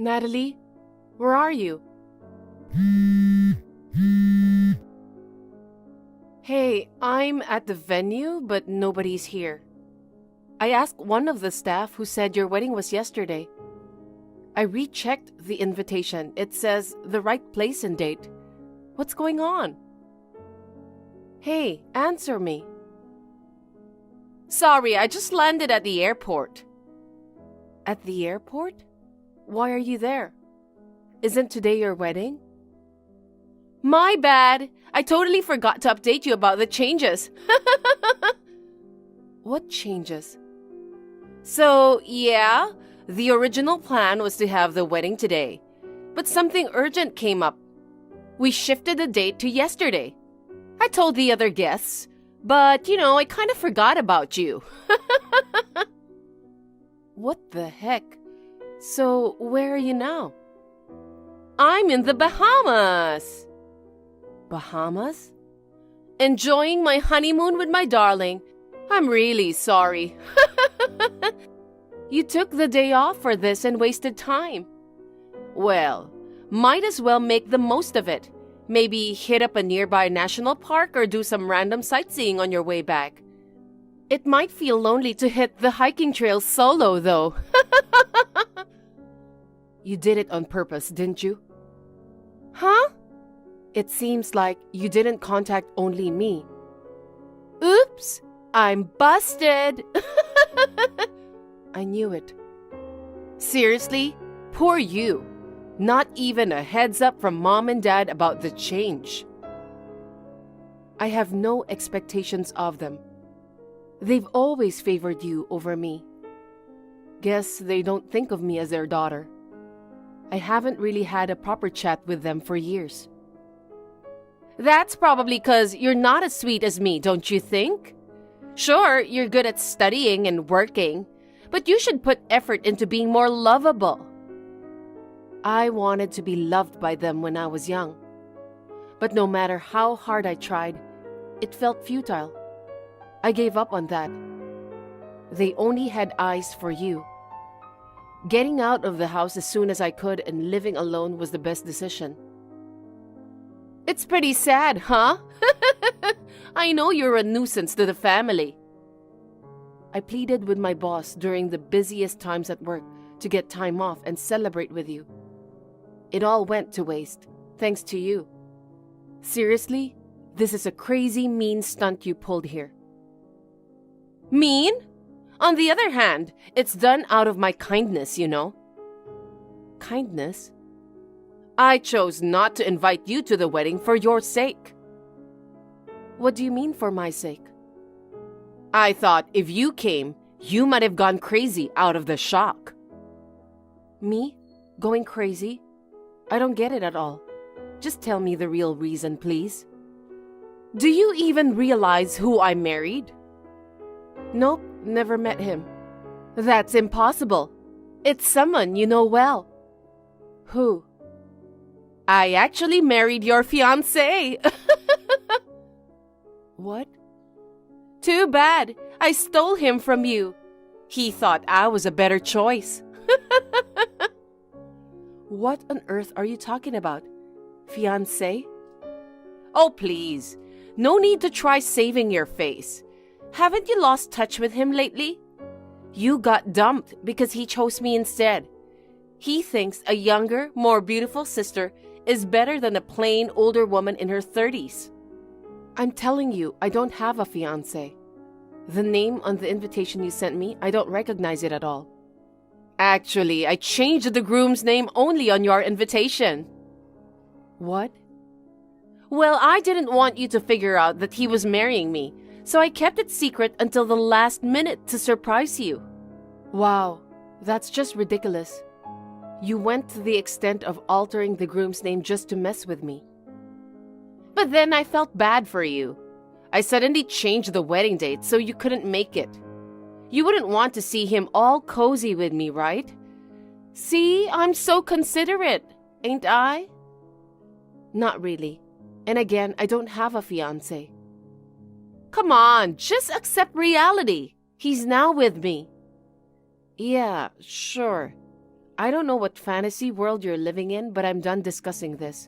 Natalie, where are you? Hey, I'm at the venue, but nobody's here. I asked one of the staff who said your wedding was yesterday. I rechecked the invitation. It says the right place and date. What's going on? Hey, answer me. Sorry, I just landed at the airport. At the airport? Why are you there? Isn't today your wedding? My bad. I totally forgot to update you about the changes. What changes? So, yeah, the original plan was to have the wedding today, but something urgent came up. We shifted the date to yesterday. I told the other guests, but, I kind of forgot about you. What the heck? So, where are you now? I'm in the Bahamas. Bahamas? Enjoying my honeymoon with my darling. I'm really sorry. You took the day off for this and wasted time. Well, might as well make the most of it. Maybe hit up a nearby national park or do some random sightseeing on your way back. It might feel lonely to hit the hiking trail solo, though. You did it on purpose, didn't you? Huh? It seems like you didn't contact only me. Oops, I'm busted. I knew it. Seriously? Poor you. Not even a heads up from mom and dad about the change. I have no expectations of them. They've always favored you over me. Guess they don't think of me as their daughter. I haven't really had a proper chat with them for years. That's probably 'cause you're not as sweet as me, don't you think? Sure, you're good at studying and working, but you should put effort into being more lovable. I wanted to be loved by them when I was young. But no matter how hard I tried, it felt futile. I gave up on that. They only had eyes for you. Getting out of the house as soon as I could and living alone was the best decision. It's pretty sad, huh? I know you're a nuisance to the family. I pleaded with my boss during the busiest times at work to get time off and celebrate with you. It all went to waste, thanks to you. Seriously, this is a crazy mean stunt you pulled here. Mean? On the other hand, it's done out of my kindness, Kindness? I chose not to invite you to the wedding for your sake. What do you mean for my sake? I thought if you came, you might have gone crazy out of the shock. Me? Going crazy? I don't get it at all. Just tell me the real reason, please. Do you even realize who I married? Nope, never met him. That's impossible. It's someone you know well. Who? I actually married your fiancé. What? Too bad. I stole him from you. He thought I was a better choice. What on earth are you talking about? Fiancé? Oh, please. No need to try saving your face. Haven't you lost touch with him lately? You got dumped because he chose me instead. He thinks a younger, more beautiful sister is better than a plain older woman in her 30s. I'm telling you, I don't have a fiancé. The name on the invitation you sent me, I don't recognize it at all. Actually, I changed the groom's name only on your invitation. What? Well, I didn't want you to figure out that he was marrying me, so I kept it secret until the last minute to surprise you. Wow, that's just ridiculous. You went to the extent of altering the groom's name just to mess with me. But then I felt bad for you. I suddenly changed the wedding date so you couldn't make it. You wouldn't want to see him all cozy with me, right? See, I'm so considerate, ain't I? Not really. And again, I don't have a fiancé. Come on, just accept reality. He's now with me. Yeah, sure. I don't know what fantasy world you're living in, but I'm done discussing this.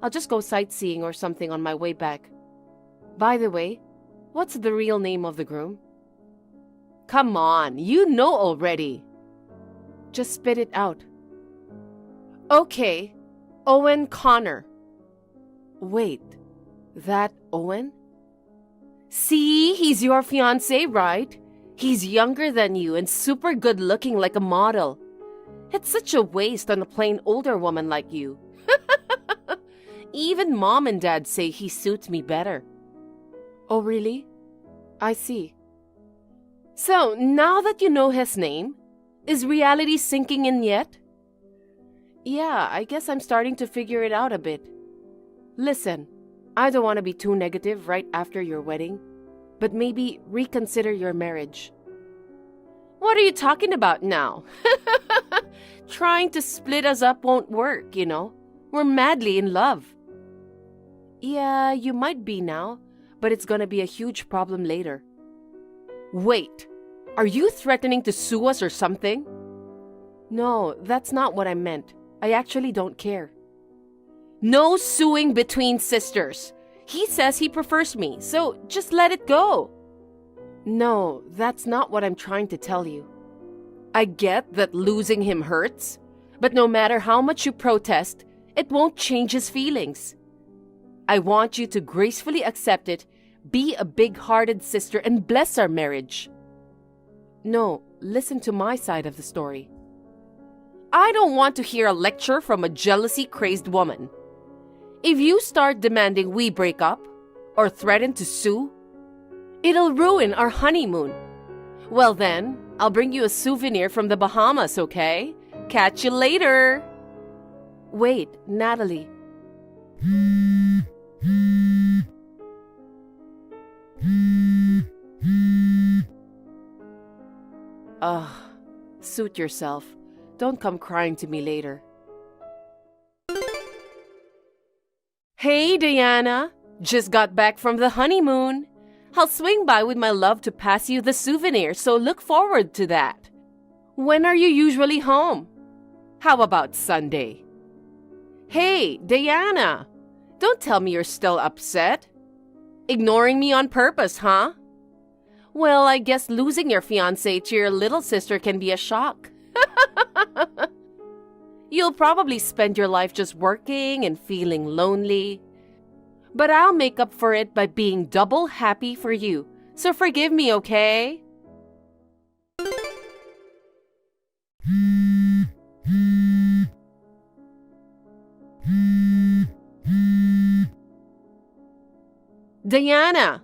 I'll just go sightseeing or something on my way back. By the way, what's the real name of the groom? Come on, you know already. Just spit it out. Okay, Owen Connor. Wait, that Owen? See, he's your fiancé, right? He's younger than you and super good looking like a model. It's such a waste on a plain older woman like you. Even mom and dad say he suits me better. Oh, really? I see. So, now that you know his name, is reality sinking in yet? Yeah, I guess I'm starting to figure it out a bit. Listen, I don't want to be too negative right after your wedding, but maybe reconsider your marriage. What are you talking about now? Trying to split us up won't work, you know. We're madly in love. Yeah, you might be now, but it's gonna be a huge problem later. Wait, are you threatening to sue us or something? No, that's not what I meant. I actually don't care. No suing between sisters. He says he prefers me, so just let it go. No, that's not what I'm trying to tell you. I get that losing him hurts, but no matter how much you protest, it won't change his feelings. I want you to gracefully accept it, be a big-hearted sister, and bless our marriage. No, listen to my side of the story. I don't want to hear a lecture from a jealousy-crazed woman. If you start demanding we break up or threaten to sue, it'll ruin our honeymoon. Well then, I'll bring you a souvenir from the Bahamas, okay? Catch you later. Wait, Natalie. Suit yourself. Don't come crying to me later. Hey, Diana. Just got back from the honeymoon. I'll swing by with my love to pass you the souvenir, so look forward to that. When are you usually home? How about Sunday? Hey, Diana. Don't tell me you're still upset. Ignoring me on purpose, huh? Well, I guess losing your fiancé to your little sister can be a shock. You'll probably spend your life just working and feeling lonely. But I'll make up for it by being double happy for you. So forgive me, okay? Diana!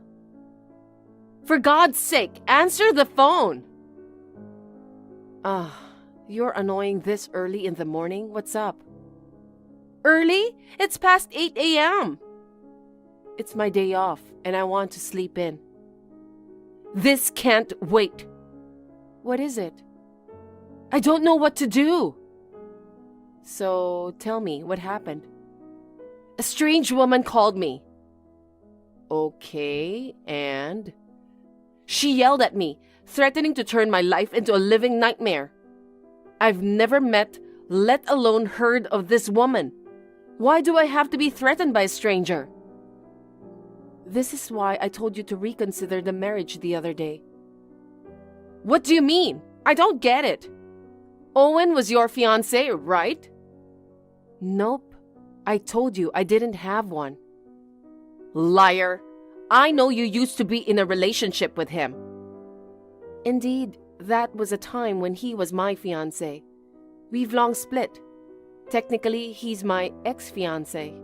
For God's sake, answer the phone! You're annoying this early in the morning? What's up? Early? It's past 8 a.m. It's my day off, and I want to sleep in. This can't wait. What is it? I don't know what to do. So, tell me, what happened? A strange woman called me. Okay, and? She yelled at me, threatening to turn my life into a living nightmare. I've never met, let alone heard of this woman. Why do I have to be threatened by a stranger? This is why I told you to reconsider the marriage the other day. What do you mean? I don't get it. Owen was your fiancé, right? Nope. I told you I didn't have one. Liar. I know you used to be in a relationship with him. Indeed, that was a time when he was my fiancé. We've long split. Technically, he's my ex-fiancé.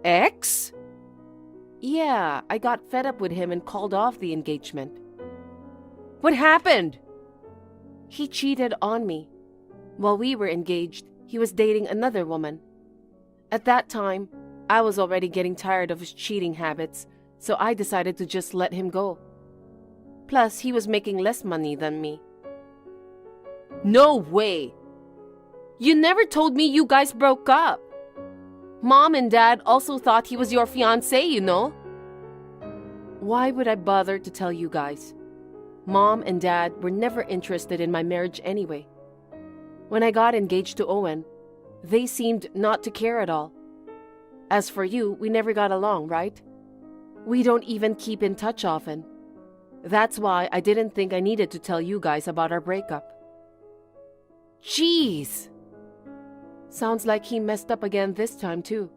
Ex? Yeah, I got fed up with him and called off the engagement. What happened? He cheated on me. While we were engaged, he was dating another woman. At that time, I was already getting tired of his cheating habits, so I decided to just let him go. Plus, he was making less money than me. No way! You never told me you guys broke up. Mom and Dad also thought he was your fiancé, you know. Why would I bother to tell you guys? Mom and Dad were never interested in my marriage anyway. When I got engaged to Owen, they seemed not to care at all. As for you, we never got along, right? We don't even keep in touch often. That's why I didn't think I needed to tell you guys about our breakup. Jeez! Sounds like he messed up again this time too.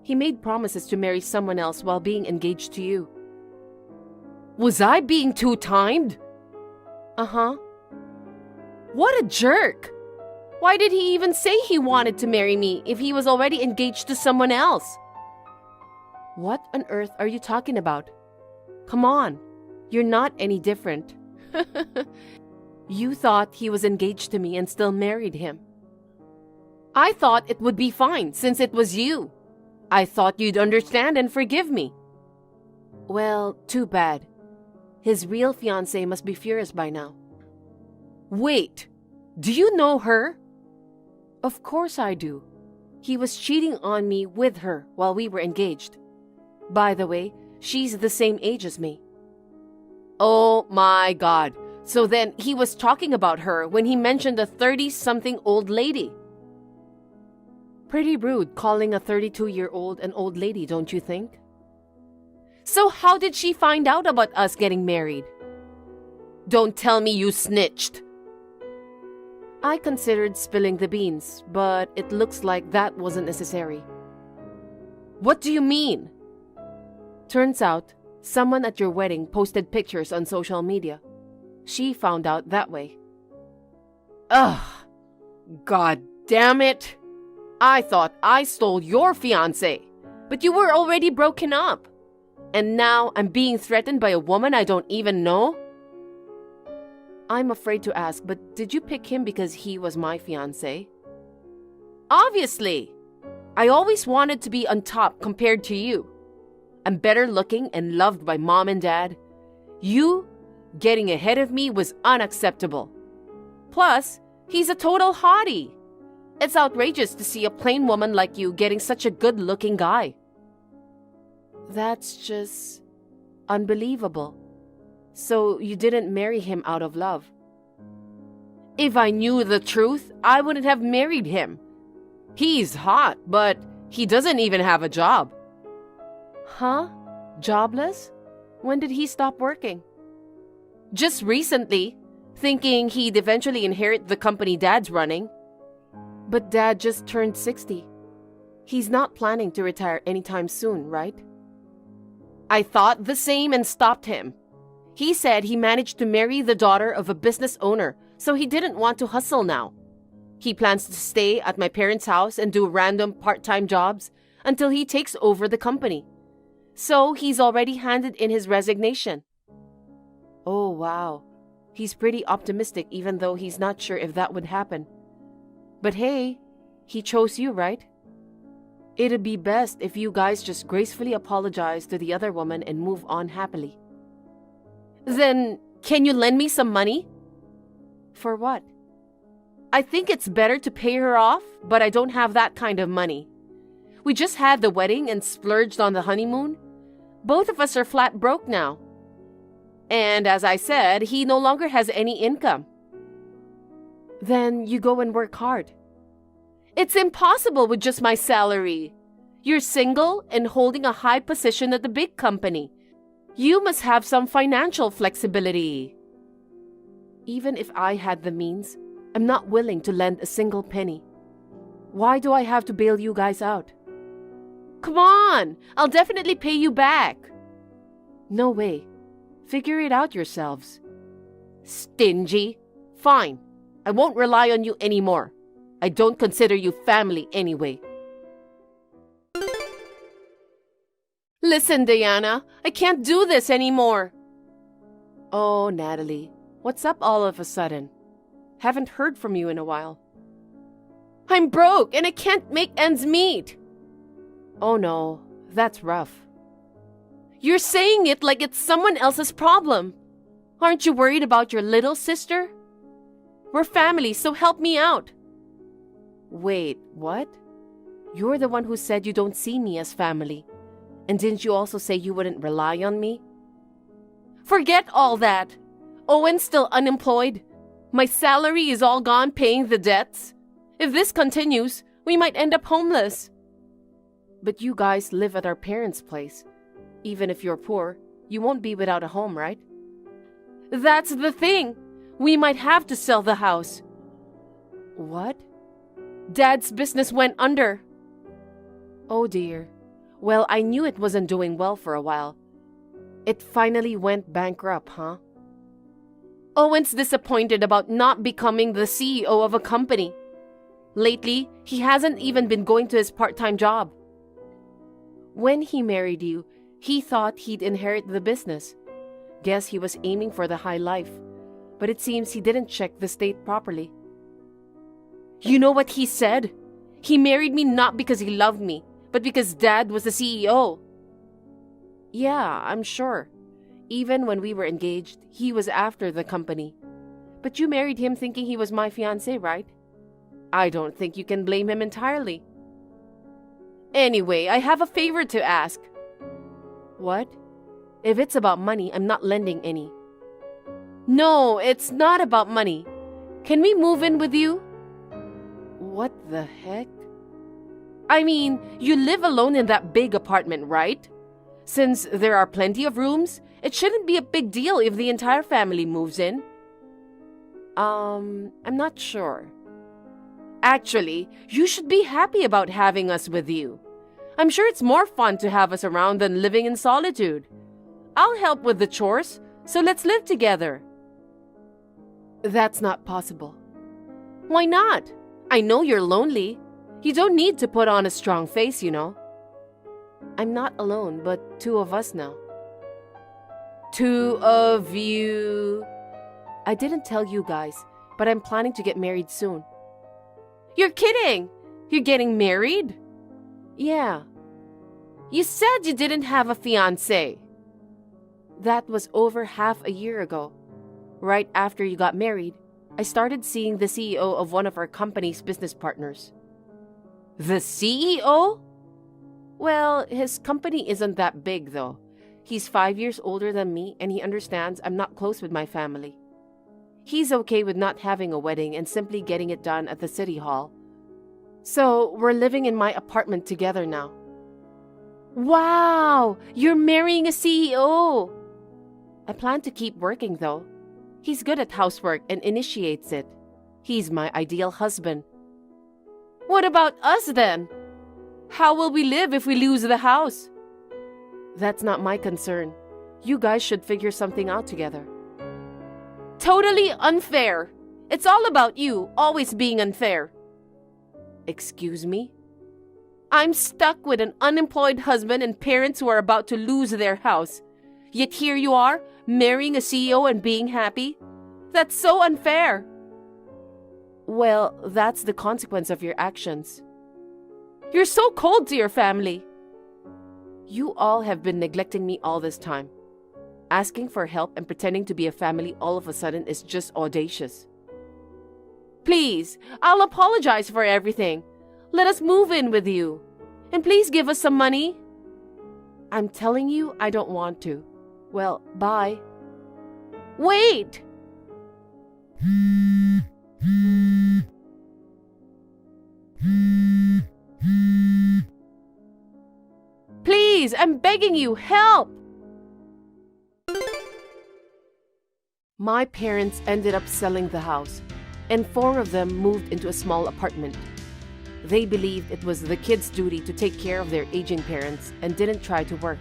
He made promises to marry someone else while being engaged to you. Was I being two-timed? Uh-huh. What a jerk! Why did he even say he wanted to marry me if he was already engaged to someone else? What on earth are you talking about? Come on, you're not any different. You thought he was engaged to me and still married him. I thought it would be fine since it was you. I thought you'd understand and forgive me. Well, too bad. His real fiancée must be furious by now. Wait, do you know her? Of course I do. He was cheating on me with her while we were engaged. By the way, she's the same age as me. Oh my God. So then he was talking about her when he mentioned a 30-something old lady. Pretty rude calling a 32-year-old an old lady, don't you think? So how did she find out about us getting married? Don't tell me you snitched. I considered spilling the beans, but it looks like that wasn't necessary. What do you mean? Turns out, someone at your wedding posted pictures on social media. She found out that way. Ugh! God damn it! I thought I stole your fiancé, but you were already broken up. And now I'm being threatened by a woman I don't even know? I'm afraid to ask, but did you pick him because he was my fiancé? Obviously! I always wanted to be on top compared to you. I'm better looking and loved by mom and dad. You getting ahead of me was unacceptable. Plus, he's a total hottie. It's outrageous to see a plain woman like you getting such a good-looking guy. That's just unbelievable. So you didn't marry him out of love? If I knew the truth, I wouldn't have married him. He's hot, but he doesn't even have a job. Huh? Jobless? When did he stop working? Just recently, thinking he'd eventually inherit the company Dad's running. But Dad just turned 60. He's not planning to retire anytime soon, right? I thought the same and stopped him. He said he managed to marry the daughter of a business owner, so he didn't want to hustle now. He plans to stay at my parents' house and do random part-time jobs until he takes over the company. So he's already handed in his resignation. Oh, wow. He's pretty optimistic even though he's not sure if that would happen. But hey, he chose you, right? It'd be best if you guys just gracefully apologize to the other woman and move on happily. Then, can you lend me some money? For what? I think it's better to pay her off, but I don't have that kind of money. We just had the wedding and splurged on the honeymoon. Both of us are flat broke now. And as I said, he no longer has any income. Then you go and work hard. It's impossible with just my salary. You're single and holding a high position at the big company. You must have some financial flexibility. Even if I had the means, I'm not willing to lend a single penny. Why do I have to bail you guys out? Come on, I'll definitely pay you back. No way. Figure it out yourselves. Stingy? Fine. I won't rely on you anymore. I don't consider you family anyway. Listen, Diana, I can't do this anymore. Oh, Natalie, what's up all of a sudden? Haven't heard from you in a while. I'm broke and I can't make ends meet. Oh no, that's rough. You're saying it like it's someone else's problem. Aren't you worried about your little sister? We're family, so help me out. Wait, what? You're the one who said you don't see me as family. And didn't you also say you wouldn't rely on me? Forget all that. Owen's still unemployed. My salary is all gone paying the debts. If this continues, we might end up homeless. But you guys live at our parents' place. Even if you're poor, you won't be without a home, right? That's the thing. We might have to sell the house. What? Dad's business went under. Oh dear. Well, I knew it wasn't doing well for a while. It finally went bankrupt, huh? Owen's disappointed about not becoming the CEO of a company. Lately, he hasn't even been going to his part-time job. When he married you, he thought he'd inherit the business. Guess he was aiming for the high life, but it seems he didn't check the state properly. You know what he said? He married me not because he loved me, but because Dad was the CEO. Yeah, I'm sure. Even when we were engaged, he was after the company. But you married him thinking he was my fiancé, right? I don't think you can blame him entirely. Anyway, I have a favor to ask. What? If it's about money, I'm not lending any. No, it's not about money. Can we move in with you? What the heck? I mean, you live alone in that big apartment, right? Since there are plenty of rooms, it shouldn't be a big deal if the entire family moves in. I'm not sure. Actually, you should be happy about having us with you. I'm sure it's more fun to have us around than living in solitude. I'll help with the chores, so let's live together. That's not possible. Why not? I know you're lonely. You don't need to put on a strong face, you know. I'm not alone, but two of us now. Two of you. I didn't tell you guys, but I'm planning to get married soon. You're kidding! You're getting married? Yeah. You said you didn't have a fiancé. That was over half a year ago. Right after you got married, I started seeing the CEO of one of our company's business partners. The CEO? Well, his company isn't that big though. He's 5 years older than me and he understands I'm not close with my family. He's okay with not having a wedding and simply getting it done at the city hall. So we're living in my apartment together now. Wow! You're marrying a CEO! I plan to keep working though. He's good at housework and initiates it. He's my ideal husband. What about us then? How will we live if we lose the house? That's not my concern. You guys should figure something out together. Totally unfair. It's all about you, always being unfair. Excuse me? I'm stuck with an unemployed husband and parents who are about to lose their house. Yet here you are, marrying a CEO and being happy? That's so unfair. Well, that's the consequence of your actions. You're so cold to your family. You all have been neglecting me all this time. Asking for help and pretending to be a family all of a sudden is just audacious. Please, I'll apologize for everything. Let us move in with you. And please give us some money. I'm telling you, I don't want to. Well, bye. Wait! Please, I'm begging you, help! My parents ended up selling the house, and 4 of them moved into a small apartment. They believed it was the kids' duty to take care of their aging parents and didn't try to work.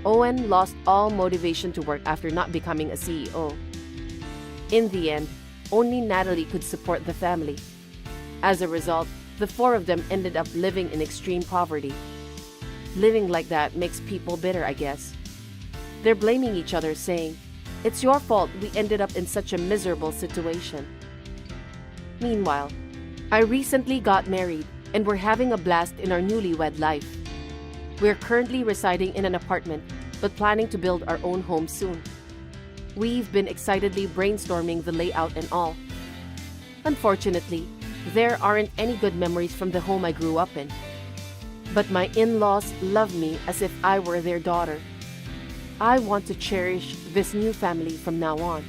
Owen lost all motivation to work after not becoming a CEO. In the end, only Natalie could support the family. As a result, the 4 of them ended up living in extreme poverty. Living like that makes people bitter, I guess. They're blaming each other, saying, "It's your fault we ended up in such a miserable situation." Meanwhile, I recently got married and we're having a blast in our newlywed life. We're currently residing in an apartment, but planning to build our own home soon. We've been excitedly brainstorming the layout and all. Unfortunately, there aren't any good memories from the home I grew up in. But my in-laws love me as if I were their daughter. I want to cherish this new family from now on.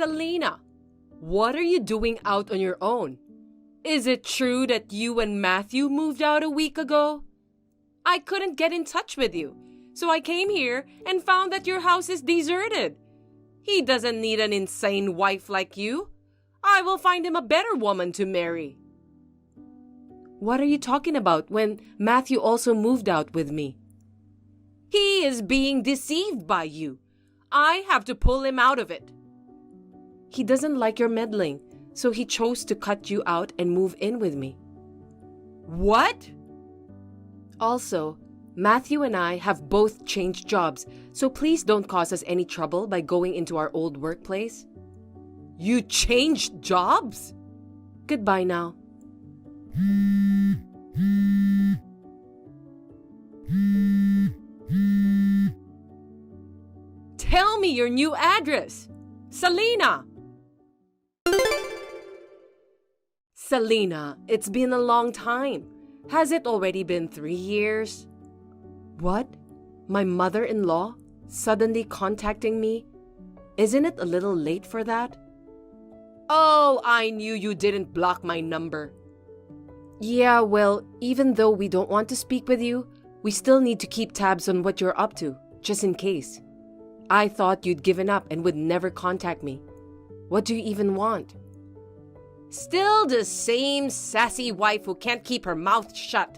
Selena, what are you doing out on your own? Is it true that you and Matthew moved out a week ago? I couldn't get in touch with you, so I came here and found that your house is deserted. He doesn't need an insane wife like you. I will find him a better woman to marry. What are you talking about when Matthew also moved out with me? He is being deceived by you. I have to pull him out of it. He doesn't like your meddling, so he chose to cut you out and move in with me. What? Also, Matthew and I have both changed jobs, so please don't cause us any trouble by going into our old workplace. You changed jobs? Goodbye now. Tell me your new address. Selena! Selena, it's been a long time. Has it already been 3 years? What? My mother-in-law suddenly contacting me? Isn't it a little late for that? Oh, I knew you didn't block my number. Yeah, well, even though we don't want to speak with you, we still need to keep tabs on what you're up to, just in case. I thought you'd given up and would never contact me. What do you even want? Still the same sassy wife who can't keep her mouth shut.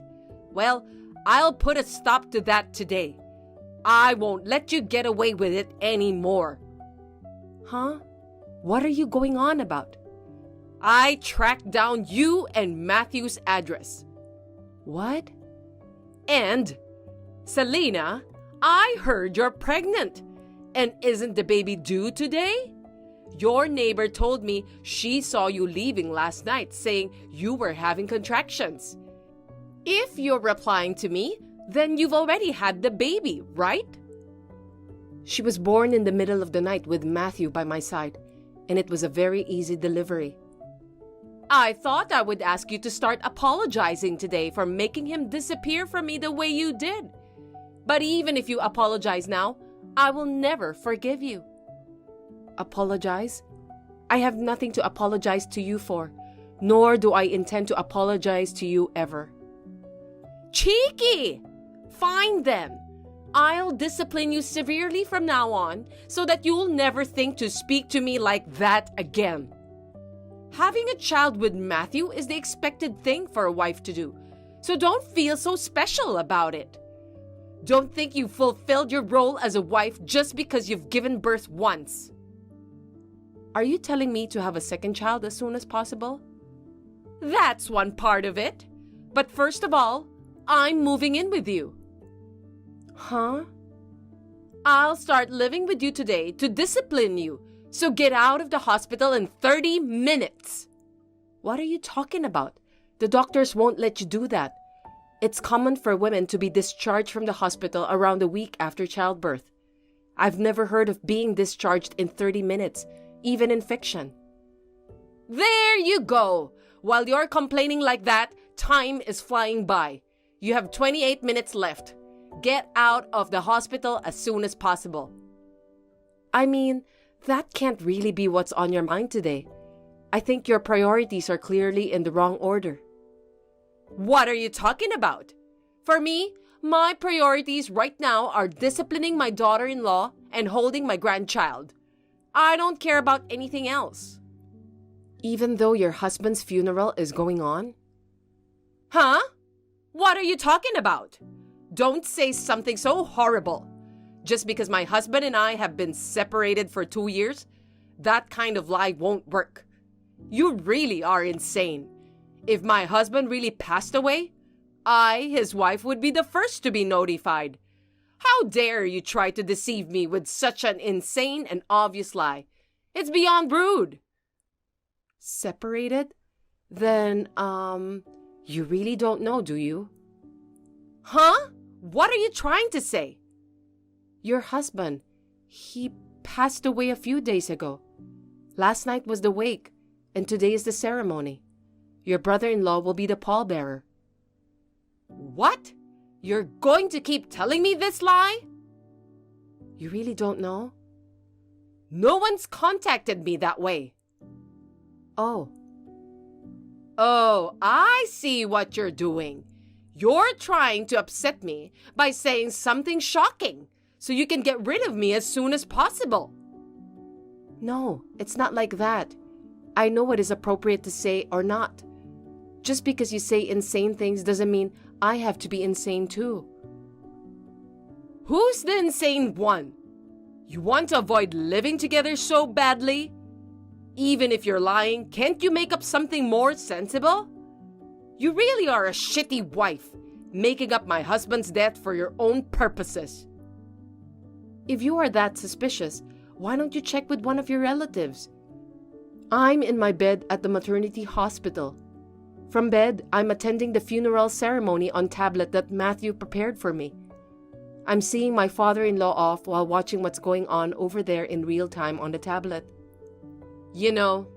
Well, I'll put a stop to that today. I won't let you get away with it anymore. Huh? What are you going on about? I tracked down you and Matthew's address. What? And, Selena, I heard you're pregnant. And isn't the baby due today? Your neighbor told me she saw you leaving last night, saying you were having contractions. If you're replying to me, then you've already had the baby, right? She was born in the middle of the night with Matthew by my side, and it was a very easy delivery. I thought I would ask you to start apologizing today for making him disappear from me the way you did. But even if you apologize now, I will never forgive you. Apologize? I have nothing to apologize to you for, nor do I intend to apologize to you ever. Cheeky! Fine then. I'll discipline you severely from now on so that you'll never think to speak to me like that again. Having a child with Matthew is the expected thing for a wife to do, so don't feel so special about it. Don't think you've fulfilled your role as a wife just because you've given birth once. Are you telling me to have a second child as soon as possible? That's one part of it. But first of all, I'm moving in with you. Huh? I'll start living with you today to discipline you, so get out of the hospital in 30 minutes. What are you talking about? The doctors won't let you do that. It's common for women to be discharged from the hospital around a week after childbirth. I've never heard of being discharged in 30 minutes, even in fiction. There you go! While you're complaining like that, time is flying by. You have 28 minutes left. Get out of the hospital as soon as possible. I mean, that can't really be what's on your mind today. I think your priorities are clearly in the wrong order. What are you talking about? For me, my priorities right now are disciplining my daughter-in-law and holding my grandchild. I don't care about anything else. Even though your husband's funeral is going on? Huh? What are you talking about? Don't say something so horrible. Just because my husband and I have been separated for 2 years, that kind of lie won't work. You really are insane. If my husband really passed away, I, his wife, would be the first to be notified. How dare you try to deceive me with such an insane and obvious lie? It's beyond rude. Separated? Then, you really don't know, do you? Huh? What are you trying to say? Your husband, he passed away a few days ago. Last night was the wake, and today is the ceremony. Your brother-in-law will be the pallbearer. What? You're going to keep telling me this lie? You really don't know? No one's contacted me that way. Oh. Oh, I see what you're doing. You're trying to upset me by saying something shocking so you can get rid of me as soon as possible. No, it's not like that. I know what is appropriate to say or not. Just because you say insane things doesn't mean I have to be insane too. Who's the insane one? You want to avoid living together so badly? Even if you're lying, can't you make up something more sensible? You really are a shitty wife, making up my husband's death for your own purposes. If you are that suspicious, why don't you check with one of your relatives? I'm in my bed at the maternity hospital. From bed, I'm attending the funeral ceremony on tablet that Matthew prepared for me. I'm seeing my father-in-law off while watching what's going on over there in real time on the tablet. You know,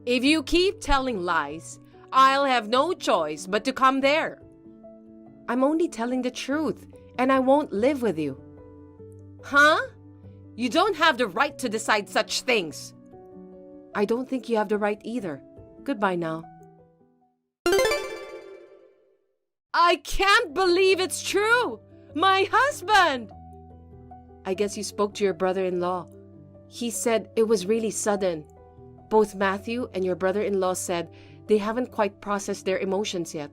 if you keep telling lies, I'll have no choice but to come there. I'm only telling the truth, and I won't live with you. Huh? You don't have the right to decide such things. I don't think you have the right either. Goodbye now. I can't believe it's true! My husband! I guess you spoke to your brother-in-law. He said it was really sudden. Both Matthew and your brother-in-law said they haven't quite processed their emotions yet.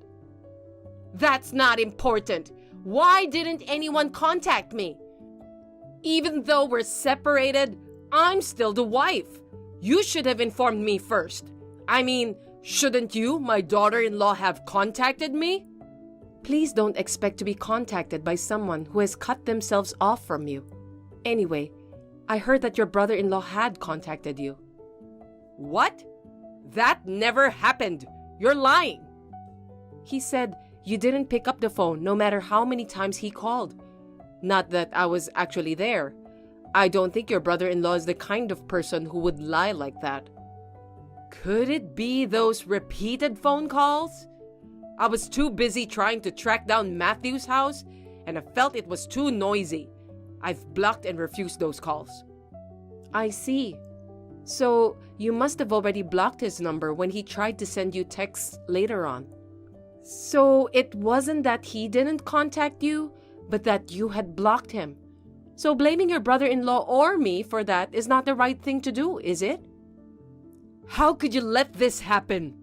That's not important. Why didn't anyone contact me? Even though we're separated, I'm still the wife. You should have informed me first. I mean, shouldn't you, my daughter-in-law, have contacted me? Please don't expect to be contacted by someone who has cut themselves off from you. Anyway, I heard that your brother-in-law had contacted you. What? That never happened. You're lying. He said you didn't pick up the phone no matter how many times he called. Not that I was actually there. I don't think your brother-in-law is the kind of person who would lie like that. Could it be those repeated phone calls? I was too busy trying to track down Matthew's house, and I felt it was too noisy. I've blocked and refused those calls. I see. So, you must have already blocked his number when he tried to send you texts later on. So, it wasn't that he didn't contact you, but that you had blocked him. So, blaming your brother-in-law or me for that is not the right thing to do, is it? How could you let this happen?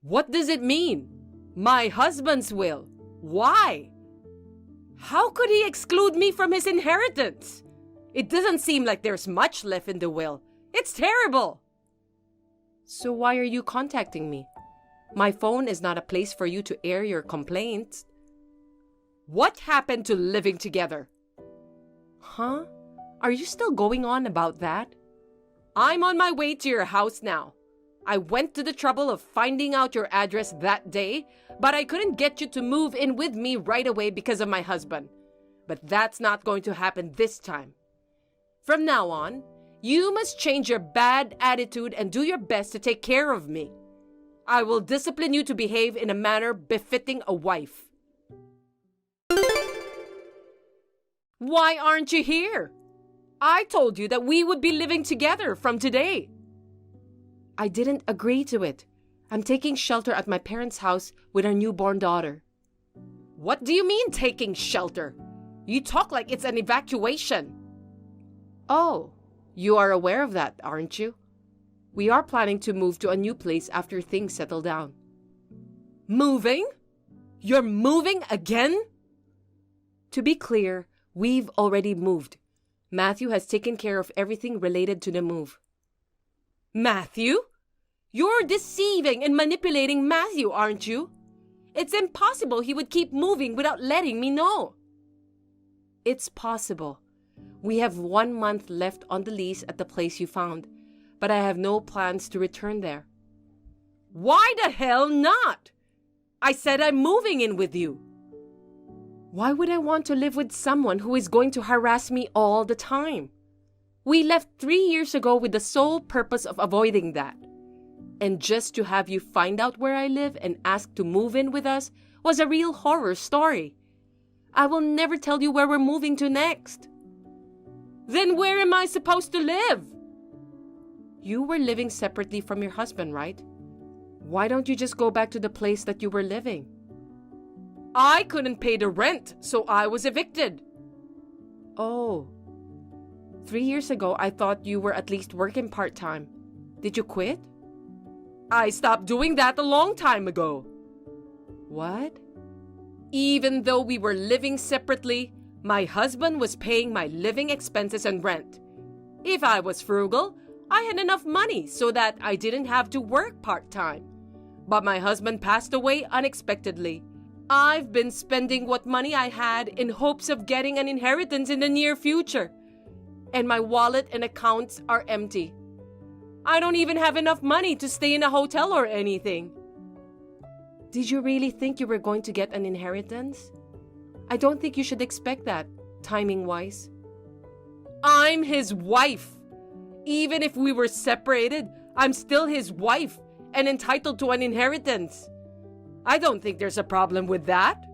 What does it mean? My husband's will. Why? How could he exclude me from his inheritance? It doesn't seem like there's much left in the will. It's terrible. So why are you contacting me? My phone is not a place for you to air your complaints. What happened to living together? Huh? Are you still going on about that? I'm on my way to your house now. I went to the trouble of finding out your address that day, but I couldn't get you to move in with me right away because of my husband. But that's not going to happen this time. From now on, you must change your bad attitude and do your best to take care of me. I will discipline you to behave in a manner befitting a wife. Why aren't you here? I told you that we would be living together from today. I didn't agree to it. I'm taking shelter at my parents' house with our newborn daughter. What do you mean taking shelter? You talk like it's an evacuation. Oh, you are aware of that, aren't you? We are planning to move to a new place after things settle down. Moving? You're moving again? To be clear, we've already moved. Matthew has taken care of everything related to the move. Matthew? You're deceiving and manipulating Matthew, aren't you? It's impossible he would keep moving without letting me know. It's possible. We have 1 month left on the lease at the place you found, but I have no plans to return there. Why the hell not? I said I'm moving in with you. Why would I want to live with someone who is going to harass me all the time? We left 3 years ago with the sole purpose of avoiding that. And just to have you find out where I live and ask to move in with us was a real horror story. I will never tell you where we're moving to next. Then where am I supposed to live? You were living separately from your husband, right? Why don't you just go back to the place that you were living? I couldn't pay the rent, so I was evicted. Oh. 3 years ago, I thought you were at least working part-time. Did you quit? I stopped doing that a long time ago. What? Even though we were living separately, my husband was paying my living expenses and rent. If I was frugal, I had enough money so that I didn't have to work part-time. But my husband passed away unexpectedly. I've been spending what money I had in hopes of getting an inheritance in the near future. And my wallet and accounts are empty. I don't even have enough money to stay in a hotel or anything. Did you really think you were going to get an inheritance? I don't think you should expect that, timing-wise. I'm his wife. Even if we were separated, I'm still his wife and entitled to an inheritance. I don't think there's a problem with that.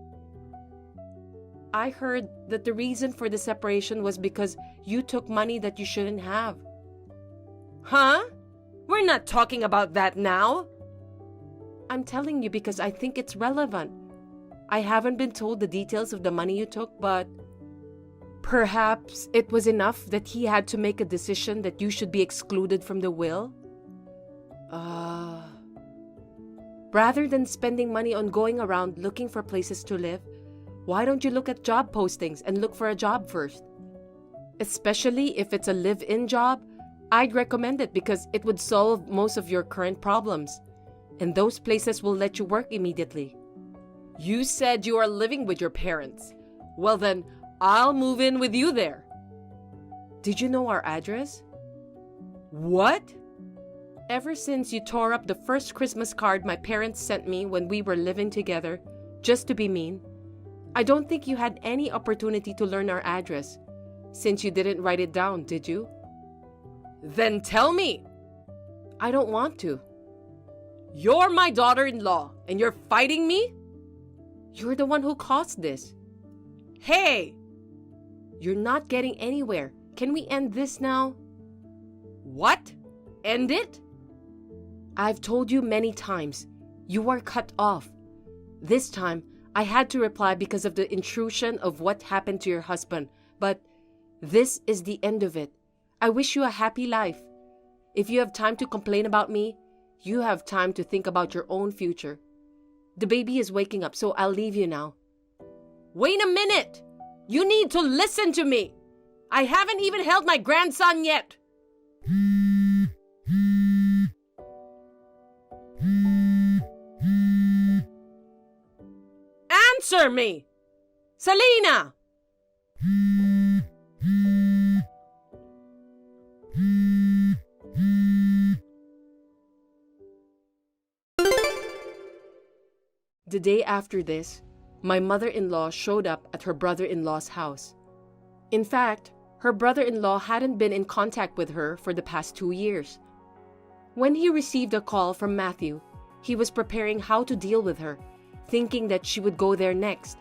I heard that the reason for the separation was because you took money that you shouldn't have. Huh? We're not talking about that now. I'm telling you because I think it's relevant. I haven't been told the details of the money you took, but perhaps it was enough that he had to make a decision that you should be excluded from the will? Rather than spending money on going around looking for places to live, why don't you look at job postings and look for a job first? Especially if it's a live-in job, I'd recommend it because it would solve most of your current problems. And those places will let you work immediately. You said you are living with your parents. Well then, I'll move in with you there. Did you know our address? What? Ever since you tore up the first Christmas card my parents sent me when we were living together, just to be mean, I don't think you had any opportunity to learn our address, since you didn't write it down, did you? Then tell me. I don't want to. You're my daughter-in-law, and you're fighting me? You're the one who caused this. Hey! You're not getting anywhere. Can we end this now? What? End it? I've told you many times. You are cut off. This time, I had to reply because of the intrusion of what happened to your husband. But this is the end of it. I wish you a happy life. If you have time to complain about me, you have time to think about your own future. The baby is waking up, so I'll leave you now. Wait a minute! You need to listen to me! I haven't even held my grandson yet! Answer me! Selena! The day after this, my mother-in-law showed up at her brother-in-law's house. In fact, her brother-in-law hadn't been in contact with her for the past 2 years. When he received a call from Matthew, he was preparing how to deal with her, thinking that she would go there next.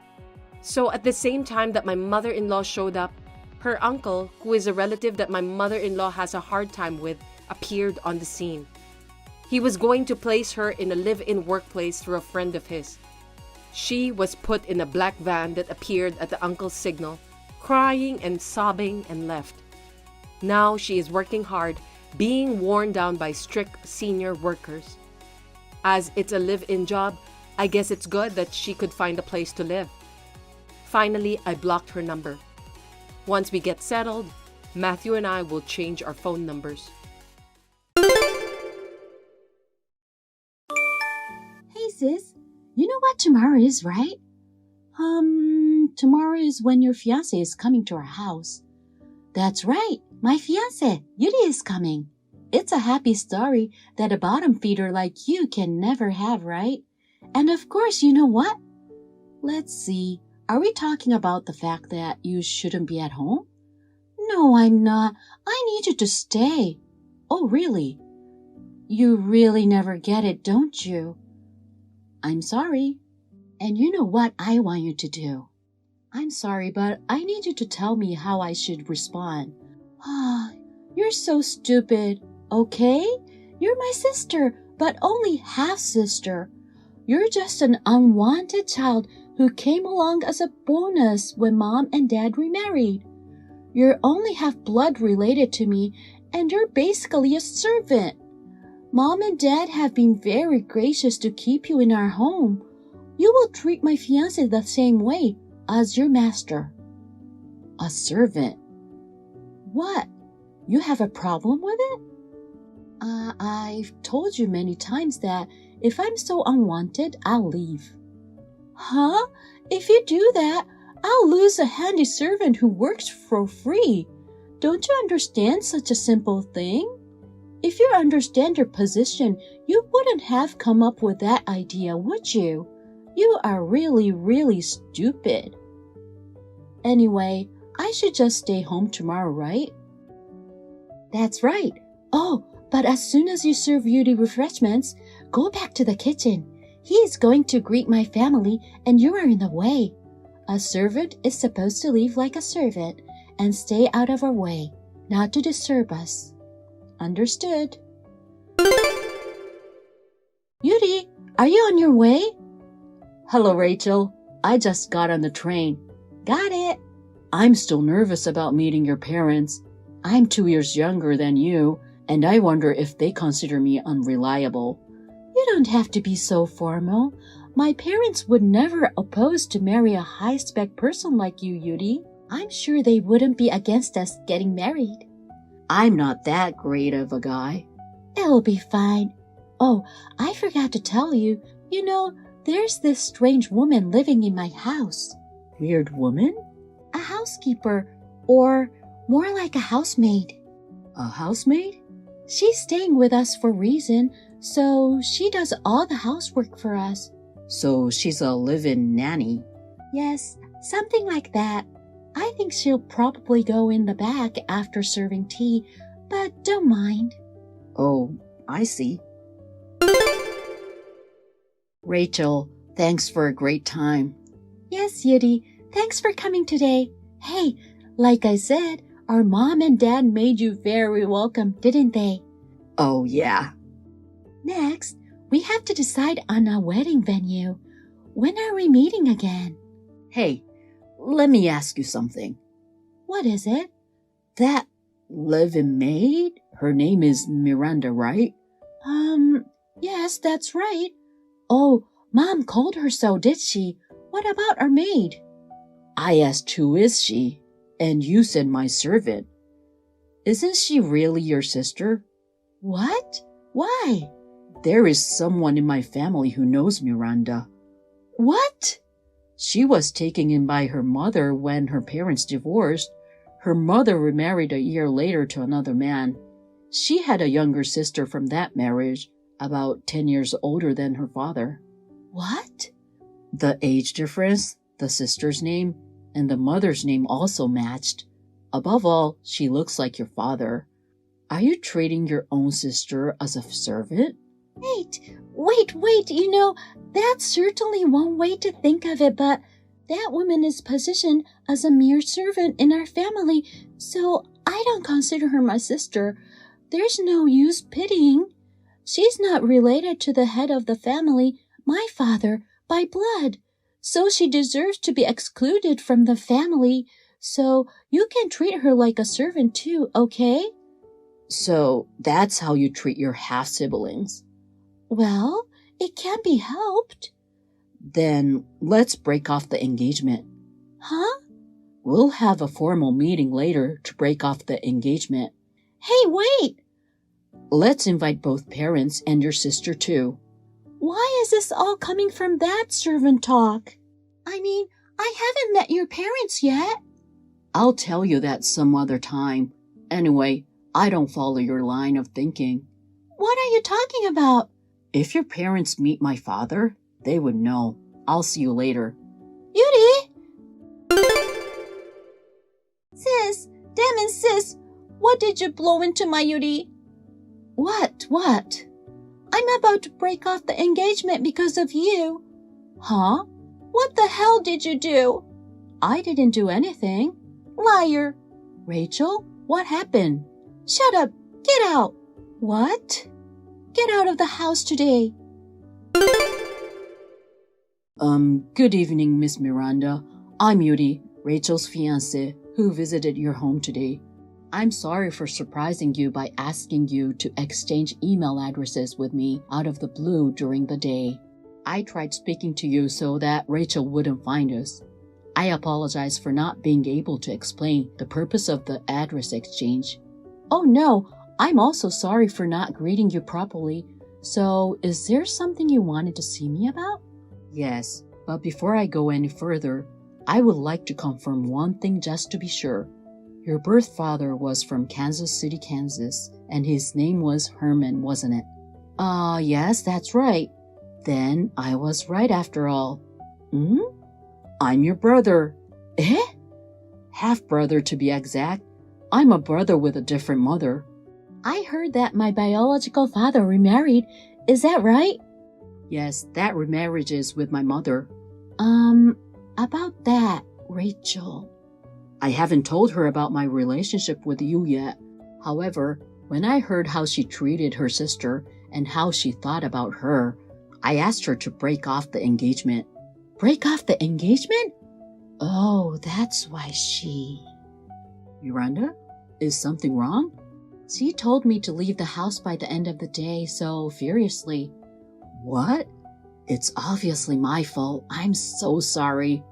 So at the same time that my mother-in-law showed up, her uncle, who is a relative that my mother-in-law has a hard time with, appeared on the scene. He was going to place her in a live-in workplace through a friend of his. She was put in a black van that appeared at the uncle's signal, crying and sobbing, and left. Now she is working hard, being worn down by strict senior workers. As it's a live-in job, I guess it's good that she could find a place to live. Finally, I blocked her number. Once we get settled, Matthew and I will change our phone numbers. Hey sis, you know what tomorrow is, right? Tomorrow is when your fiancé is coming to our house. That's right, my fiancé, Yuri, is coming. It's a happy story that a bottom feeder like you can never have, right? And of course, you know what? Let's see, are we talking about the fact that you shouldn't be at home? No, I'm not. I need you to stay. Oh, really? You really never get it, don't you? I'm sorry. And you know what I want you to do? I'm sorry, but I need you to tell me how I should respond. Ah, you're so stupid, okay? You're my sister, but only half-sister. You're just an unwanted child who came along as a bonus when Mom and Dad remarried. You're only half-blood related to me, and you're basically a servant. Mom and Dad have been very gracious to keep you in our home. You will treat my fiancé the same way as your master. A servant? What? You have a problem with it? I've told you many times that if I'm so unwanted, I'll leave. Huh? If you do that, I'll lose a handy servant who works for free. Don't you understand such a simple thing? If you understand your position, you wouldn't have come up with that idea, would you? You are really, really stupid. Anyway, I should just stay home tomorrow, right? That's right. Oh, but as soon as you serve Yuri refreshments, go back to the kitchen. He is going to greet my family and you are in the way. A servant is supposed to leave like a servant and stay out of our way, not to disturb us. Understood. Yuri, are you on your way? Hello, Rachel. I just got on the train. Got it. I'm still nervous about meeting your parents. I'm 2 years younger than you, and I wonder if they consider me unreliable. You don't have to be so formal. My parents would never oppose to marry a high-spec person like you, Yuri. I'm sure they wouldn't be against us getting married. I'm not that great of a guy. It'll be fine. Oh, I forgot to tell you, there's this strange woman living in my house. Weird woman? A housekeeper, or more like a housemaid. A housemaid? She's staying with us for a reason, so she does all the housework for us. So she's a live-in nanny? Yes, something like that. I think she'll probably go in the back after serving tea, but don't mind. Oh, I see. Rachel, thanks for a great time. Yes, Yuri, thanks for coming today. Hey, like I said, our mom and dad made you very welcome, didn't they? Oh, yeah. Next, we have to decide on a wedding venue. When are we meeting again? Hey, let me ask you something. What is it? That live-in maid? Her name is Miranda, right? Yes, that's right. Oh, Mom called her so, did she? What about our maid? I asked who is she, and you said my servant. Isn't she really your sister? What? Why? There is someone in my family who knows Miranda. What? She was taken in by her mother when her parents divorced. Her mother remarried a year later to another man. She had a younger sister from that marriage, about 10 years older than her father. What? The age difference, the sister's name, and the mother's name also matched. Above all, she looks like your father. Are you treating your own sister as a servant? Wait, that's certainly one way to think of it, but that woman is positioned as a mere servant in our family, so I don't consider her my sister. There's no use pitying. She's not related to the head of the family, my father, by blood, so she deserves to be excluded from the family, so you can treat her like a servant too, okay? So that's how you treat your half-siblings? Well, it can't be helped. Then let's break off the engagement. Huh? We'll have a formal meeting later to break off the engagement. Hey, wait! Let's invite both parents and your sister too. Why is this all coming from that servant talk? I mean, I haven't met your parents yet. I'll tell you that some other time. Anyway, I don't follow your line of thinking. What are you talking about? If your parents meet my father, they would know. I'll see you later. Yuri! Sis, damn it, sis, what did you blow into my Yuri? What? I'm about to break off the engagement because of you. Huh? What the hell did you do? I didn't do anything. Liar. Rachel, What happened? Shut up! Get out! What? Get out of the house today! Good evening, Miss Miranda. I'm Yuri, Rachel's fiancé, who visited your home today. I'm sorry for surprising you by asking you to exchange email addresses with me out of the blue during the day. I tried speaking to you so that Rachel wouldn't find us. I apologize for not being able to explain the purpose of the address exchange. Oh no, I'm also sorry for not greeting you properly. So, is there something you wanted to see me about? Yes, but before I go any further, I would like to confirm one thing just to be sure. Your birth father was from Kansas City, Kansas, and his name was Herman, wasn't it? Yes, that's right. Then I was right after all. I'm your brother. Eh? Half-brother to be exact. I'm a brother with a different mother. I heard that my biological father remarried. Is that right? Yes, that remarriage is with my mother. About that, Rachel. I haven't told her about my relationship with you yet. However, when I heard how she treated her sister and how she thought about her, I asked her to break off the engagement. Break off the engagement? Oh, that's why she... Miranda, is something wrong? She told me to leave the house by the end of the day, so furiously. What? It's obviously my fault. I'm so sorry.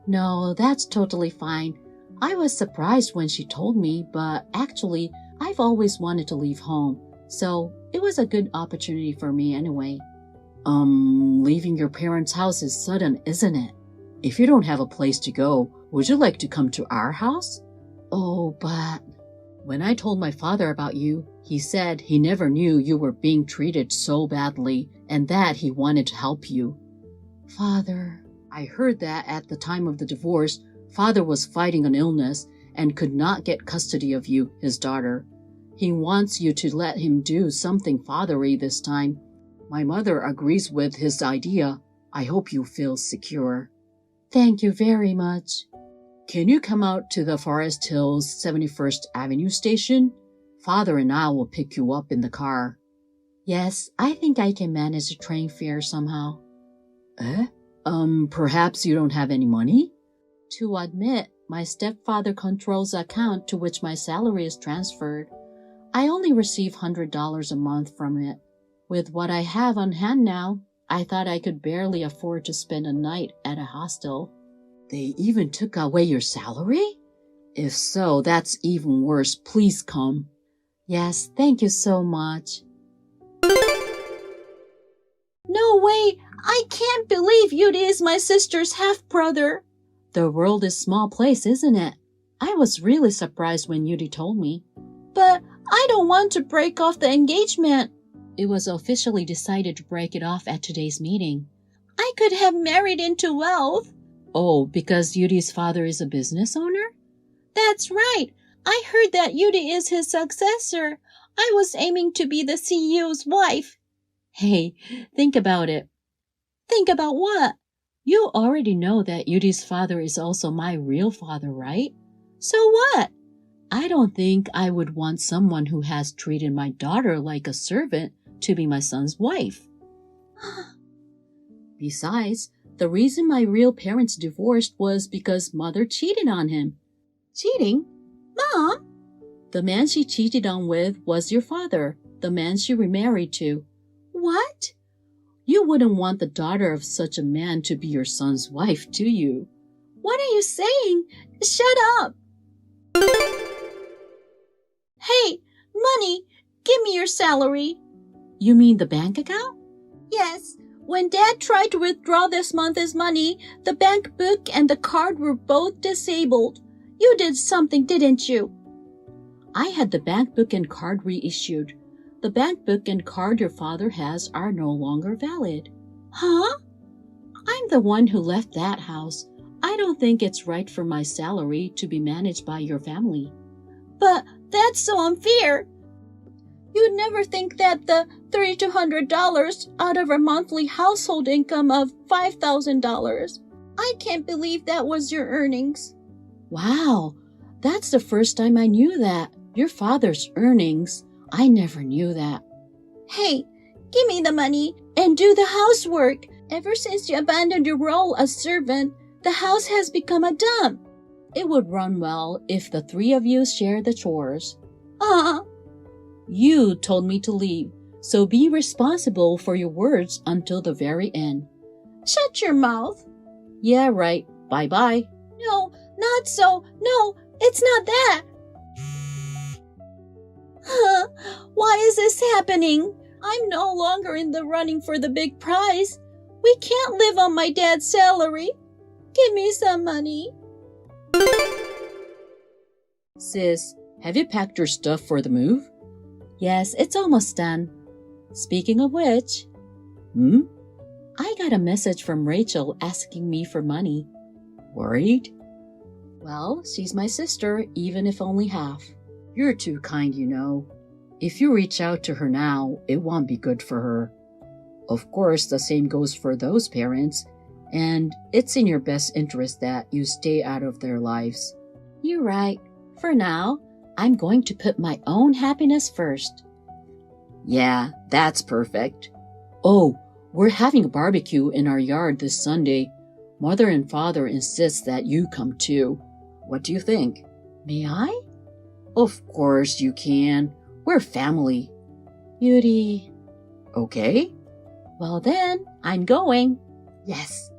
No, that's totally fine. I was surprised when she told me, but actually, I've always wanted to leave home, so it was a good opportunity for me anyway. Leaving your parents' house is sudden, isn't it? If you don't have a place to go, would you like to come to our house? Oh, but... When I told my father about you, he said he never knew you were being treated so badly and that he wanted to help you. Father... I heard that at the time of the divorce, Father was fighting an illness and could not get custody of you, his daughter. He wants you to let him do something fatherly this time. My mother agrees with his idea. I hope you feel secure. Thank you very much. Can you come out to the Forest Hills 71st Avenue station? Father and I will pick you up in the car. Yes, I think I can manage a train fare somehow. Perhaps you don't have any money? To admit, my stepfather controls the account to which my salary is transferred. I only receive $100 a month from it. With what I have on hand now, I thought I could barely afford to spend a night at a hostel. They even took away your salary? If so, that's even worse. Please come. Yes, thank you so much. No way! I can't believe Yudi is my sister's half-brother. The world is a small place, isn't it? I was really surprised when Yudi told me. But I don't want to break off the engagement. It was officially decided to break it off at today's meeting. I could have married into wealth. Oh, because Yudi's father is a business owner? That's right. I heard that Yudi is his successor. I was aiming to be the CEO's wife. Hey, think about it. Think about what? You already know that Yudi's father is also my real father, right? So what? I don't think I would want someone who has treated my daughter like a servant to be my son's wife. Besides, the reason my real parents divorced was because mother cheated on him. Cheating? Mom? The man she cheated on with was your father, the man she remarried to. What? You wouldn't want the daughter of such a man to be your son's wife, do you? What are you saying? Shut up! Hey, money! Give me your salary. You mean the bank account? Yes. When Dad tried to withdraw this month's money, the bank book and the card were both disabled. You did something, didn't you? I had the bank book and card reissued. The bank book and card your father has are no longer valid. Huh? I'm the one who left that house. I don't think it's right for my salary to be managed by your family. But that's so unfair. You'd never think that the $3,200 out of a monthly household income of $5,000. I can't believe that was your earnings. Wow, that's the first time I knew that. Your father's earnings? I never knew that. Hey, give me the money and do the housework. Ever since you abandoned your role as servant, the house has become a dump. It would run well if the three of you shared the chores. Ah, You told me to leave, so be responsible for your words until the very end. shut your mouth. Yeah, right. Bye-bye. No, not so. No, it's not that. Why is this happening? I'm no longer in the running for the big prize. We can't live on my dad's salary. Give me some money. Sis, have you packed your stuff for the move? Yes, it's almost done. Speaking of which, I got a message from Rachel asking me for money. Worried? Well, she's my sister, even if only half. You're too kind, you know. If you reach out to her now, it won't be good for her. Of course, the same goes for those parents, and it's in your best interest that you stay out of their lives. You're right. For now, I'm going to put my own happiness first. Yeah, that's perfect. Oh, we're having a barbecue in our yard this Sunday. Mother and Father insist that you come too. What do you think? May I? Of course you can. We're family. Beauty. Okay. Well then, I'm going. Yes.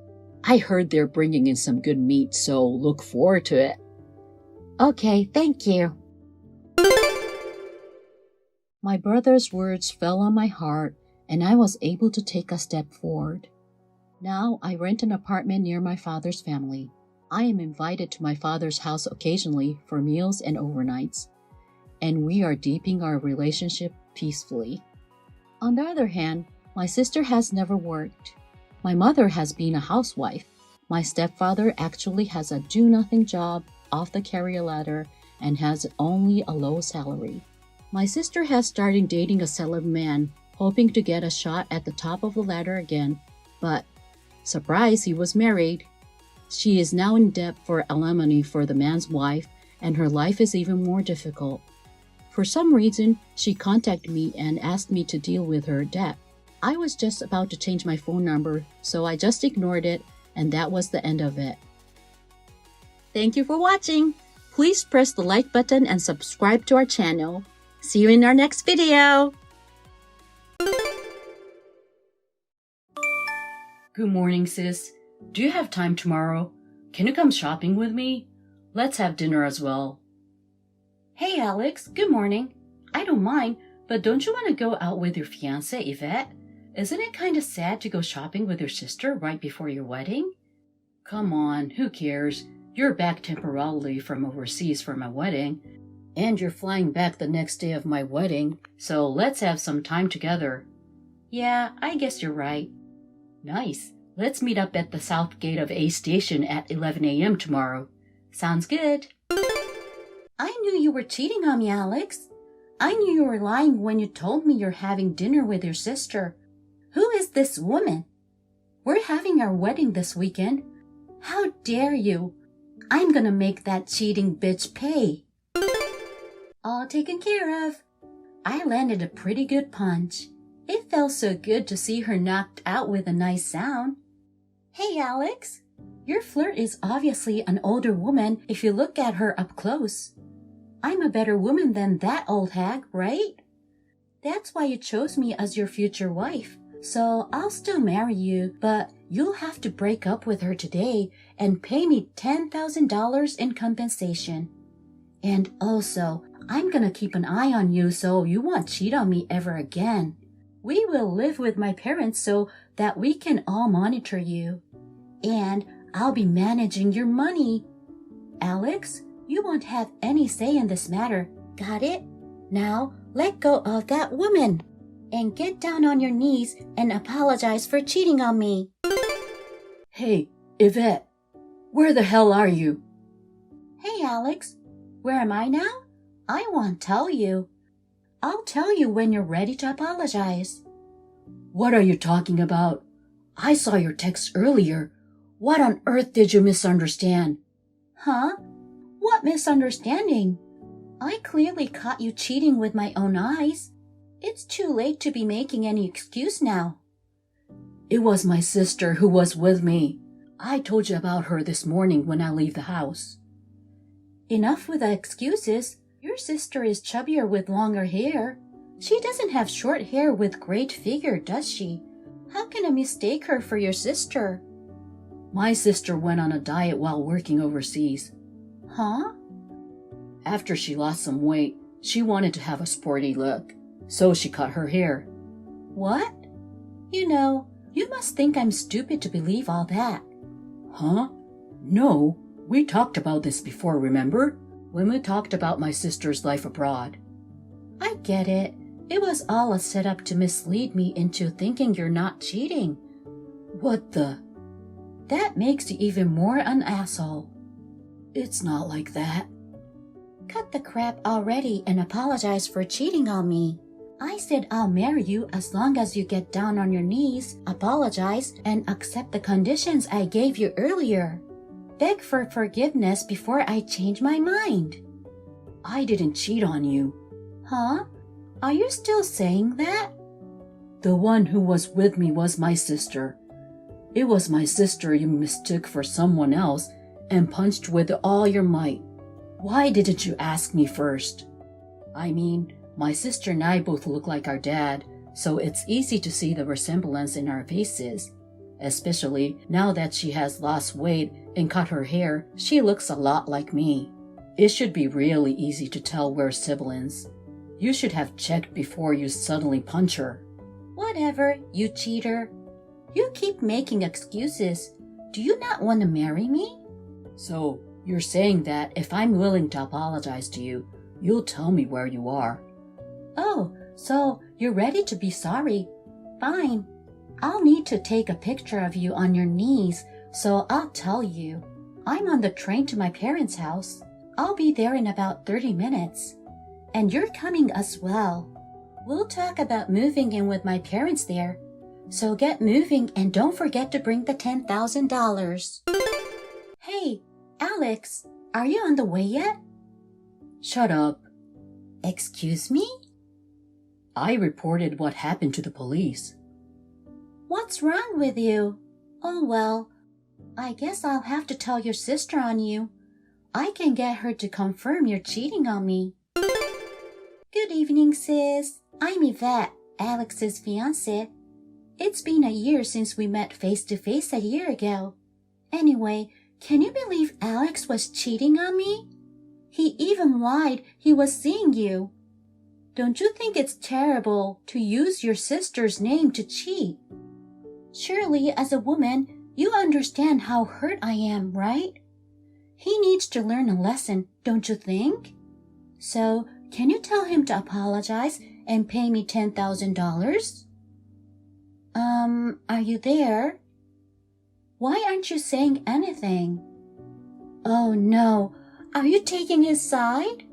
I heard they're bringing in some good meat, so look forward to it. Okay, thank you. My brother's words fell on my heart, and I was able to take a step forward. Now I rent an apartment near my father's family. I am invited to my father's house occasionally for meals and overnights, and we are deepening our relationship peacefully. On the other hand, my sister has never worked. My mother has been a housewife. My stepfather actually has a do-nothing job off the career ladder and has only a low salary. My sister has started dating a celeb man, hoping to get a shot at the top of the ladder again, but surprise, he was married. She is now in debt for alimony for the man's wife, and her life is even more difficult. For some reason, she contacted me and asked me to deal with her debt. I was just about to change my phone number, so I just ignored it, and that was the end of it. Thank you for watching. Please press the like button and subscribe to our channel. See you in our next video. Good morning, sis. Do you have time tomorrow? Can you come shopping with me? Let's have dinner as well. Hey, Alex. Good morning. I don't mind, but don't you want to go out with your fiancé, Yvette? Isn't it kind of sad to go shopping with your sister right before your wedding? Come on, who cares? You're back temporarily from overseas for my wedding, and you're flying back the next day of my wedding, so let's have some time together. Yeah, I guess you're right. Nice. Let's meet up at the south gate of A Station at 11 a.m. tomorrow. Sounds good. I knew you were cheating on me, Alex. I knew you were lying when you told me you're having dinner with your sister. Who is this woman? We're having our wedding this weekend. How dare you? I'm gonna make that cheating bitch pay. All taken care of. I landed a pretty good punch. It felt so good to see her knocked out with a nice sound. Hey, Alex. Your flirt is obviously an older woman if you look at her up close. I'm a better woman than that old hag, right? That's why you chose me as your future wife. So I'll still marry you, but you'll have to break up with her today and pay me $10,000 in compensation. And also, I'm gonna keep an eye on you so you won't cheat on me ever again. We will live with my parents so that we can all monitor you. And I'll be managing your money. Alex, you won't have any say in this matter. Got it? Now, let go of that woman. And get down on your knees and apologize for cheating on me. Hey, Yvette, where the hell are you? Hey, Alex, where am I now? I won't tell you. I'll tell you when you're ready to apologize. What are you talking about? I saw your text earlier. What on earth did you misunderstand? Huh? What misunderstanding? I clearly caught you cheating with my own eyes. It's too late to be making any excuse now. It was my sister who was with me. I told you about her this morning when I leave the house. Enough with the excuses. Your sister is chubbier with longer hair. She doesn't have short hair with great figure, does she? How can I mistake her for your sister? My sister went on a diet while working overseas. Huh? After she lost some weight, she wanted to have a sporty look, so she cut her hair. What? You know, you must think I'm stupid to believe all that. Huh? No, we talked about this before, remember? When we talked about my sister's life abroad. I get it. It was all a setup to mislead me into thinking you're not cheating. What the? That makes you even more an asshole. It's not like that. Cut the crap already and apologize for cheating on me. I said I'll marry you as long as you get down on your knees, apologize, and accept the conditions I gave you earlier. Beg for forgiveness before I change my mind. I didn't cheat on you. Huh? Are you still saying that? The one who was with me was my sister. It was my sister you mistook for someone else and punched with all your might. Why didn't you ask me first? I mean, my sister and I both look like our dad, so it's easy to see the resemblance in our faces. Especially now that she has lost weight and cut her hair, she looks a lot like me. It should be really easy to tell we're siblings. You should have checked before you suddenly punch her. Whatever, you cheater. You keep making excuses. Do you not want to marry me? So, you're saying that if I'm willing to apologize to you, you'll tell me where you are. Oh, so you're ready to be sorry. Fine. I'll need to take a picture of you on your knees, so I'll tell you. I'm on the train to my parents' house. I'll be there in about 30 minutes. And you're coming as well. We'll talk about moving in with my parents there. So get moving and don't forget to bring the $10,000. Hey, Alex, are you on the way yet? Shut up. Excuse me? I reported what happened to the police. What's wrong with you? Oh well, I guess I'll have to tell your sister on you. I can get her to confirm you're cheating on me. Good evening, sis. I'm Yvette, Alex's fiancé. It's been a year since we met face-to-face a year ago. Anyway, can you believe Alex was cheating on me? He even lied he was seeing you. Don't you think it's terrible to use your sister's name to cheat? Surely, as a woman, you understand how hurt I am, right? He needs to learn a lesson, don't you think? So, can you tell him to apologize and pay me $10,000? Are you there? Why aren't you saying anything? Oh no, are you taking his side?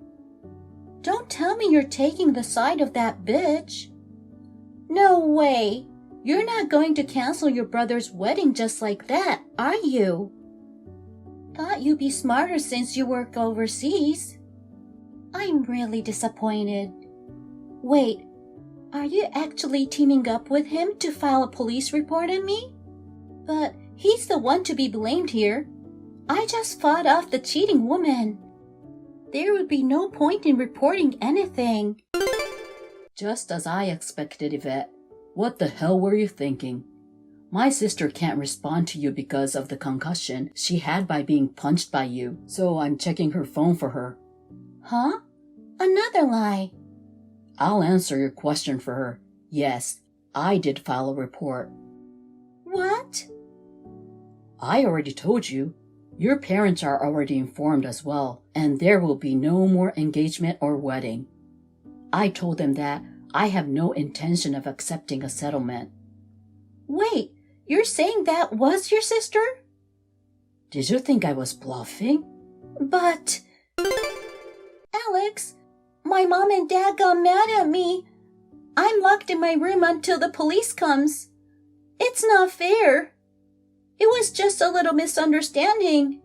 Don't tell me you're taking the side of that bitch. No way. You're not going to cancel your brother's wedding just like that, are you? Thought you'd be smarter since you work overseas. I'm really disappointed. Wait, are you actually teaming up with him to file a police report on me? But he's the one to be blamed here. I just fought off the cheating woman. There would be no point in reporting anything. Just as I expected, Yvette. What the hell were you thinking? My sister can't respond to you because of the concussion she had by being punched by you, so I'm checking her phone for her. Huh? Another lie. I'll answer your question for her. Yes, I did file a report. What? I already told you. Your parents are already informed as well, and there will be no more engagement or wedding. I told them that I have no intention of accepting a settlement. Wait, you're saying that was your sister? Did you think I was bluffing? But... Alex, my mom and dad got mad at me. I'm locked in my room until the police comes. It's not fair. It was just a little misunderstanding.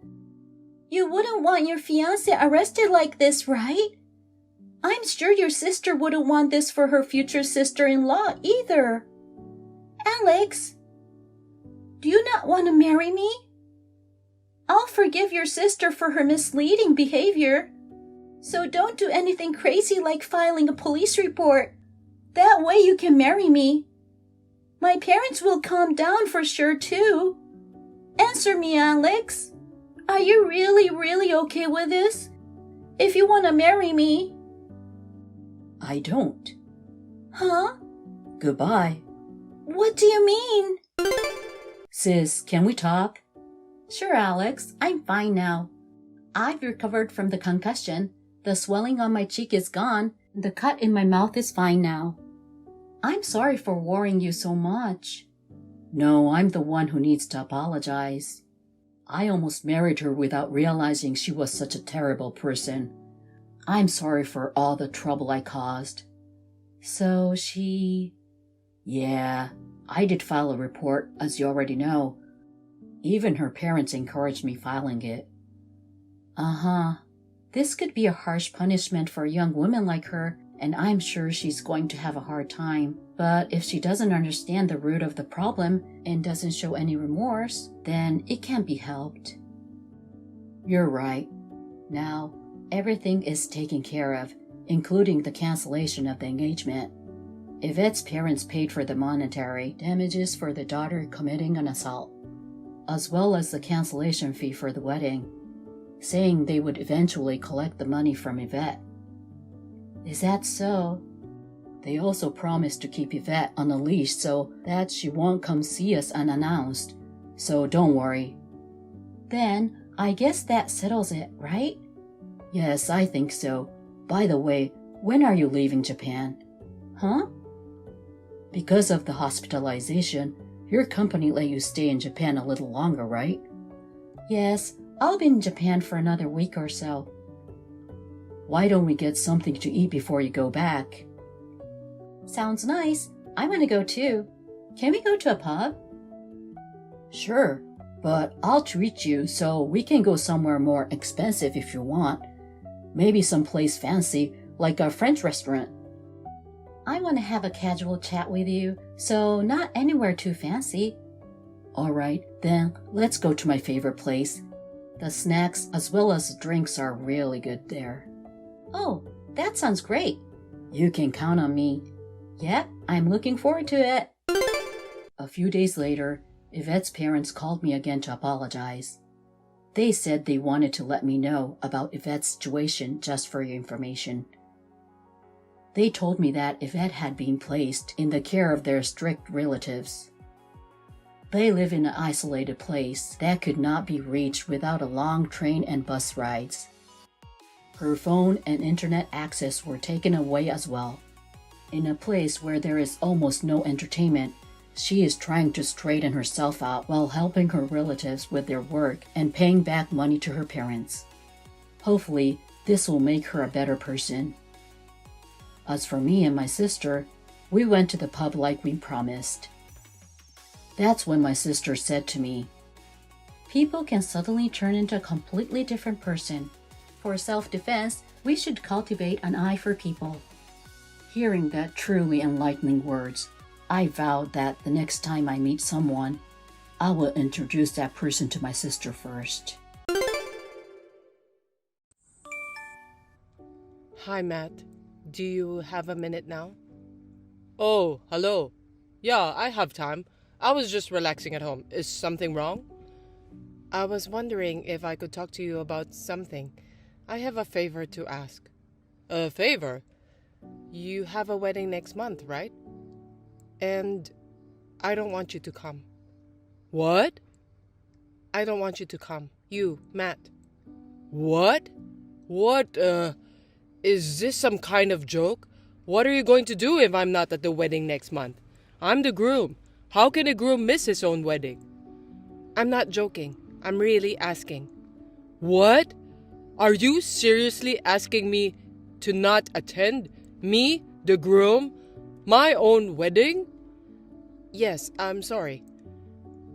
You wouldn't want your fiancé arrested like this, right? I'm sure your sister wouldn't want this for her future sister-in-law either. Alex, do you not want to marry me? I'll forgive your sister for her misleading behavior. So don't do anything crazy like filing a police report. That way you can marry me. My parents will calm down for sure too. Answer me, Alex. Are you really okay with this? If you want to marry me. I don't. Huh? Goodbye. What do you mean? Sis, can we talk? Sure, Alex. I'm fine now. I've recovered from the concussion. The swelling on my cheek is gone. The cut in my mouth is fine now. I'm sorry for worrying you so much. No, I'm the one who needs to apologize. I almost married her without realizing she was such a terrible person. I'm sorry for all the trouble I caused. So Yeah, I did file a report, as you already know. Even her parents encouraged me filing it. Uh-huh. This could be a harsh punishment for a young woman like her, and I'm sure she's going to have a hard time. But if she doesn't understand the root of the problem and doesn't show any remorse, then it can't be helped. You're right. Now, everything is taken care of, including the cancellation of the engagement. Yvette's parents paid for the monetary damages for the daughter committing an assault, as well as the cancellation fee for the wedding, saying they would eventually collect the money from Yvette. Is that so? They also promised to keep Yvette on a leash so that she won't come see us unannounced, so don't worry. Then, I guess that settles it, right? Yes, I think so. By the way, when are you leaving Japan? Huh? Because of the hospitalization, your company let you stay in Japan a little longer, right? Yes, I'll be in Japan for another week or so. Why don't we get something to eat before you go back? Sounds nice. I want to go too. Can we go to a pub? Sure, but I'll treat you so we can go somewhere more expensive if you want. Maybe someplace fancy, like a French restaurant. I want to have a casual chat with you, so not anywhere too fancy. Alright, then let's go to my favorite place. The snacks as well as the drinks are really good there. Oh, that sounds great. You can count on me. Yep, I'm looking forward to it. A few days later, Yvette's parents called me again to apologize. They said they wanted to let me know about Yvette's situation just for your information. They told me that Yvette had been placed in the care of their strict relatives. They live in an isolated place that could not be reached without a long train and bus rides. Her phone and internet access were taken away as well. In a place where there is almost no entertainment, she is trying to straighten herself out while helping her relatives with their work and paying back money to her parents. Hopefully, this will make her a better person. As for me and my sister, we went to the pub like we promised. That's when my sister said to me, "People can suddenly turn into a completely different person. For self-defense, we should cultivate an eye for people." Hearing that truly enlightening words, I vowed that the next time I meet someone, I will introduce that person to my sister first. Hi, Matt. Do you have a minute now? Oh, hello. Yeah, I have time. I was just relaxing at home. Is something wrong? I was wondering if I could talk to you about something. I have a favor to ask. A favor? You have a wedding next month, right? And I don't want you to come. What? I don't want you to come. You, Matt. What? What, is this some kind of joke? What are you going to do if I'm not at the wedding next month? I'm the groom. How can a groom miss his own wedding? I'm not joking. I'm really asking. What? Are you seriously asking me to not attend? Me, the groom? My own wedding? Yes, I'm sorry.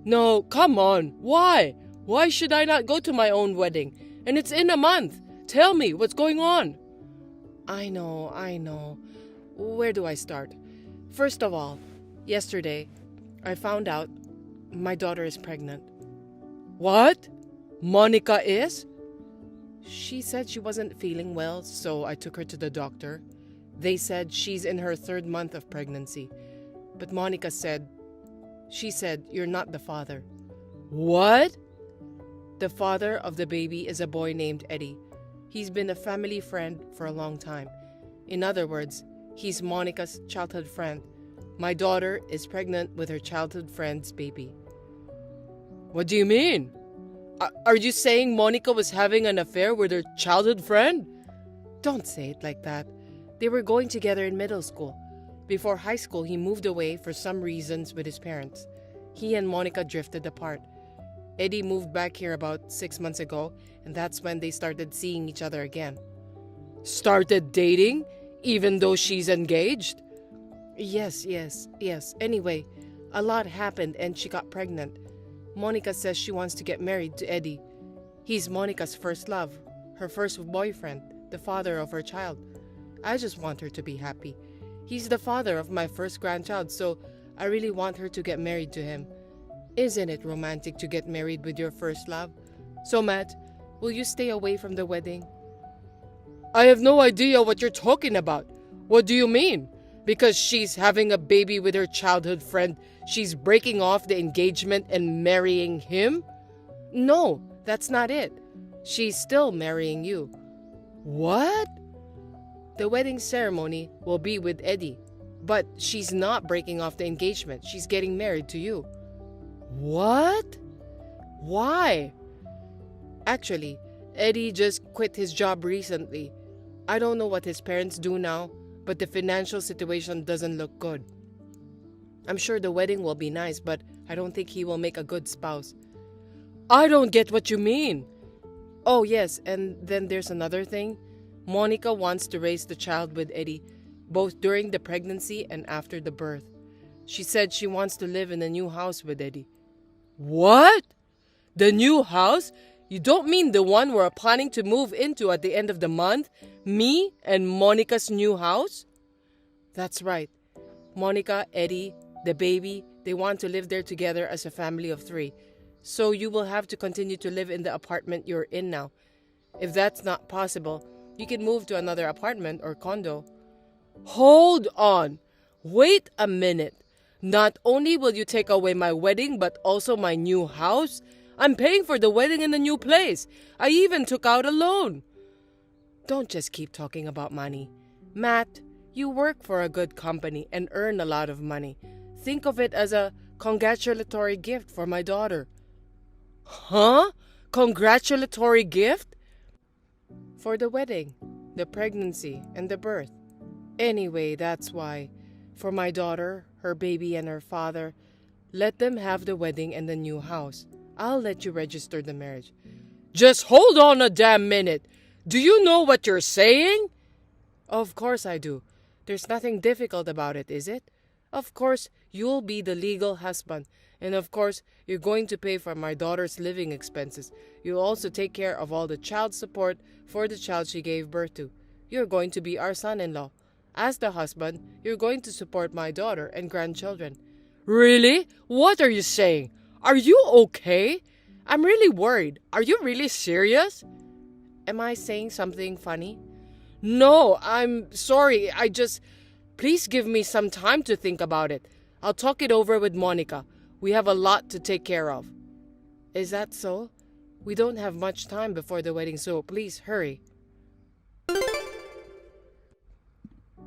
No, come on. Why? Why should I not go to my own wedding? And it's in a month. Tell me what's going on. I know. Where do I start? First of all, yesterday, I found out my daughter is pregnant. What? Monica is? She said she wasn't feeling well, so I took her to the doctor. They said she's in her 3rd month of pregnancy. But Monica said, you're not the father. What? The father of the baby is a boy named Eddie. He's been a family friend for a long time. In other words, he's Monica's childhood friend. My daughter is pregnant with her childhood friend's baby. What do you mean? Are you saying Monica was having an affair with her childhood friend? Don't say it like that. They were going together in middle school. Before high school, he moved away for some reasons with his parents. He and Monica drifted apart. Eddie moved back here about 6 months ago, and that's when they started seeing each other again. Started dating? Even though she's engaged? Yes. Anyway, a lot happened and she got pregnant. Monica says she wants to get married to Eddie. He's Monica's first love, her first boyfriend, the father of her child. I just want her to be happy. He's the father of my first grandchild, so I really want her to get married to him. Isn't it romantic to get married with your first love? So, Matt, will you stay away from the wedding? I have no idea what you're talking about. What do you mean? Because she's having a baby with her childhood friend, she's breaking off the engagement and marrying him? No, that's not it. She's still marrying you. What? The wedding ceremony will be with Eddie, but she's not breaking off the engagement. She's getting married to you. What? Why? Actually, Eddie just quit his job recently. I don't know what his parents do now, but the financial situation doesn't look good. I'm sure the wedding will be nice, but I don't think he will make a good spouse. I don't get what you mean. Oh yes, and then there's another thing. Monica wants to raise the child with Eddie, both during the pregnancy and after the birth. She said she wants to live in a new house with Eddie. What? The new house? You don't mean the one we're planning to move into at the end of the month? Me and Monica's new house? That's right. Monica, Eddie, the baby, they want to live there together as a family of 3. So you will have to continue to live in the apartment you're in now. If that's not possible, you can move to another apartment or condo. Hold on. Wait a minute. Not only will you take away my wedding, but also my new house? I'm paying for the wedding in the new place. I even took out a loan. Don't just keep talking about money. Matt, you work for a good company and earn a lot of money. Think of it as a congratulatory gift for my daughter. Huh? Congratulatory gift? For the wedding, the pregnancy, and the birth. Anyway, that's why. For my daughter, her baby, and her father, let them have the wedding and the new house. I'll let you register the marriage. Just hold on a damn minute. Do you know what you're saying? Of course I do. There's nothing difficult about it, is it? Of course, you'll be the legal husband. And of course, you're going to pay for my daughter's living expenses. You'll also take care of all the child support for the child she gave birth to. You're going to be our son-in-law. As the husband, you're going to support my daughter and grandchildren. Really? What are you saying? Are you okay? I'm really worried. Are you really serious? Am I saying something funny? No, I'm sorry. Please give me some time to think about it. I'll talk it over with Monica. We have a lot to take care of. Is that so? We don't have much time before the wedding, so please hurry.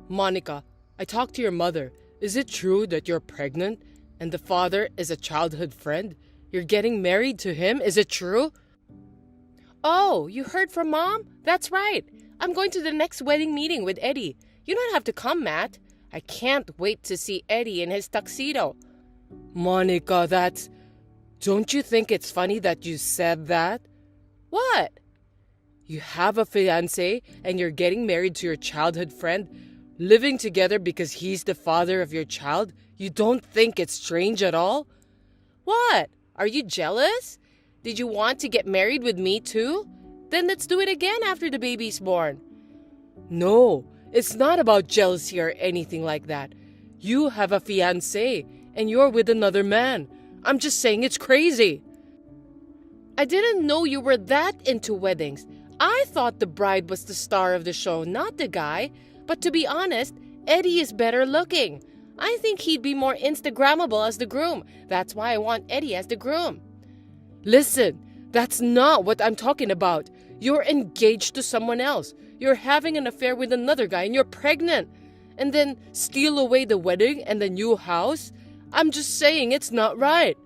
Monica, I talked to your mother. Is it true that you're pregnant and the father is a childhood friend? You're getting married to him? Is it true? Oh, you heard from Mom? That's right. I'm going to the next wedding meeting with Eddie. You don't have to come, Matt. I can't wait to see Eddie in his tuxedo. Monica, Don't you think it's funny that you said that? What? You have a fiancé and you're getting married to your childhood friend, living together because he's the father of your child? You don't think it's strange at all? What? Are you jealous? Did you want to get married with me too? Then let's do it again after the baby's born. No, It's not about jealousy or anything like that. You have a fiancé and you're with another man. I'm just saying it's crazy. I didn't know you were that into weddings. I thought the bride was the star of the show, not the guy. But to be honest, Eddie is better looking. I think he'd be more Instagrammable as the groom. That's why I want Eddie as the groom. Listen, that's not what I'm talking about. You're engaged to someone else. You're having an affair with another guy and you're pregnant. And then steal away the wedding and the new house? I'm just saying it's not right.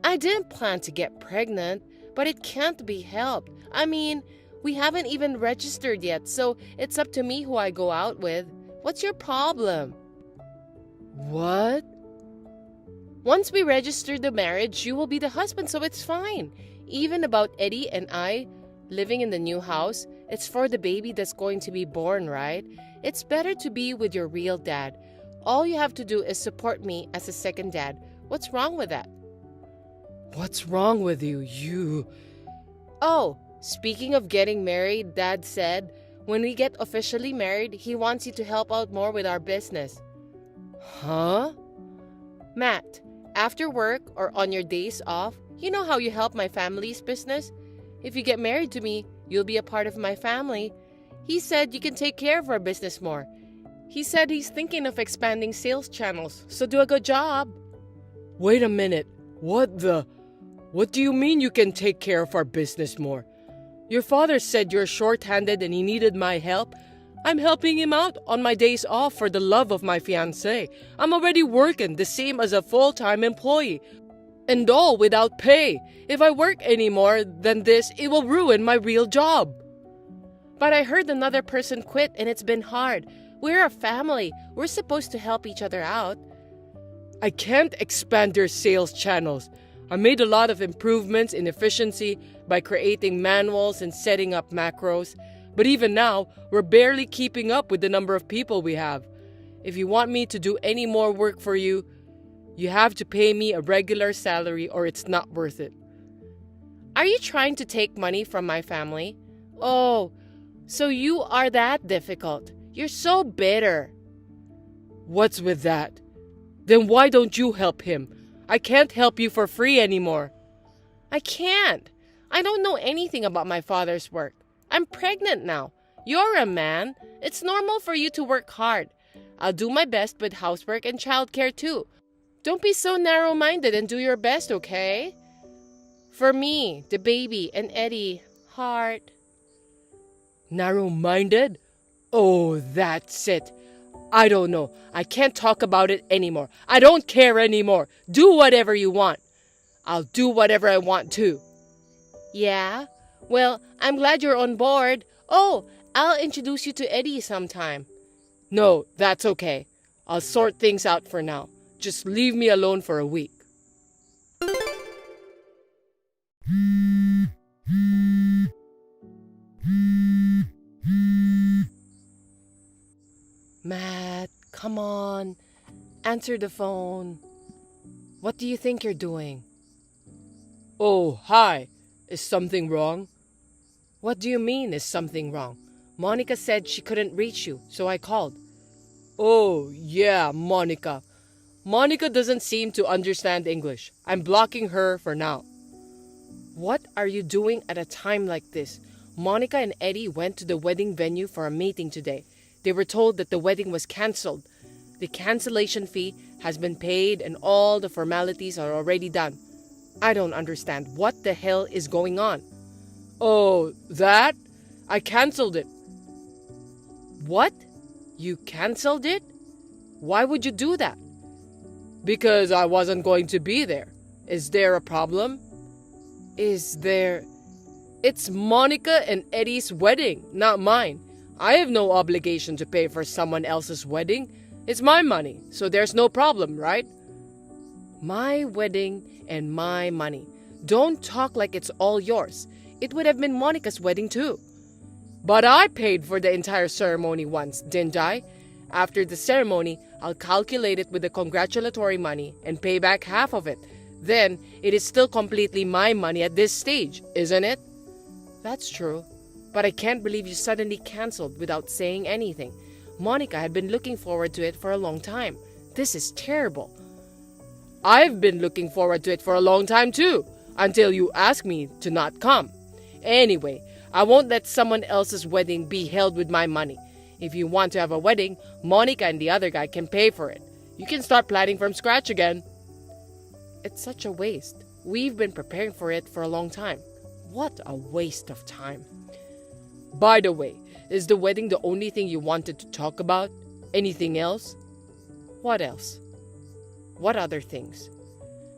I didn't plan to get pregnant, but it can't be helped. I mean, we haven't even registered yet, so it's up to me who I go out with. What's your problem? What? Once we register the marriage, you will be the husband, so it's fine. Even about Eddie and I living in the new house, it's for the baby that's going to be born, right? It's better to be with your real dad. All you have to do is support me as a second dad. What's wrong with that? What's wrong with you? Oh, speaking of getting married, Dad said, when we get officially married, he wants you to help out more with our business. Huh? Matt, after work or on your days off, you know how you help my family's business? If you get married to me, you'll be a part of my family. He said you can take care of our business more. He said he's thinking of expanding sales channels, so do a good job. Wait a minute. What do you mean you can take care of our business more? Your father said you're short-handed and he needed my help. I'm helping him out on my days off for the love of my fiancé. I'm already working the same as a full-time employee. And all without pay. If I work any more than this, it will ruin my real job. But I heard another person quit and it's been hard. We're a family. We're supposed to help each other out. I can't expand your sales channels. I made a lot of improvements in efficiency by creating manuals and setting up macros. But even now, we're barely keeping up with the number of people we have. If you want me to do any more work for you, you have to pay me a regular salary or it's not worth it. Are you trying to take money from my family? Oh, so you are that difficult. You're so bitter. What's with that? Then why don't you help him? I can't help you for free anymore. I can't. I don't know anything about my father's work. I'm pregnant now. You're a man. It's normal for you to work hard. I'll do my best with housework and childcare too. Don't be so narrow-minded and do your best, okay? For me, the baby, and Eddie, heart. Narrow-minded? Oh, that's it. I don't know. I can't talk about it anymore. I don't care anymore. Do whatever you want. I'll do whatever I want too. Yeah? Well, I'm glad you're on board. Oh, I'll introduce you to Eddie sometime. No, that's okay. I'll sort things out for now. Just leave me alone for a week. Matt, come on. Answer the phone. What do you think you're doing? Oh, hi. Is something wrong? What do you mean, is something wrong? Monica said she couldn't reach you, so I called. Oh, yeah, Monica. Monica doesn't seem to understand English. I'm blocking her for now. What are you doing at a time like this? Monica and Eddie went to the wedding venue for a meeting today. They were told that the wedding was cancelled. The cancellation fee has been paid and all the formalities are already done. I don't understand. What the hell is going on? Oh, that? I cancelled it. What? You cancelled it? Why would you do that? Because I wasn't going to be there. Is there a problem? Is there? It's Monica and Eddie's wedding, not mine. I have no obligation to pay for someone else's wedding. It's my money, so there's no problem, right? My wedding and my money. Don't talk like it's all yours. It would have been Monica's wedding too. But I paid for the entire ceremony once, didn't I? After the ceremony, I'll calculate it with the congratulatory money and pay back half of it. Then, it is still completely my money at this stage, isn't it? That's true. but I can't believe you suddenly canceled without saying anything. Monica had been looking forward to it for a long time. This is terrible. I've been looking forward to it for a long time too, until you asked me to not come. Anyway, I won't let someone else's wedding be held with my money. If you want to have a wedding, Monica and the other guy can pay for it. You can start planning from scratch again. It's such a waste. We've been preparing for it for a long time. What a waste of time. By the way, is the wedding the only thing you wanted to talk about? Anything else? What else? What other things?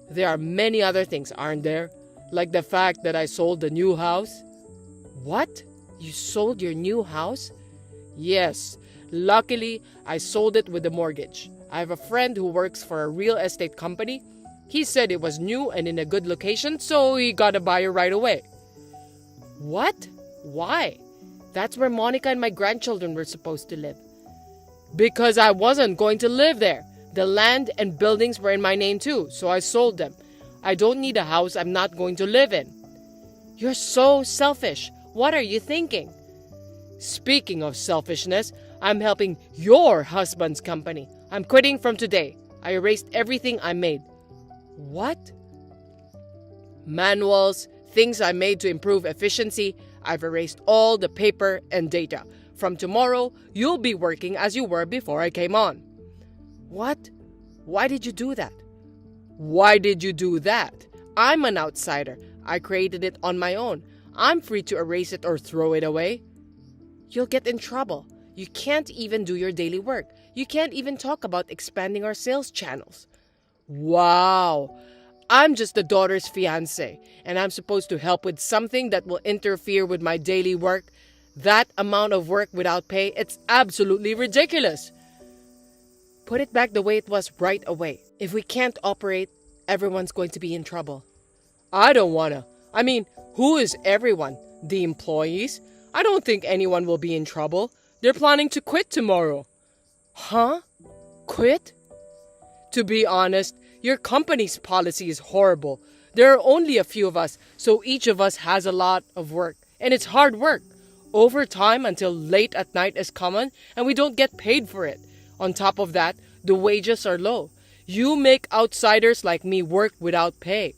There are many other things, aren't there? Like the fact that I sold the new house. What? You sold your new house? Yes. Luckily, I sold it with a mortgage. I have a friend who works for a real estate company. He said it was new and in a good location, so he got a buyer right away. What? Why? That's where Monica and my grandchildren were supposed to live. Because I wasn't going to live there. The land and buildings were in my name too, so I sold them. I don't need a house I'm not going to live in. You're so selfish. What are you thinking? Speaking of selfishness, I'm helping your husband's company. I'm quitting from today. I erased everything I made. What? Manuals, things I made to improve efficiency. I've erased all the paper and data. From tomorrow, you'll be working as you were before I came on. What? Why did you do that? Why did you do that? I'm an outsider. I created it on my own. I'm free to erase it or throw it away. You'll get in trouble. You can't even do your daily work. You can't even talk about expanding our sales channels. Wow. I'm just the daughter's fiancé, and I'm supposed to help with something that will interfere with my daily work. That amount of work without pay, it's absolutely ridiculous. Put it back the way it was right away. If we can't operate, everyone's going to be in trouble. I don't wanna. I mean, who is everyone? The employees? I don't think anyone will be in trouble. They're planning to quit tomorrow. Huh? Quit? To be honest, your company's policy is horrible. There are only a few of us, so each of us has a lot of work. And it's hard work. Overtime until late at night is common, and we don't get paid for it. On top of that, the wages are low. You make outsiders like me work without pay.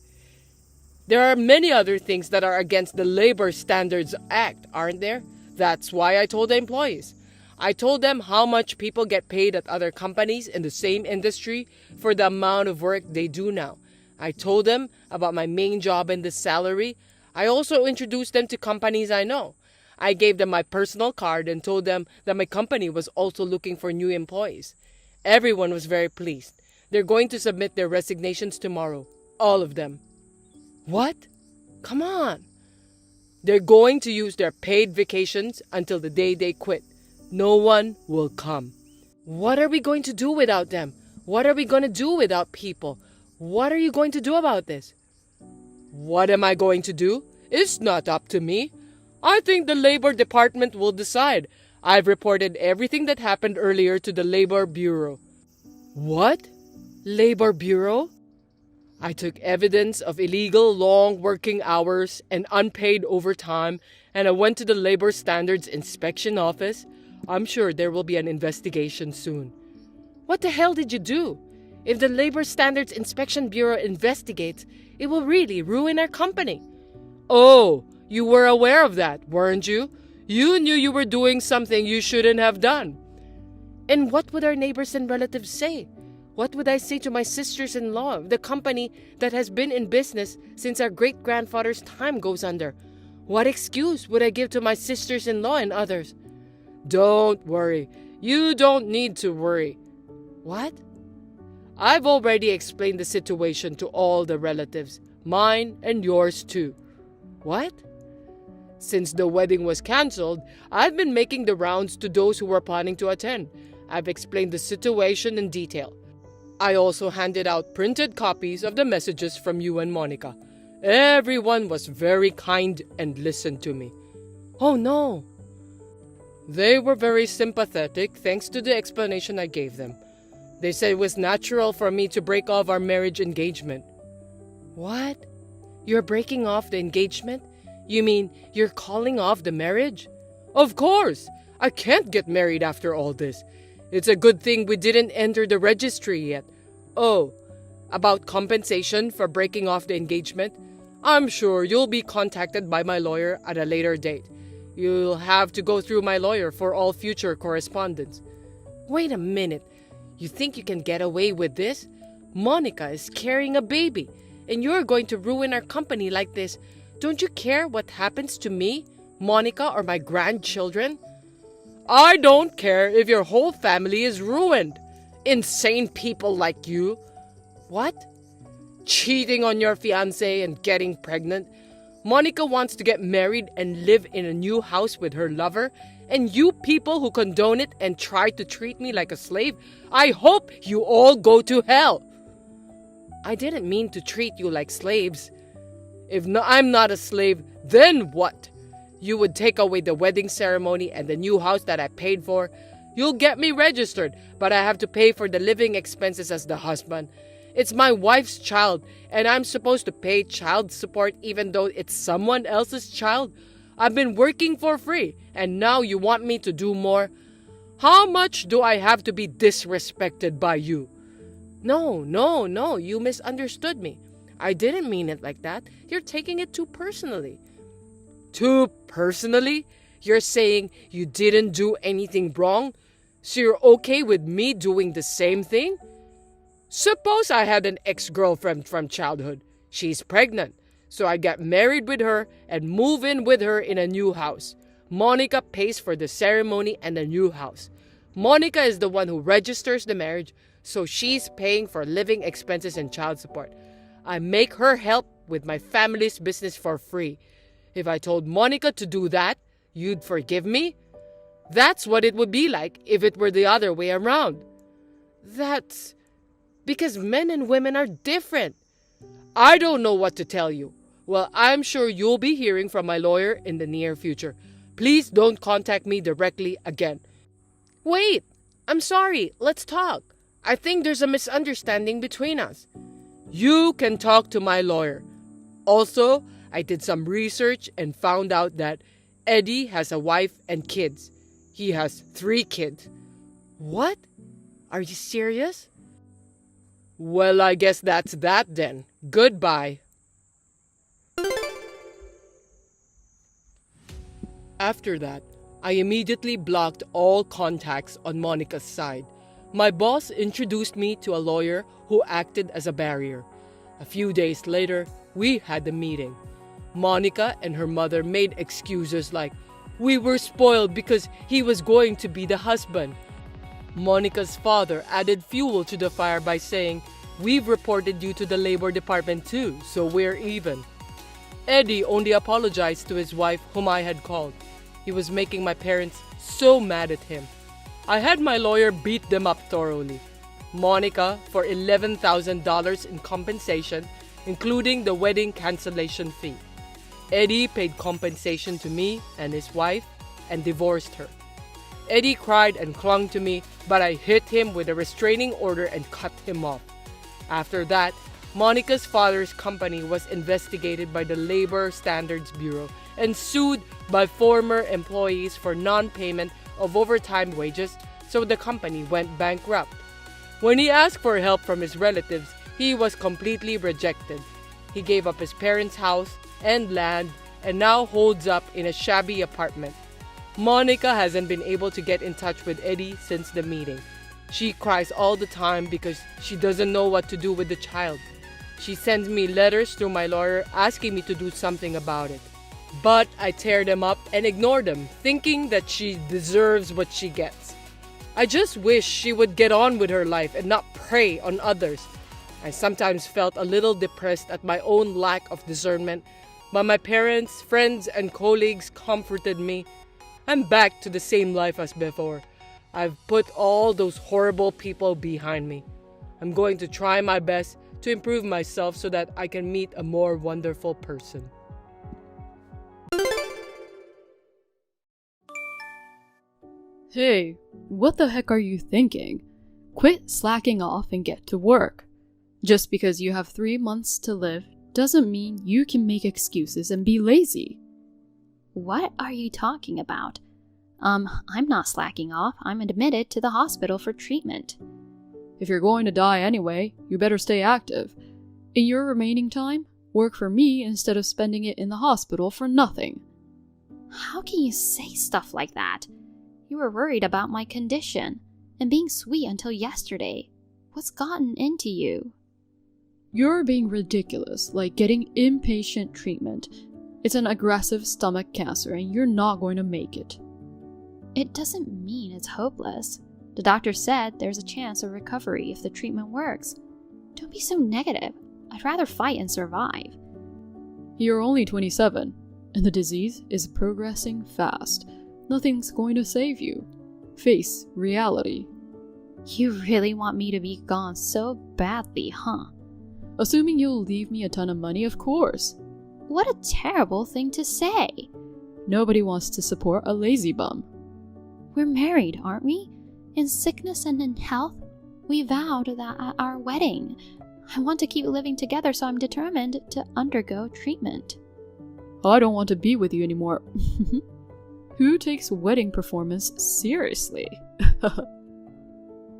There are many other things that are against the Labor Standards Act, aren't there? That's why I told the employees. I told them how much people get paid at other companies in the same industry for the amount of work they do now. I told them about my main job and the salary. I also introduced them to companies I know. I gave them my personal card and told them that my company was also looking for new employees. Everyone was very pleased. They're going to submit their resignations tomorrow. All of them. What? Come on. They're going to use their paid vacations until the day they quit. No one will come. What are we going to do without them? What are we going to do without people? What are you going to do about this? What am I going to do? It's not up to me. I think the Labor Department will decide. I've reported everything that happened earlier to the Labor Bureau. What? Labor Bureau? I took evidence of illegal long working hours and unpaid overtime, and I went to the Labor Standards Inspection Office. I'm sure there will be an investigation soon. What the hell did you do? If the Labor Standards Inspection Bureau investigates, it will really ruin our company. Oh, you were aware of that, weren't you? You knew you were doing something you shouldn't have done. And what would our neighbors and relatives say? What would I say to my sisters-in-law if the company that has been in business since our great-grandfather's time goes under? What excuse would I give to my sisters-in-law and others? Don't worry. You don't need to worry. What? I've already explained the situation to all the relatives, mine and yours too. What? Since the wedding was cancelled, I've been making the rounds to those who were planning to attend. I've explained the situation in detail. I also handed out printed copies of the messages from you and Monica. Everyone was very kind and listened to me. Oh no! They were very sympathetic thanks to the explanation I gave them. They said it was natural for me to break off our marriage engagement. What? You're breaking off the engagement? You mean you're calling off the marriage? Of course! I can't get married after all this. It's a good thing we didn't enter the registry yet. Oh, about compensation for breaking off the engagement? I'm sure you'll be contacted by my lawyer at a later date. You'll have to go through my lawyer for all future correspondence. Wait a minute. You think you can get away with this? Monica is carrying a baby, and you're going to ruin our company like this. Don't you care what happens to me, Monica, or my grandchildren? I don't care if your whole family is ruined. Insane people like you. What? Cheating on your fiancé and getting pregnant? Monica wants to get married and live in a new house with her lover, and you people who condone it and try to treat me like a slave, I hope you all go to hell. I didn't mean to treat you like slaves. If I'm not a slave, then what? You would take away the wedding ceremony and the new house that I paid for. You'll get me registered, but I have to pay for the living expenses as the husband. It's my wife's child, and I'm supposed to pay child support even though it's someone else's child. I've been working for free, and now you want me to do more? How much do I have to be disrespected by you? No, you misunderstood me. I didn't mean it like that. You're taking it too personally. Too personally? You're saying you didn't do anything wrong? So you're okay with me doing the same thing? Suppose I had an ex-girlfriend from childhood. She's pregnant, so I get married with her and move in with her in a new house. Monica pays for the ceremony and the new house. Monica is the one who registers the marriage, so she's paying for living expenses and child support. I make her help with my family's business for free. If I told Monica to do that, you'd forgive me? That's what it would be like if it were the other way around. That's because men and women are different. I don't know what to tell you. Well, I'm sure you'll be hearing from my lawyer in the near future. Please don't contact me directly again. Wait, I'm sorry. Let's talk. I think there's a misunderstanding between us. You can talk to my lawyer. Also, I did some research and found out that Eddie has a wife and kids. He has 3 kids. What? Are you serious? Well, I guess that's that then. Goodbye. After that, I immediately blocked all contacts on Monica's side. My boss introduced me to a lawyer who acted as a barrier. A few days later, we had a meeting. Monica and her mother made excuses like, we were spoiled because he was going to be the husband. Monica's father added fuel to the fire by saying, we've reported you to the labor department too, so we're even. Eddie only apologized to his wife, whom I had called. He was making my parents so mad at him. I had my lawyer beat them up thoroughly. Monica for $11,000 in compensation, including the wedding cancellation fee. Eddie paid compensation to me and his wife and divorced her. Eddie cried and clung to me, but I hit him with a restraining order and cut him off. After that, Monica's father's company was investigated by the Labor Standards Bureau and sued by former employees for non-payment of overtime wages, so the company went bankrupt. When he asked for help from his relatives, he was completely rejected. He gave up his parents' house and land and now holds up in a shabby apartment. Monica hasn't been able to get in touch with Eddie since the meeting. She cries all the time because she doesn't know what to do with the child. She sends me letters through my lawyer asking me to do something about it. But I tear them up and ignore them, thinking that she deserves what she gets. I just wish she would get on with her life and not prey on others. I sometimes felt a little depressed at my own lack of discernment, but my parents, friends, and colleagues comforted me. I'm back to the same life as before. I've put all those horrible people behind me. I'm going to try my best to improve myself so that I can meet a more wonderful person. Hey, what the heck are you thinking? Quit slacking off and get to work. Just because you have 3 months to live doesn't mean you can make excuses and be lazy. What are you talking about? I'm not slacking off. I'm admitted to the hospital for treatment. If you're going to die anyway, you better stay active. In your remaining time, work for me instead of spending it in the hospital for nothing. How can you say stuff like that? You were worried about my condition and being sweet until yesterday. What's gotten into you? You're being ridiculous, like getting inpatient treatment. It's an aggressive stomach cancer and you're not going to make it. It doesn't mean it's hopeless. The doctor said there's a chance of recovery if the treatment works. Don't be so negative. I'd rather fight and survive. You're only 27, and the disease is progressing fast. Nothing's going to save you. Face reality. You really want me to be gone so badly, huh? Assuming you'll leave me a ton of money, of course. What a terrible thing to say. Nobody wants to support a lazy bum. We're married, aren't we? In sickness and in health, we vowed that at our wedding. I want to keep living together, so I'm determined to undergo treatment. I don't want to be with you anymore. Who takes wedding performance seriously?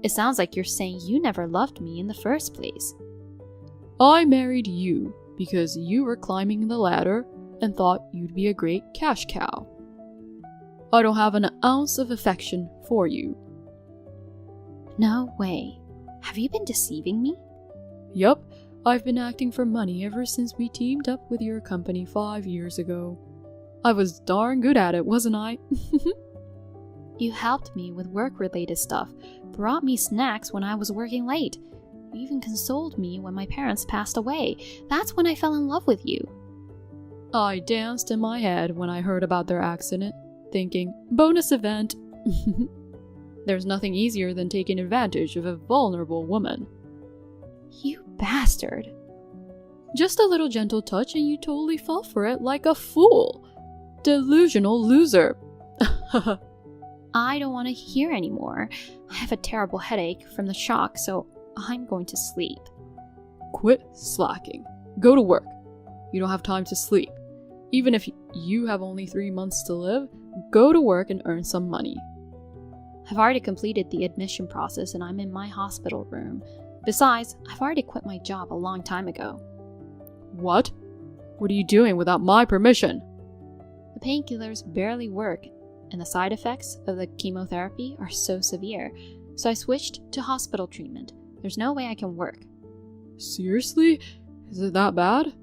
It sounds like you're saying you never loved me in the first place. I married you because you were climbing the ladder and thought you'd be a great cash cow. I don't have an ounce of affection for you. No way. Have you been deceiving me? Yup, I've been acting for money ever since we teamed up with your company 5 years ago. I was darn good at it, wasn't I? You helped me with work-related stuff, brought me snacks when I was working late. You even consoled me when my parents passed away. That's when I fell in love with you. I danced in my head when I heard about their accident, thinking, bonus event. There's nothing easier than taking advantage of a vulnerable woman. You bastard. Just a little gentle touch and you totally fell for it like a fool. Delusional loser. I don't want to hear anymore. I have a terrible headache from the shock, so I'm going to sleep. Quit slacking. Go to work. You don't have time to sleep. Even if you have only 3 months to live, go to work and earn some money. I've already completed the admission process and I'm in my hospital room. Besides, I've already quit my job a long time ago. What? What are you doing without my permission? The painkillers barely work, and the side effects of the chemotherapy are so severe, so I switched to hospital treatment. There's no way I can work. Seriously? Is it that bad?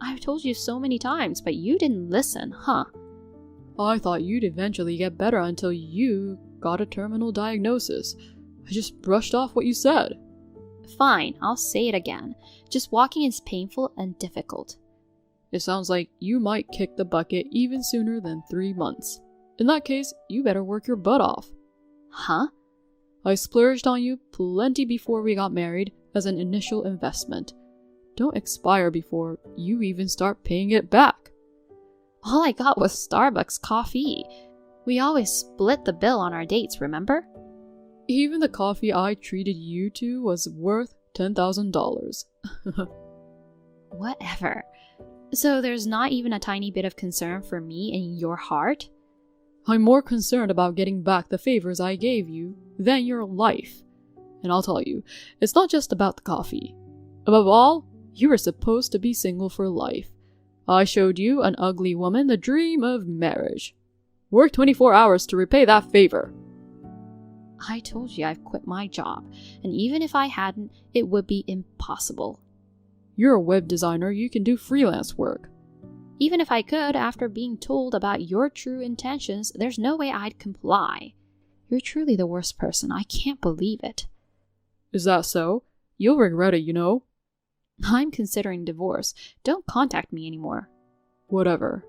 I've told you so many times, but you didn't listen, huh? I thought you'd eventually get better until you got a terminal diagnosis. I just brushed off what you said. Fine, I'll say it again. Just walking is painful and difficult. It sounds like you might kick the bucket even sooner than 3 months. In that case, you better work your butt off. Huh? I splurged on you plenty before we got married as an initial investment. Don't expire before you even start paying it back. All I got was Starbucks coffee. We always split the bill on our dates, remember? Even the coffee I treated you to was worth $10,000. Whatever. So there's not even a tiny bit of concern for me in your heart? I'm more concerned about getting back the favors I gave you than your life. And I'll tell you, it's not just about the coffee. Above all, you were supposed to be single for life. I showed you, an ugly woman, the dream of marriage. Work 24 hours to repay that favor. I told you I've quit my job, and even if I hadn't, it would be impossible. You're a web designer, you can do freelance work. Even if I could, after being told about your true intentions, there's no way I'd comply. You're truly the worst person. I can't believe it. Is that so? You'll regret it, you know. I'm considering divorce. Don't contact me anymore. Whatever.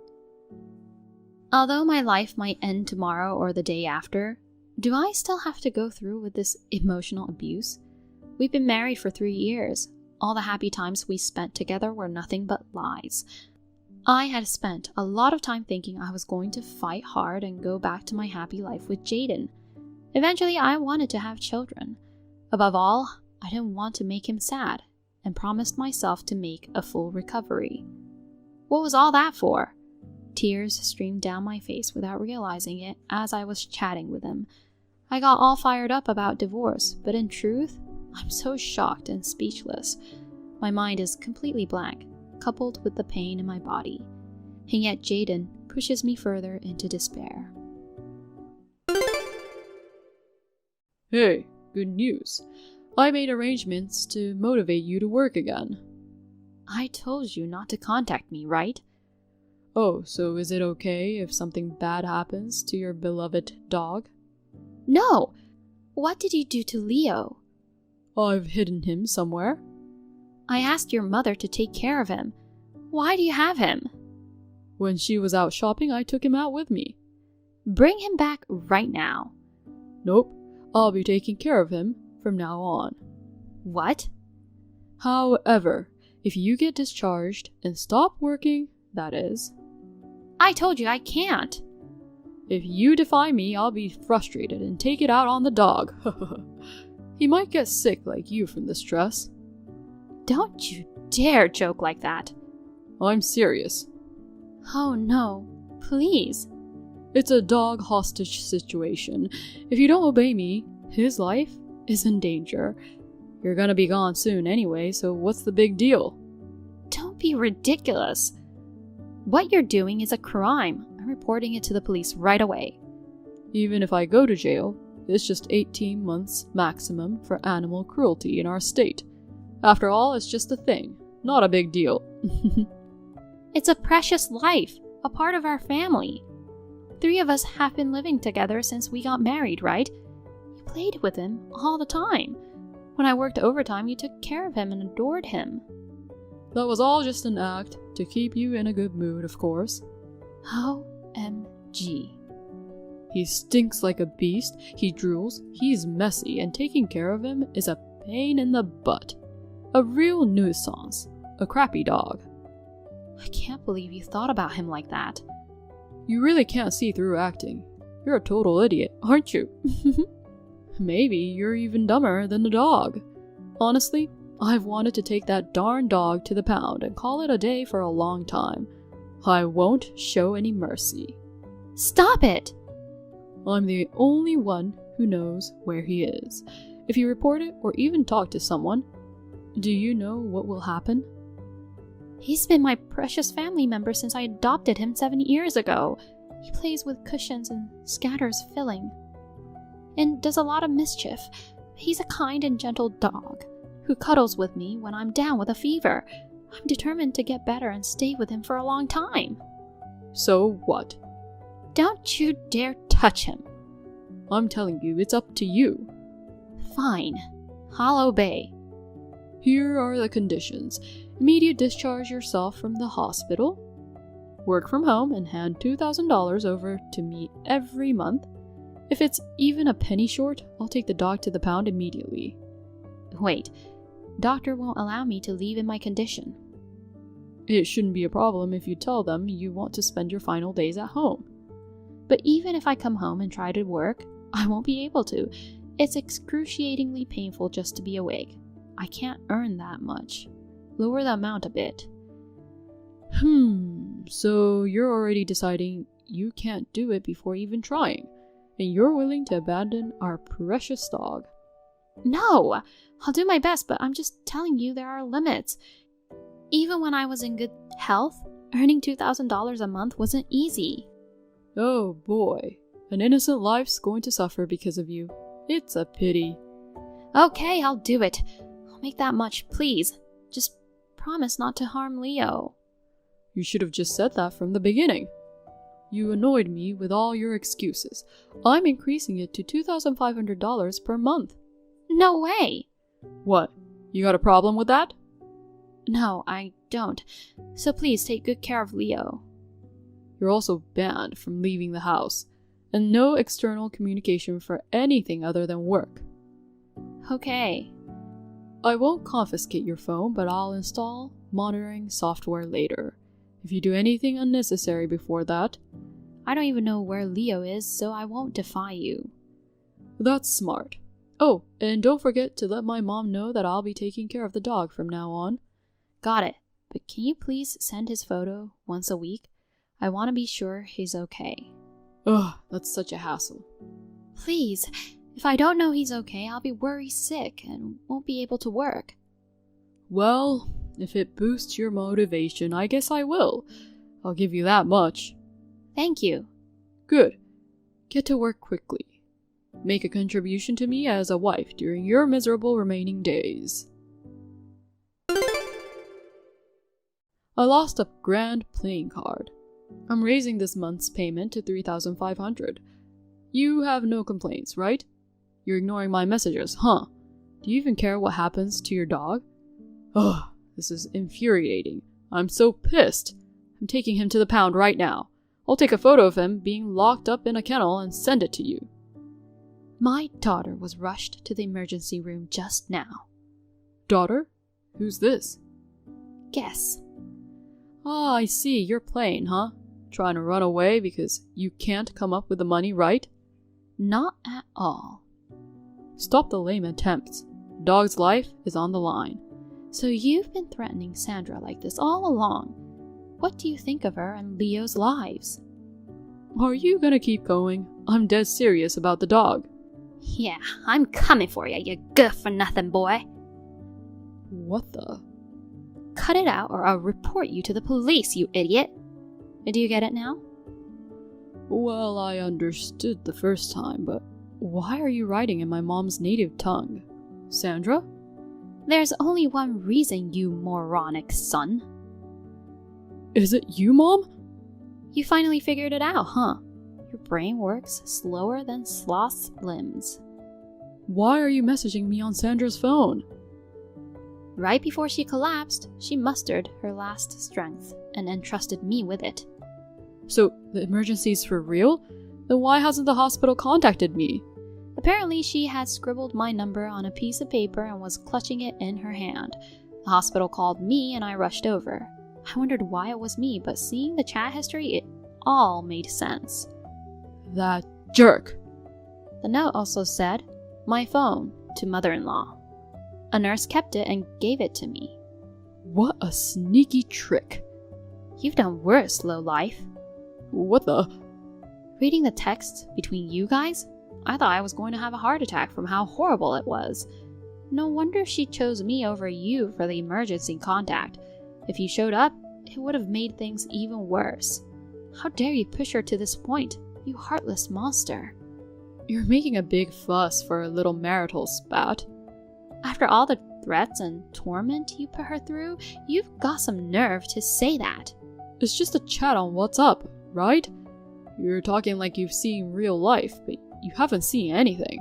Although my life might end tomorrow or the day after, do I still have to go through with this emotional abuse? We've been married for 3 years. All the happy times we spent together were nothing but lies. I had spent a lot of time thinking I was going to fight hard and go back to my happy life with Jaden. Eventually, I wanted to have children. Above all, I didn't want to make him sad, and promised myself to make a full recovery. What was all that for? Tears streamed down my face without realizing it as I was chatting with him. I got all fired up about divorce, but in truth, I'm so shocked and speechless. My mind is completely blank, coupled with the pain in my body. And yet Jaden pushes me further into despair. Hey, good news. I made arrangements to motivate you to work again. I told you not to contact me, right? Oh, so is it okay if something bad happens to your beloved dog? No! What did you do to Leo? I've hidden him somewhere. I asked your mother to take care of him. Why do you have him? When she was out shopping, I took him out with me. Bring him back right now. Nope, I'll be taking care of him from now on. What? However, if you get discharged and stop working, that is. I told you I can't. If you defy me, I'll be frustrated and take it out on the dog. He might get sick like you from the stress. Don't you dare joke like that. I'm serious. Oh no, please. It's a dog hostage situation. If you don't obey me, his life is in danger. You're gonna be gone soon anyway, so what's the big deal? Don't be ridiculous. What you're doing is a crime. I'm reporting it to the police right away. Even if I go to jail, it's just 18 months maximum for animal cruelty in our state. After all, it's just a thing, not a big deal. It's a precious life, a part of our family. 3 of us have been living together since we got married, right? You played with him all the time. When I worked overtime, you took care of him and adored him. That was all just an act to keep you in a good mood, of course. OMG. He stinks like a beast, he drools, he's messy, and taking care of him is a pain in the butt. A real nuisance. A crappy dog. I can't believe you thought about him like that. You really can't see through acting. You're a total idiot, aren't you? Maybe you're even dumber than the dog. Honestly, I've wanted to take that darn dog to the pound and call it a day for a long time. I won't show any mercy. Stop it! I'm the only one who knows where he is. If you report it or even talk to someone, do you know what will happen? He's been my precious family member since I adopted him 7 years ago. He plays with cushions and scatters filling. And does a lot of mischief. He's a kind and gentle dog who cuddles with me when I'm down with a fever. I'm determined to get better and stay with him for a long time. So what? Don't you dare touch him. I'm telling you, it's up to you. Fine. I'll obey. Here are the conditions. Immediate discharge yourself from the hospital. Work from home and hand $2,000 over to me every month. If it's even a penny short, I'll take the dog to the pound immediately. Wait. Doctor won't allow me to leave in my condition. It shouldn't be a problem if you tell them you want to spend your final days at home. But even if I come home and try to work, I won't be able to. It's excruciatingly painful just to be awake. I can't earn that much. Lower the amount a bit. So you're already deciding you can't do it before even trying, and you're willing to abandon our precious dog. No! I'll do my best, but I'm just telling you there are limits. Even when I was in good health, earning $2,000 a month wasn't easy. Oh boy, an innocent life's going to suffer because of you. It's a pity. Okay, I'll do it. I'll make that much, please. Just promise not to harm Leo. You should have just said that from the beginning. You annoyed me with all your excuses. I'm increasing it to $2,500 per month. No way! What? You got a problem with that? No, I don't. So please take good care of Leo. You're also banned from leaving the house, and no external communication for anything other than work. Okay. I won't confiscate your phone, but I'll install monitoring software later. If you do anything unnecessary before that... I don't even know where Leo is, so I won't defy you. That's smart. Oh, and don't forget to let my mom know that I'll be taking care of the dog from now on. Got it. But can you please send his photo once a week? I want to be sure he's okay. Ugh, that's such a hassle. Please, if I don't know he's okay, I'll be worried sick and won't be able to work. Well, if it boosts your motivation, I guess I will. I'll give you that much. Thank you. Good. Get to work quickly. Make a contribution to me as a wife during your miserable remaining days. I lost a grand playing card. I'm raising this month's payment to $3,500. You have no complaints, right? You're ignoring my messages, huh? Do you even care what happens to your dog? Ugh, this is infuriating. I'm so pissed. I'm taking him to the pound right now. I'll take a photo of him being locked up in a kennel and send it to you. My daughter was rushed to the emergency room just now. Daughter? Who's this? Guess. Ah, I see. You're playing, huh? Trying to run away because you can't come up with the money, right? Not at all. Stop the lame attempts. The dog's life is on the line. So you've been threatening Sandra like this all along. What do you think of her and Leo's lives? Are you gonna keep going? I'm dead serious about the dog. Yeah, I'm coming for you good-for-nothing boy. What the? Cut it out or I'll report you to the police, you idiot. Do you get it now? Well, I understood the first time, but why are you writing in my mom's native tongue? Sandra? There's only one reason, you moronic son. Is it you, Mom? You finally figured it out, huh? Your brain works slower than sloth's limbs. Why are you messaging me on Sandra's phone? Right before she collapsed, she mustered her last strength and entrusted me with it. So, the emergency's for real? Then why hasn't the hospital contacted me? Apparently, she had scribbled my number on a piece of paper and was clutching it in her hand. The hospital called me and I rushed over. I wondered why it was me, but seeing the chat history, it all made sense. That jerk. The note also said, "My phone to mother-in-law." A nurse kept it and gave it to me. What a sneaky trick. You've done worse, lowlife. What the? Reading the text between you guys, I thought I was going to have a heart attack from how horrible it was. No wonder she chose me over you for the emergency contact. If you showed up, it would have made things even worse. How dare you push her to this point, you heartless monster. You're making a big fuss for a little marital spat. After all the threats and torment you put her through, you've got some nerve to say that. It's just a chat on WhatsApp, right? You're talking like you've seen real life, but you haven't seen anything.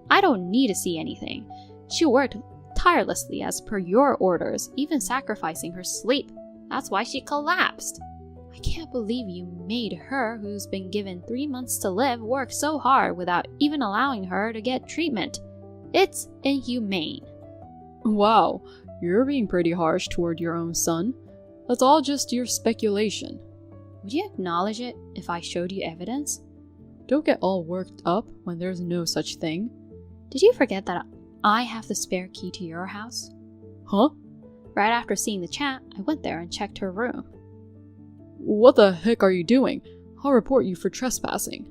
I don't need to see anything. She worked tirelessly as per your orders, even sacrificing her sleep. That's why she collapsed. I can't believe you made her, who's been given 3 months to live, work so hard without even allowing her to get treatment. It's inhumane. Wow, you're being pretty harsh toward your own son. That's all just your speculation. Would you acknowledge it if I showed you evidence? Don't get all worked up when there's no such thing. Did you forget that I have the spare key to your house? Huh? Right after seeing the chat, I went there and checked her room. What the heck are you doing? I'll report you for trespassing.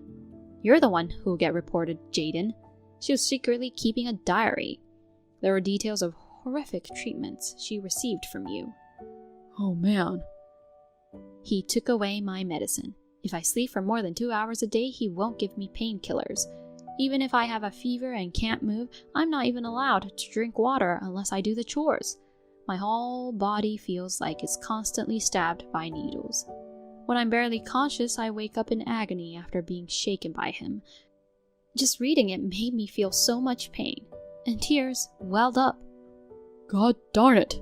You're the one who'll get reported, Jaden. She was secretly keeping a diary. There were details of horrific treatments she received from you. Oh man. He took away my medicine. If I sleep for more than 2 hours a day, he won't give me painkillers. Even if I have a fever and can't move, I'm not even allowed to drink water unless I do the chores. My whole body feels like it's constantly stabbed by needles. When I'm barely conscious, I wake up in agony after being shaken by him. Just reading it made me feel so much pain, and tears welled up. God darn it.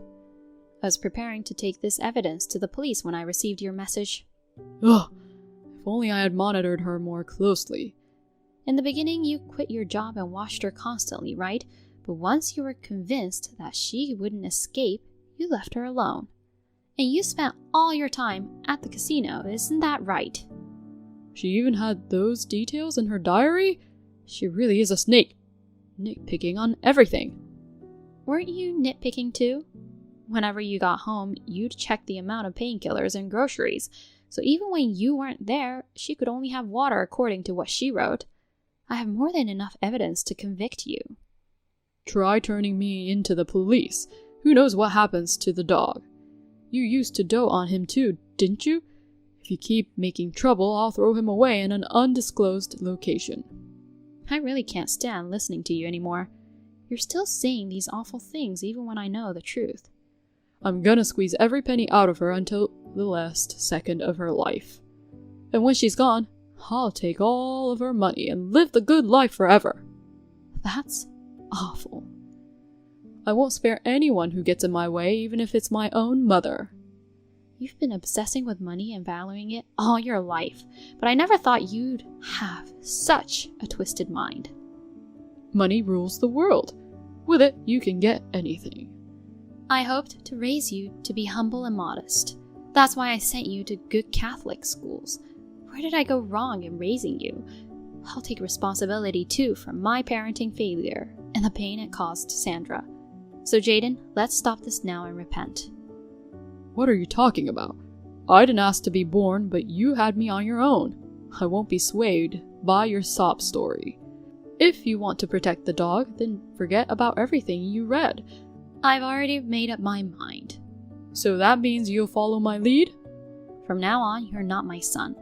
I was preparing to take this evidence to the police when I received your message. Ugh, if only I had monitored her more closely. In the beginning, you quit your job and watched her constantly, right? But once you were convinced that she wouldn't escape, you left her alone. And you spent all your time at the casino, isn't that right? She even had those details in her diary? She really is a snake. Nitpicking on everything. Weren't you nitpicking too? Whenever you got home, you'd check the amount of painkillers and groceries. So even when you weren't there, she could only have water according to what she wrote. I have more than enough evidence to convict you. Try turning me into the police. Who knows what happens to the dog? You used to dote on him too, didn't you? If you keep making trouble, I'll throw him away in an undisclosed location. I really can't stand listening to you anymore. You're still saying these awful things even when I know the truth. I'm gonna squeeze every penny out of her until the last second of her life. And when she's gone, I'll take all of her money and live the good life forever. That's awful. I won't spare anyone who gets in my way, even if it's my own mother. You've been obsessing with money and valuing it all your life, but I never thought you'd have such a twisted mind. Money rules the world. With it, you can get anything. I hoped to raise you to be humble and modest. That's why I sent you to good Catholic schools. Where did I go wrong in raising you? I'll take responsibility too for my parenting failure and the pain it caused Sandra. So Jaden, let's stop this now and repent. What are you talking about? I didn't ask to be born, but you had me on your own. I won't be swayed by your sob story. If you want to protect the dog, then forget about everything you read. I've already made up my mind. So that means you'll follow my lead? From now on, you're not my son.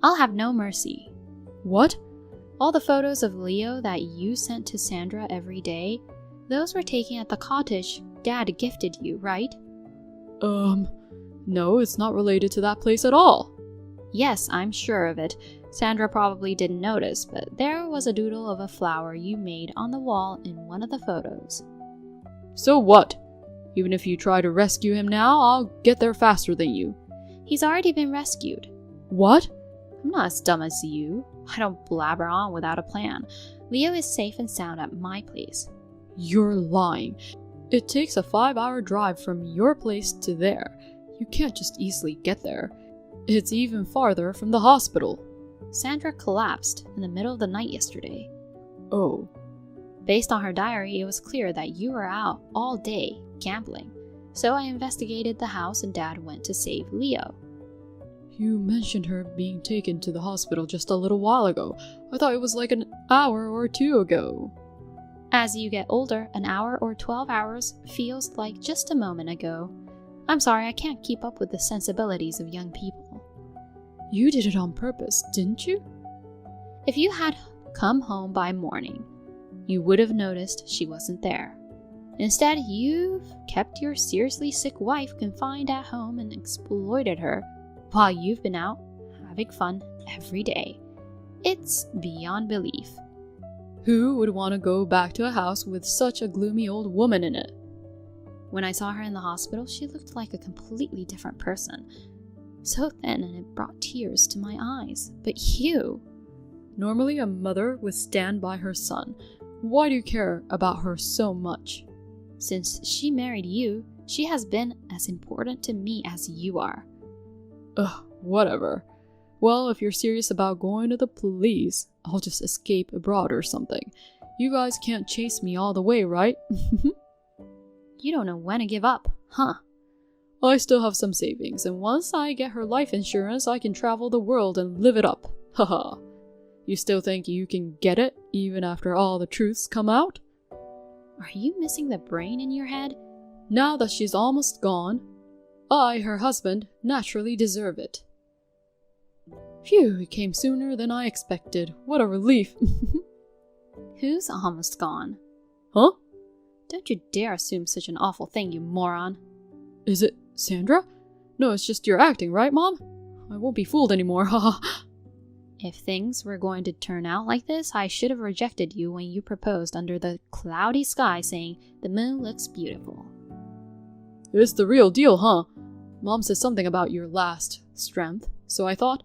I'll have no mercy. What? All the photos of Leo that you sent to Sandra every day, those were taken at the cottage Dad gifted you, right? No, it's not related to that place at all. Yes, I'm sure of it. Sandra probably didn't notice, but there was a doodle of a flower you made on the wall in one of the photos. So what? Even if you try to rescue him now, I'll get there faster than you. He's already been rescued. What? I'm not as dumb as you. I don't blabber on without a plan. Leo is safe and sound at my place. You're lying. It takes a 5-hour drive from your place to there. You can't just easily get there. It's even farther from the hospital. Sandra collapsed in the middle of the night yesterday. Oh. Based on her diary, it was clear that you were out all day gambling. So I investigated the house and Dad went to save Leo. You mentioned her being taken to the hospital just a little while ago. I thought it was like an hour or two ago. As you get older, an hour or 12 hours feels like just a moment ago. I'm sorry, I can't keep up with the sensibilities of young people. You did it on purpose, didn't you? If you had come home by morning, you would have noticed she wasn't there. Instead, you've kept your seriously sick wife confined at home and exploited her while you've been out having fun every day. It's beyond belief. Who would want to go back to a house with such a gloomy old woman in it? When I saw her in the hospital, she looked like a completely different person. So thin, and it brought tears to my eyes. But you... Normally a mother would stand by her son. Why do you care about her so much? Since she married you, she has been as important to me as you are. Ugh, whatever. Well, if you're serious about going to the police, I'll just escape abroad or something. You guys can't chase me all the way, right? You don't know when to give up, huh? I still have some savings, and once I get her life insurance, I can travel the world and live it up. Haha. You still think you can get it, even after all the truths come out? Are you missing the brain in your head? Now that she's almost gone, I, her husband, naturally deserve it. Phew, it came sooner than I expected. What a relief. Who's almost gone? Huh? Don't you dare assume such an awful thing, you moron. Is it Sandra? No, it's just you're acting, right, Mom? I won't be fooled anymore, haha. If things were going to turn out like this, I should have rejected you when you proposed under the cloudy sky saying, "The moon looks beautiful." It's the real deal, huh? Mom says something about your last strength, so I thought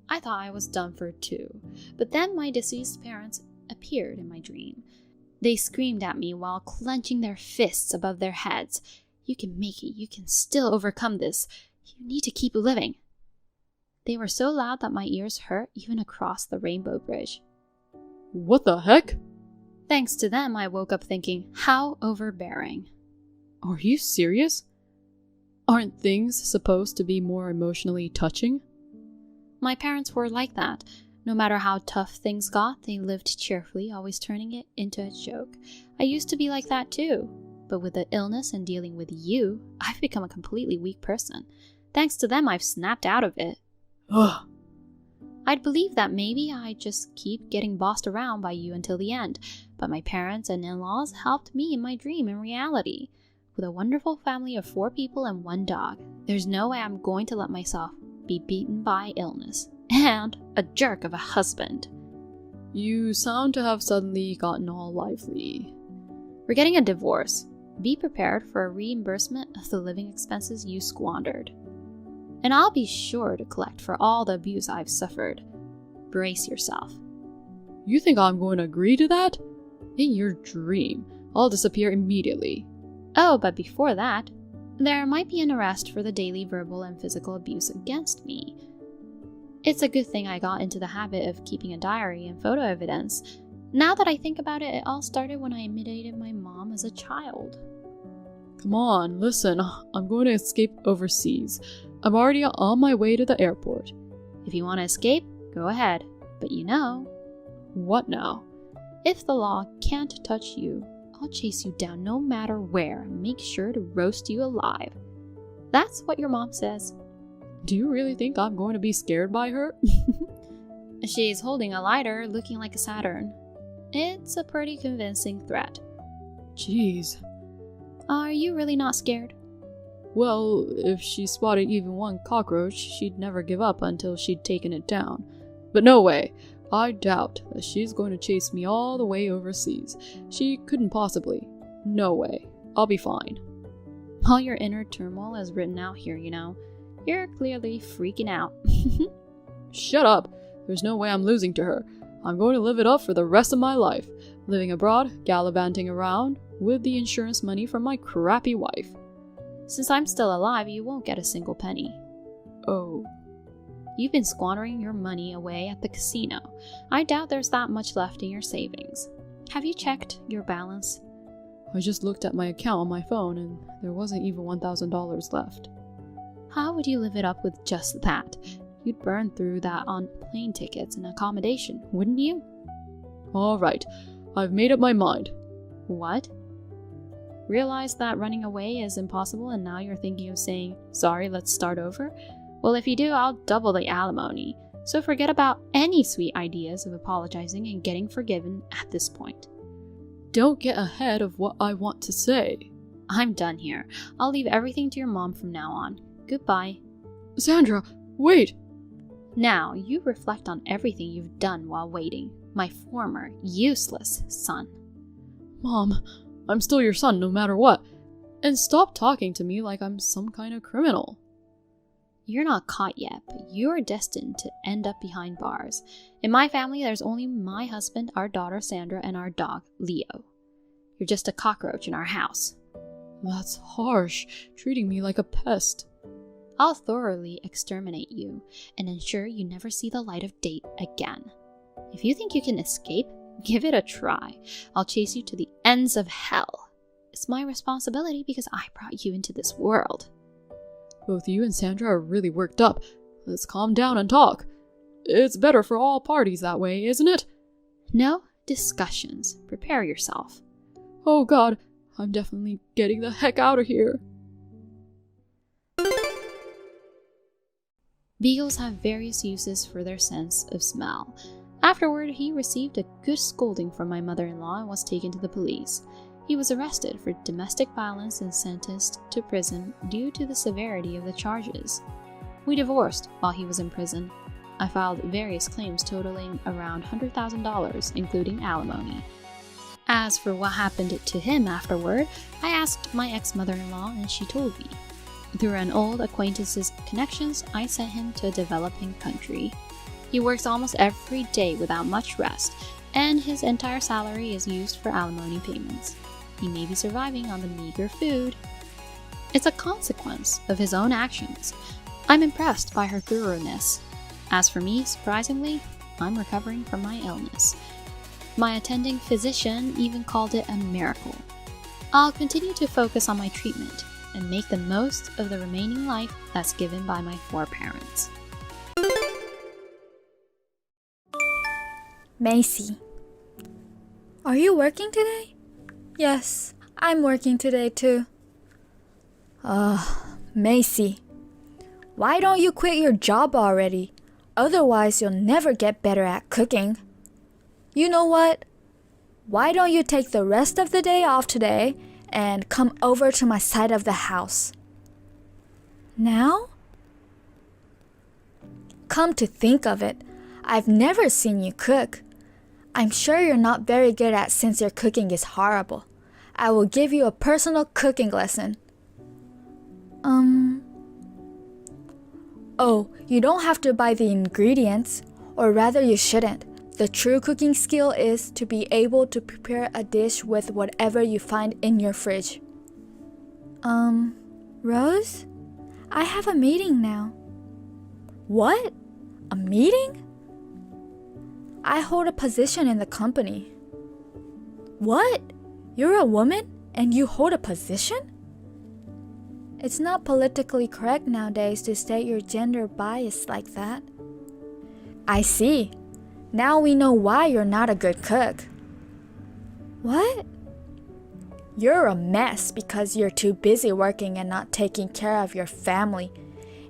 I was done for too. But then my deceased parents appeared in my dream. They screamed at me while clenching their fists above their heads. "You can make it. You can still overcome this. You need to keep living." They were so loud that my ears hurt even across the rainbow bridge. What the heck? Thanks to them, I woke up thinking, how overbearing. Are you serious? Aren't things supposed to be more emotionally touching? My parents were like that. No matter how tough things got, they lived cheerfully, always turning it into a joke. I used to be like that too. But with the illness and dealing with you, I've become a completely weak person. Thanks to them, I've snapped out of it. Ugh. I'd believe that maybe I'd just keep getting bossed around by you until the end, but my parents and in-laws helped me in my dream and reality. With a wonderful family of 4 people and 1 dog, there's no way I'm going to let myself be beaten by illness. And a jerk of a husband. You sound to have suddenly gotten all lively. We're getting a divorce. Be prepared for a reimbursement of the living expenses you squandered. And I'll be sure to collect for all the abuse I've suffered. Brace yourself. You think I'm going to agree to that? In your dream, I'll disappear immediately. Oh, but before that, there might be an arrest for the daily verbal and physical abuse against me. It's a good thing I got into the habit of keeping a diary and photo evidence. Now that I think about it, it all started when I imitated my mom as a child. Come on, listen, I'm going to escape overseas. I'm already on my way to the airport. If you want to escape, go ahead. But you know... What now? If the law can't touch you, I'll chase you down no matter where and make sure to roast you alive. That's what your mom says. Do you really think I'm going to be scared by her? She's holding a lighter, looking like a Saturn. It's a pretty convincing threat. Jeez. Are you really not scared? Well, if she spotted even one cockroach, she'd never give up until she'd taken it down. But no way. I doubt that she's going to chase me all the way overseas. She couldn't possibly. No way. I'll be fine. All your inner turmoil is written out here, you know. You're clearly freaking out. Shut up. There's no way I'm losing to her. I'm going to live it up for the rest of my life. Living abroad, gallivanting around, with the insurance money from my crappy wife. Since I'm still alive, you won't get a single penny. Oh. You've been squandering your money away at the casino. I doubt there's that much left in your savings. Have you checked your balance? I just looked at my account on my phone and there wasn't even $1,000 left. How would you live it up with just that? You'd burn through that on plane tickets and accommodation, wouldn't you? All right, I've made up my mind. What? Realize that running away is impossible and now you're thinking of saying, sorry, let's start over? Well, if you do, I'll double the alimony. So forget about any sweet ideas of apologizing and getting forgiven at this point. Don't get ahead of what I want to say. I'm done here. I'll leave everything to your mom from now on. Goodbye. Sandra, wait! Now, you reflect on everything you've done while waiting. My former, useless son. Mom, I'm still your son no matter what. And stop talking to me like I'm some kind of criminal. You're not caught yet, but you're destined to end up behind bars. In my family, there's only my husband, our daughter Sandra, and our dog, Leo. You're just a cockroach in our house. That's harsh, treating me like a pest. I'll thoroughly exterminate you and ensure you never see the light of day again. If you think you can escape, give it a try. I'll chase you to the ends of hell. It's my responsibility because I brought you into this world. Both you and Sandra are really worked up. Let's calm down and talk. It's better for all parties that way, isn't it? No discussions. Prepare yourself. Oh God, I'm definitely getting the heck out of here. Beagles have various uses for their sense of smell. Afterward, he received a good scolding from my mother-in-law and was taken to the police. He was arrested for domestic violence and sentenced to prison due to the severity of the charges. We divorced while he was in prison. I filed various claims totaling around $100,000, including alimony. As for what happened to him afterward, I asked my ex-mother-in-law and she told me. Through an old acquaintance's connections, I sent him to a developing country. He works almost every day without much rest, and his entire salary is used for alimony payments. He may be surviving on the meager food. It's a consequence of his own actions. I'm impressed by her thoroughness. As for me, surprisingly, I'm recovering from my illness. My attending physician even called it a miracle. I'll continue to focus on my treatment and make the most of the remaining life that's given by my 4 parents. Macy. Are you working today? Yes, I'm working today too. Macy. Why don't you quit your job already? Otherwise, you'll never get better at cooking. You know what? Why don't you take the rest of the day off today and come over to my side of the house? Now? Come to think of it, I've never seen you cook. I'm sure you're not very good at since your cooking is horrible. I will give you a personal cooking lesson. Oh, you don't have to buy the ingredients, or rather you shouldn't. The true cooking skill is to be able to prepare a dish with whatever you find in your fridge. Rose? I have a meeting now. What? A meeting? I hold a position in the company. What? You're a woman and you hold a position? It's not politically correct nowadays to state your gender bias like that. I see. Now we know why you're not a good cook. What? You're a mess because you're too busy working and not taking care of your family.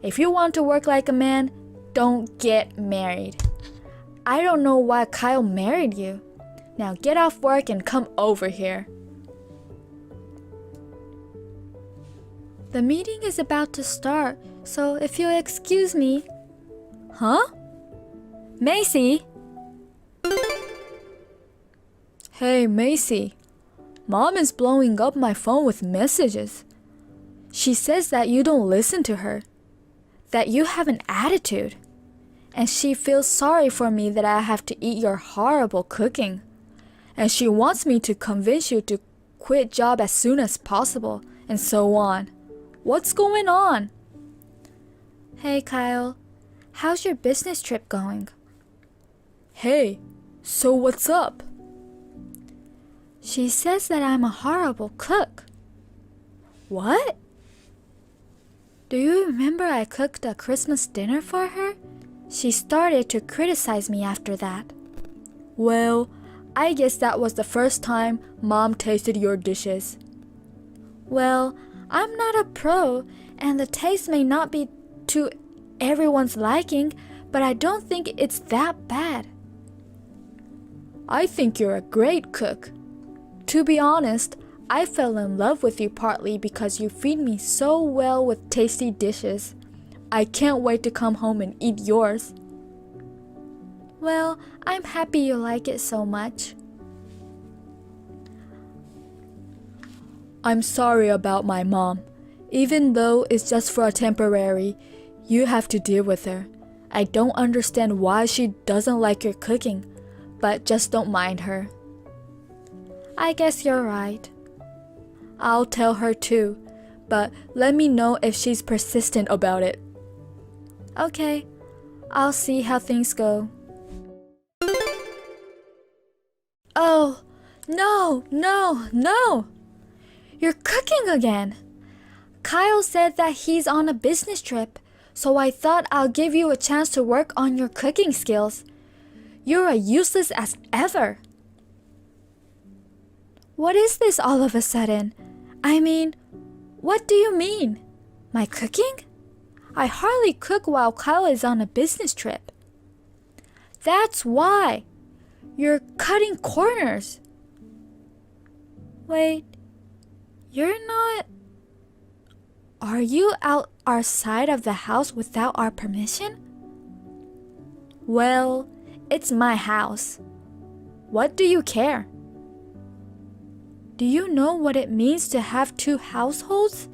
If you want to work like a man, don't get married. I don't know why Kyle married you. Now get off work and come over here. The meeting is about to start, so if you'll excuse me. Huh? Macy? Hey, Macy. Mom is blowing up my phone with messages. She says that you don't listen to her, that you have an attitude, and she feels sorry for me that I have to eat your horrible cooking. And she wants me to convince you to quit job as soon as possible, and so on. What's going on? Hey, Kyle. How's your business trip going? Hey, so what's up? She says that I'm a horrible cook. What? Do you remember I cooked a Christmas dinner for her? She started to criticize me after that. Well, I guess that was the first time Mom tasted your dishes. Well, I'm not a pro, and the taste may not be to everyone's liking, but I don't think it's that bad. I think you're a great cook. To be honest, I fell in love with you partly because you feed me so well with tasty dishes. I can't wait to come home and eat yours. Well, I'm happy you like it so much. I'm sorry about my mom. Even though it's just for a temporary, you have to deal with her. I don't understand why she doesn't like your cooking, but just don't mind her. I guess you're right. I'll tell her too, but let me know if she's persistent about it. Okay, I'll see how things go. Oh, no! You're cooking again! Kyle said that he's on a business trip, so I thought I'll give you a chance to work on your cooking skills. You're as useless as ever. What is this all of a sudden? I mean, what do you mean? My cooking? I hardly cook while Kyle is on a business trip. That's why. You're cutting corners. Wait, you're not... Are you out our side of the house without our permission? Well, it's my house. What do you care? Do you know what it means to have two households?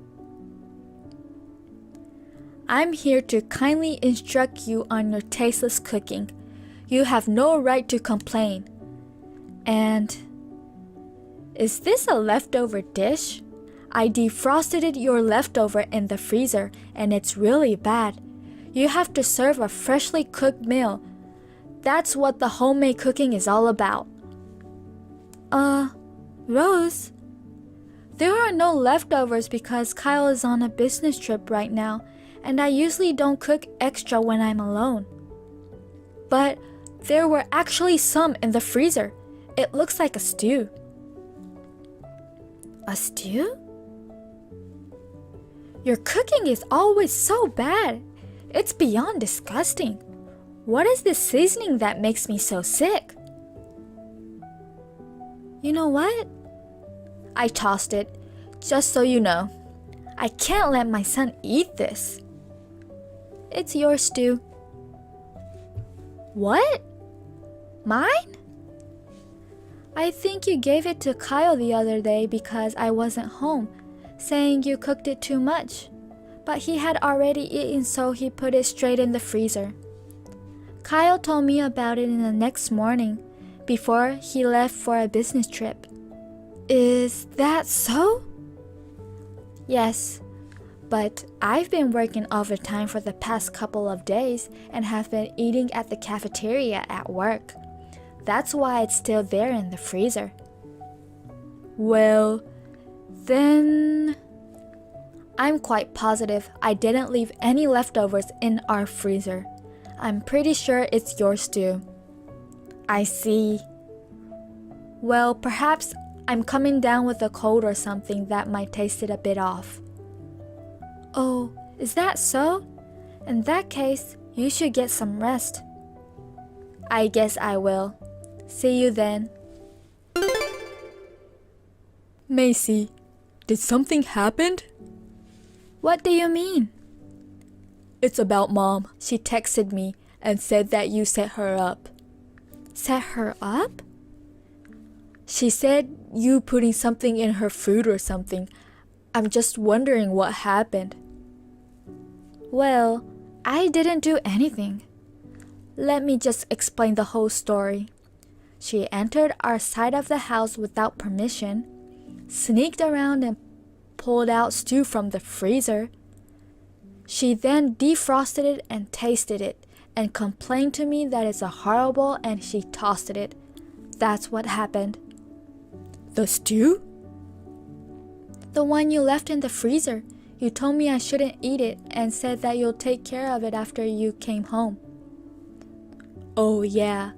I'm here to kindly instruct you on your tasteless cooking. You have no right to complain. And... is this a leftover dish? I defrosted your leftover in the freezer and it's really bad. You have to serve a freshly cooked meal. That's what the homemade cooking is all about. Rose? There are no leftovers because Kyle is on a business trip right now, and I usually don't cook extra when I'm alone. But There were actually some in the freezer. It looks like a stew. A stew? Your cooking is always so bad. It's beyond disgusting. What is this seasoning that makes me so sick? You know what? I tossed it. Just so you know, I can't let my son eat this. It's your stew. What? Mine? I think you gave it to Kyle the other day because I wasn't home, saying you cooked it too much. But he had already eaten, so he put it straight in the freezer. Kyle told me about it in the next morning, before he left for a business trip. Is that so? Yes, but I've been working overtime for the past couple of days and have been eating at the cafeteria at work. That's why it's still there in the freezer. Well, then I'm quite positive I didn't leave any leftovers in our freezer. I'm pretty sure it's yours too. I see. Well, perhaps I'm coming down with a cold or something that might taste it a bit off. Oh, is that so? In that case, you should get some rest. I guess I will. See you then. Macy, did something happen? What do you mean? It's about Mom. She texted me and said that you set her up. Set her up? She said you putting something in her food or something. I'm just wondering what happened. Well, I didn't do anything. Let me just explain the whole story. She entered our side of the house without permission, sneaked around and pulled out stew from the freezer. She then defrosted it and tasted it and complained to me that it's horrible and she tossed it. That's what happened. The stew? The one you left in the freezer. You told me I shouldn't eat it and said that you'll take care of it after you came home. Oh yeah,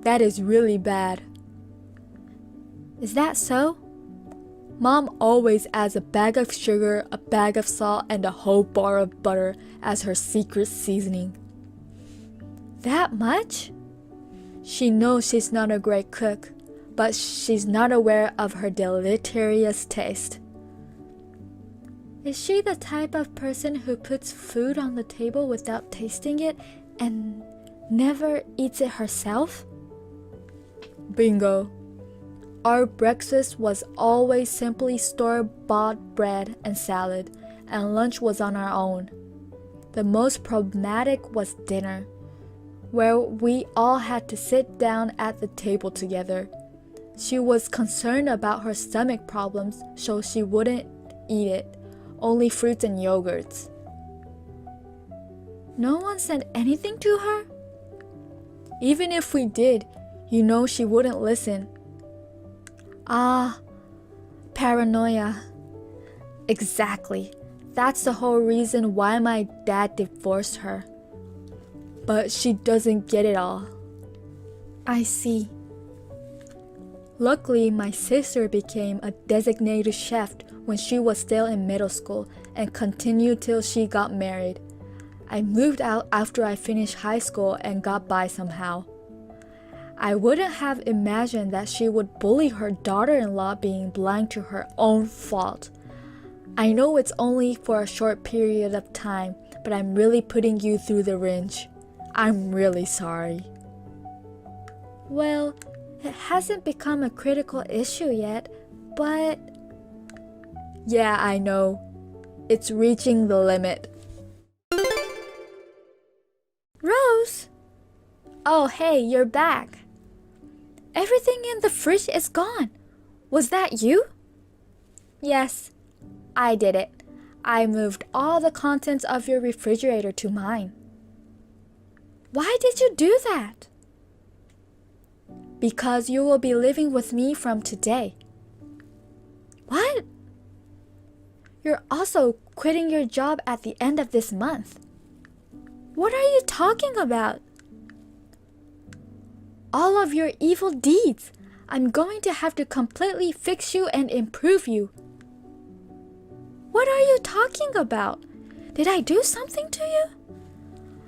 that is really bad. Is that so? Mom always adds a bag of sugar, a bag of salt, and a whole bar of butter as her secret seasoning. That much? She knows she's not a great cook, but she's not aware of her deleterious taste. Is she the type of person who puts food on the table without tasting it and never eats it herself? Bingo. Our breakfast was always simply store-bought bread and salad, and lunch was on our own. The most problematic was dinner, where we all had to sit down at the table together. She was concerned about her stomach problems, so she wouldn't eat it, only fruits and yogurts. No one said anything to her? Even if we did, you know she wouldn't listen. Ah, paranoia. Exactly. That's the whole reason why my dad divorced her. But she doesn't get it all. I see. Luckily, my sister became a designated chef when she was still in middle school and continued till she got married. I moved out after I finished high school and got by somehow. I wouldn't have imagined that she would bully her daughter-in-law being blind to her own fault. I know it's only for a short period of time, but I'm really putting you through the wrench. I'm really sorry. Well, it hasn't become a critical issue yet, but... Yeah, I know. It's reaching the limit. Rose! Oh, hey, you're back. Everything in the fridge is gone. Was that you? Yes, I did it. I moved all the contents of your refrigerator to mine. Why did you do that? Because you will be living with me from today. What? You're also quitting your job at the end of this month. What are you talking about? all of your evil deeds. I'm going to have to completely fix you and improve you. What are you talking about? Did I do something to you?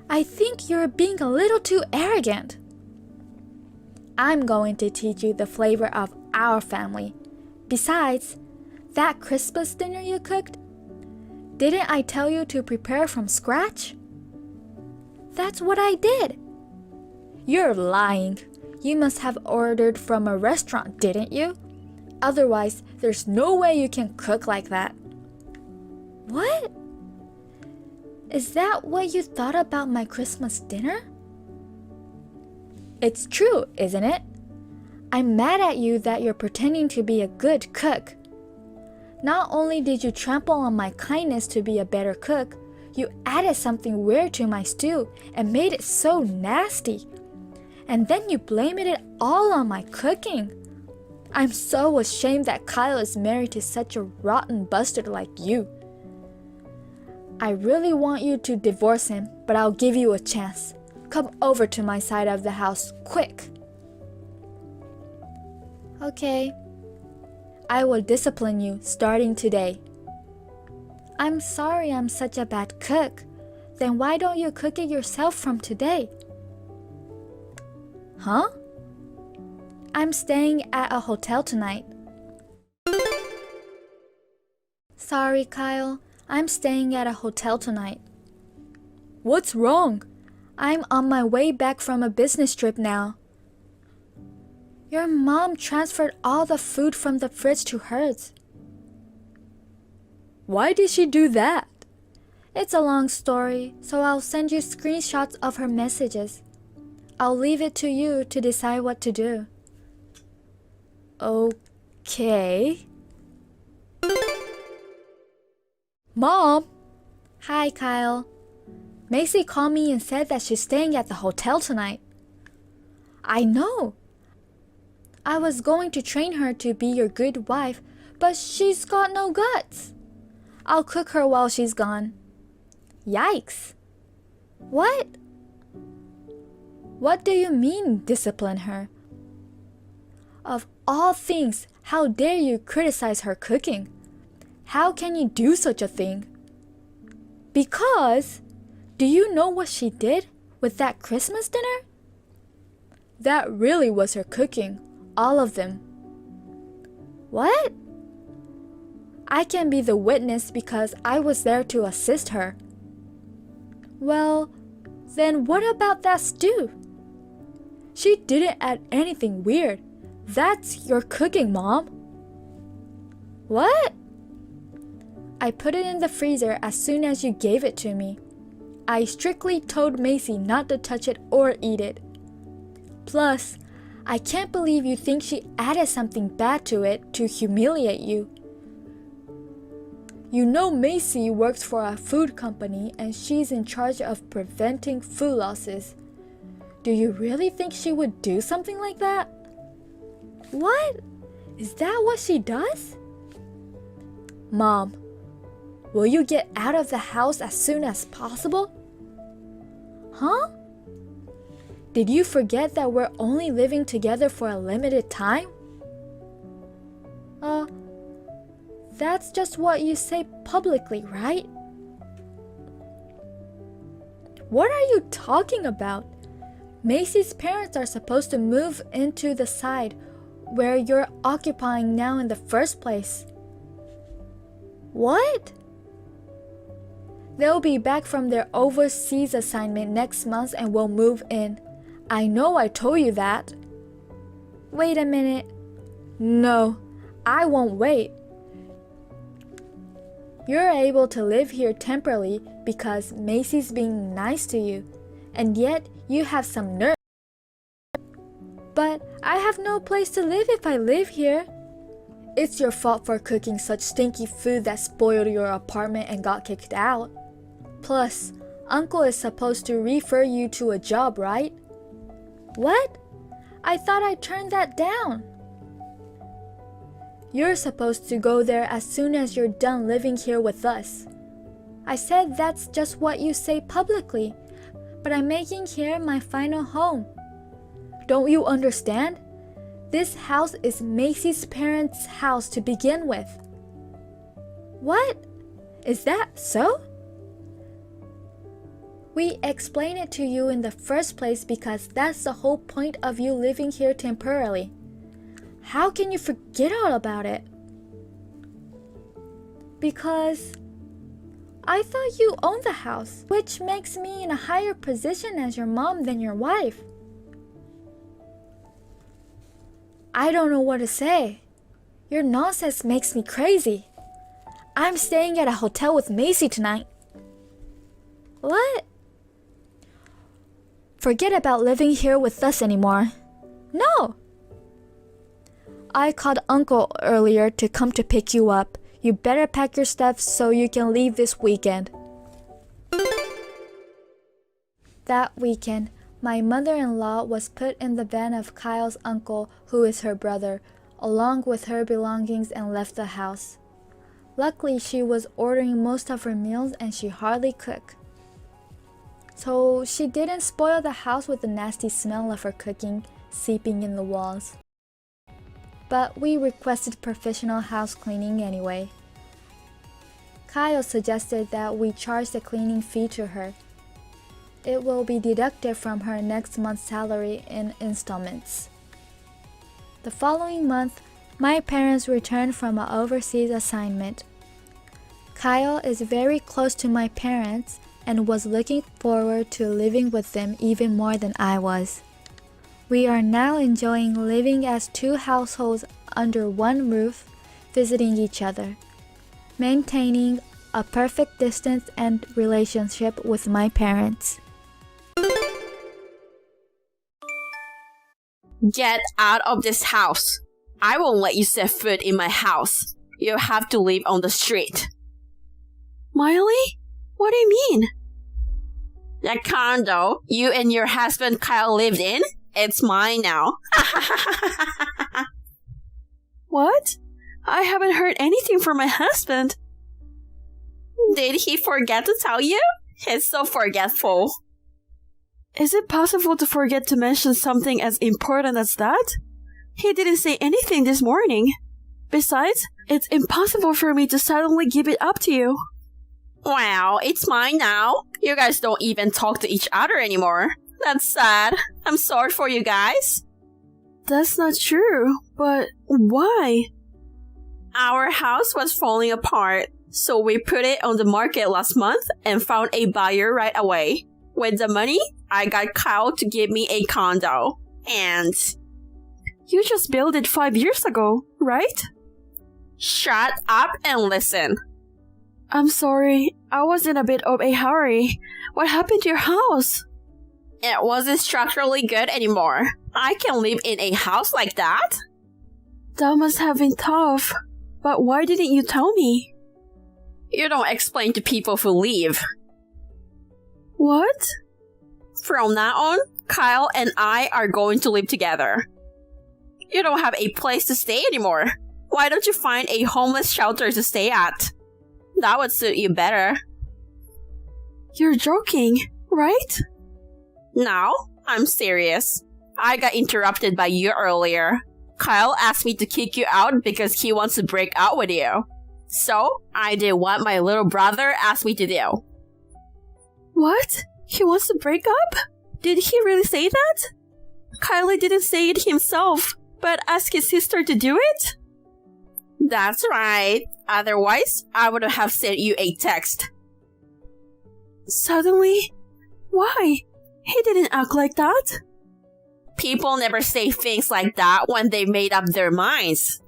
I think you're being a little too arrogant. I'm going to teach you the flavor of our family. Besides, that Christmas dinner you cooked, didn't I tell you to prepare from scratch? That's what I did. You're lying. You must have ordered from a restaurant, didn't you? Otherwise, there's no way you can cook like that. What? Is that what you thought about my Christmas dinner? It's true, isn't it? I'm mad at you that you're pretending to be a good cook. Not only did you trample on my kindness to be a better cook, you added something weird to my stew and made it so nasty. And then you blamed it all on my cooking. I'm so ashamed that Kyle is married to such a rotten bastard like you. I really want you to divorce him, but I'll give you a chance. Come over to my side of the house, quick. Okay. I will discipline you starting today. I'm sorry I'm such a bad cook. Then why don't you cook it yourself from today? Huh? I'm staying at a hotel tonight. Sorry, Kyle. I'm staying at a hotel tonight. What's wrong? I'm on my way back from a business trip now. Your mom transferred all the food from the fridge to hers. Why did she do that? It's a long story, so I'll send you screenshots of her messages. I'll leave it to you to decide what to do. Okay. Mom! Hi, Kyle. Macy called me and said that she's staying at the hotel tonight. I know. I was going to train her to be your good wife, but she's got no guts. I'll cook her while she's gone. Yikes. What? What do you mean, discipline her? Of all things, how dare you criticize her cooking? How can you do such a thing? Because, do you know what she did with that Christmas dinner? That really was her cooking, all of them. What? I can be the witness because I was there to assist her. Well, then what about that stew? She didn't add anything weird. That's your cooking, Mom. What? I put it in the freezer as soon as you gave it to me. I strictly told Macy not to touch it or eat it. Plus, I can't believe you think she added something bad to it to humiliate you. You know Macy works for a food company and she's in charge of preventing food losses. Do you really think she would do something like that? What? Is that what she does? Mom, will you get out of the house as soon as possible? Huh? Did you forget that we're only living together for a limited time? That's just what you say publicly, right? What are you talking about? Macy's parents are supposed to move into the side where you're occupying now in the first place. What? They'll be back from their overseas assignment next month and will move in. I know I told you that. Wait a minute. No, I won't wait. You're able to live here temporarily because Macy's being nice to you, and yet you have some nerve. But I have no place to live if I live here. It's your fault for cooking such stinky food that spoiled your apartment and got kicked out. Plus, Uncle is supposed to refer you to a job, right? What? I thought I turned that down. You're supposed to go there as soon as you're done living here with us. I said that's just what you say publicly, but I'm making here my final home. Don't you understand? This house is Macy's parents' house to begin with. What? Is that so? We explain it to you in the first place because that's the whole point of you living here temporarily. How can you forget all about it? Because I thought you owned the house, which makes me in a higher position as your mom than your wife. I don't know what to say. Your nonsense makes me crazy. I'm staying at a hotel with Macy tonight. What? Forget about living here with us anymore. No! I called Uncle earlier to come to pick you up. You better pack your stuff so you can leave this weekend. That weekend, my mother-in-law was put in the van of Kyle's uncle, who is her brother, along with her belongings and left the house. Luckily, she was ordering most of her meals and she hardly cooked. So she didn't spoil the house with the nasty smell of her cooking seeping in the walls. But we requested professional house cleaning anyway. Kyle suggested that we charge the cleaning fee to her. It will be deducted from her next month's salary in installments. The following month, my parents returned from an overseas assignment. Kyle is very close to my parents and was looking forward to living with them even more than I was. We are now enjoying living as two households under one roof, visiting each other, maintaining a perfect distance and relationship with my parents. Get out of this house. I won't let you set foot in my house. You have to live on the street. Miley? What do you mean? The condo you and your husband Kyle lived in? It's mine now. What? I haven't heard anything from my husband. Did he forget to tell you? He's so forgetful. Is it possible to forget to mention something as important as that? He didn't say anything this morning. Besides, it's impossible for me to suddenly give it up to you. Wow, it's mine now. You guys don't even talk to each other anymore. That's sad. I'm sorry for you guys. That's not true, but why? Our house was falling apart, so we put it on the market last month and found a buyer right away. With the money, I got Kyle to give me a condo. And you just built it 5 years ago, right? Shut up and listen. I'm sorry, I was in a bit of a hurry. What happened to your house? It wasn't structurally good anymore. I can't live in a house like that. That must have been tough. But why didn't you tell me? You don't explain to people who leave. What? From now on, Kyle and I are going to live together. You don't have a place to stay anymore. Why don't you find a homeless shelter to stay at? That would suit you better. You're joking, right? No, I'm serious. I got interrupted by you earlier. Kyle asked me to kick you out because he wants to break up with you. So, I did what my little brother asked me to do. What? He wants to break up? Did he really say that? Kylie didn't say it himself, but asked his sister to do it? That's right. Otherwise, I would have sent you a text. Suddenly? Why? He didn't act like that. People never say things like that when they made up their minds.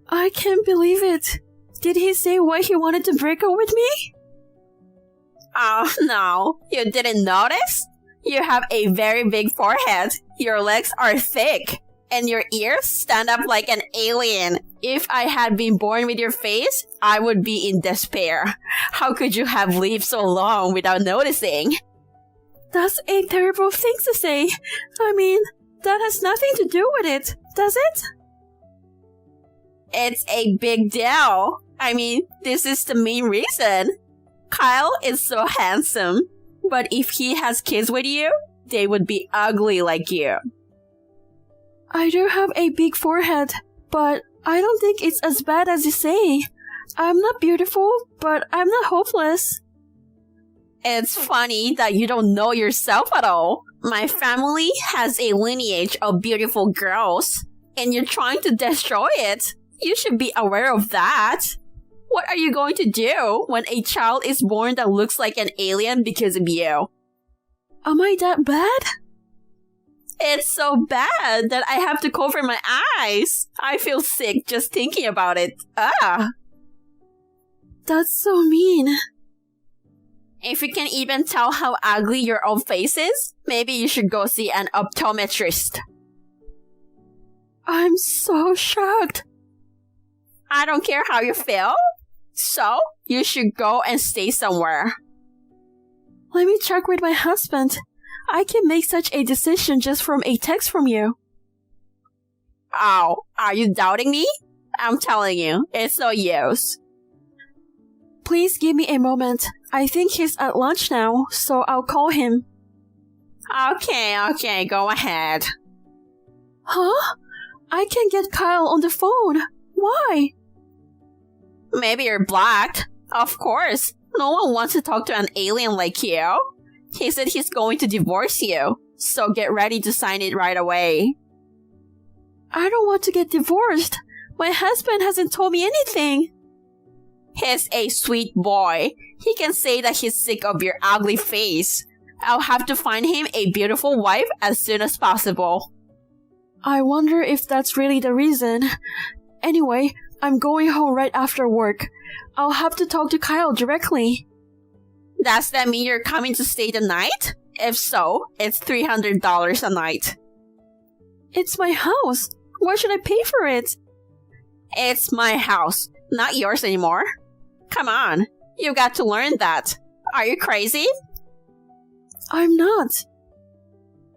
I can't believe it. Did he say why he wanted to break up with me? Oh no, you didn't notice? You have a very big forehead, your legs are thick, and your ears stand up like an alien. If I had been born with your face, I would be in despair. How could you have lived so long without noticing? That's a terrible thing to say. I mean, that has nothing to do with it, does it? It's a big deal. I mean, this is the main reason. Kyle is so handsome, but if he has kids with you, they would be ugly like you. I do have a big forehead, but I don't think it's as bad as you say. I'm not beautiful, but I'm not hopeless. It's funny that you don't know yourself at all. My family has a lineage of beautiful girls, and you're trying to destroy it. You should be aware of that. What are you going to do when a child is born that looks like an alien because of you? Am I that bad? It's so bad that I have to cover my eyes. I feel sick just thinking about it. That's so mean. If you can even tell how ugly your own face is, maybe you should go see an optometrist. I'm so shocked. I don't care how you feel. So, you should go and stay somewhere. Let me check with my husband. I can make such a decision just from a text from you. Oh, are you doubting me? I'm telling you, it's no use. Please give me a moment. I think he's at lunch now, so I'll call him. Okay, go ahead. Huh? I can't get Kyle on the phone. Why? Maybe you're blocked. Of course. No one wants to talk to an alien like you. He said he's going to divorce you, so get ready to sign it right away. I don't want to get divorced. My husband hasn't told me anything. He's a sweet boy. He can say that he's sick of your ugly face. I'll have to find him a beautiful wife as soon as possible. I wonder if that's really the reason. Anyway, I'm going home right after work. I'll have to talk to Kyle directly. Does that mean you're coming to stay the night? If so, it's $300 a night. It's my house. Why should I pay for it? It's my house, not yours anymore. Come on, you got to learn that. Are you crazy? I'm not.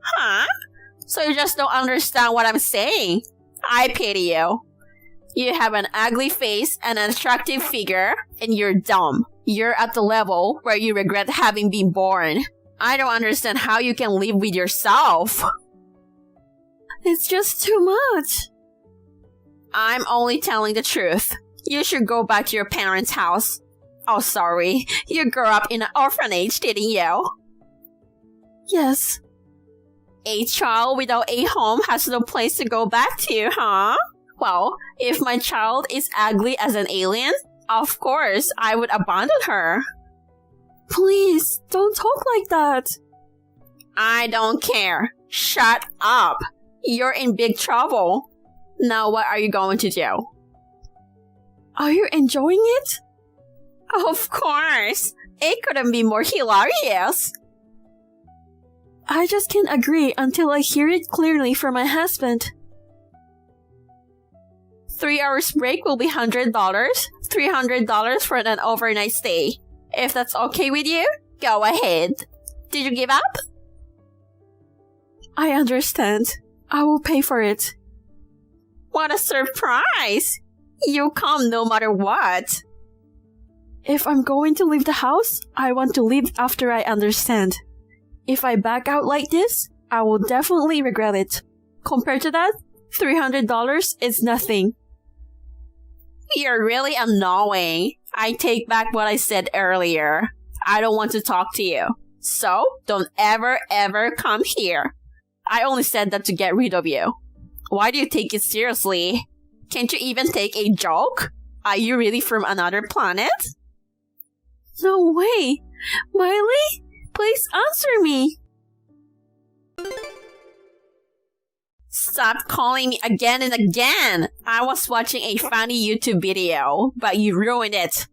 Huh? So you just don't understand what I'm saying. I pity you. You have an ugly face and an attractive figure, and you're dumb. You're at the level where you regret having been born. I don't understand how you can live with yourself. It's just too much. I'm only telling the truth. You should go back to your parents' house. Oh, sorry. You grew up in an orphanage, didn't you? Yes. A child without a home has no place to go back to, huh? Well, if my child is ugly as an alien, of course I would abandon her. Please, don't talk like that. I don't care. Shut up. You're in big trouble. Now what are you going to do? Are you enjoying it? Of course. It couldn't be more hilarious. I just can't agree until I hear it clearly from my husband. 3 hours break will be $100, $300 for an overnight stay. If that's okay with you, go ahead. Did you give up? I understand. I will pay for it. What a surprise! You come no matter what. If I'm going to leave the house, I want to leave after I understand. If I back out like this, I will definitely regret it. Compared to that, $300 is nothing. You're really annoying. I take back what I said earlier. I don't want to talk to you. So, don't ever come here. I only said that to get rid of you. Why do you take it seriously? Can't you even take a joke? Are you really from another planet? No way! Miley, please answer me! Stop calling me again and again! I was watching a funny YouTube video, but you ruined it.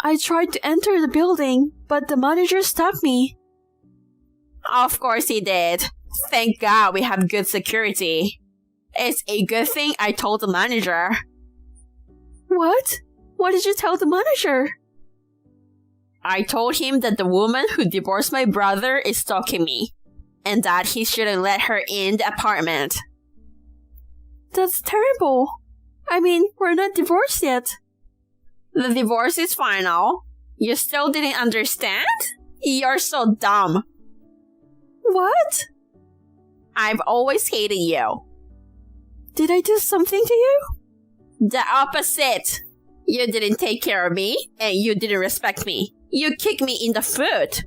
I tried to enter the building, but the manager stopped me. Of course he did. Thank God we have good security. It's a good thing I told the manager. What? What did you tell the manager? I told him that the woman who divorced my brother is stalking me, and that he shouldn't let her in the apartment. That's terrible. I mean, we're not divorced yet. The divorce is final. You still didn't understand? You're so dumb. What? I've always hated you. Did I do something to you? The opposite. You didn't take care of me, and you didn't respect me. You kicked me in the foot.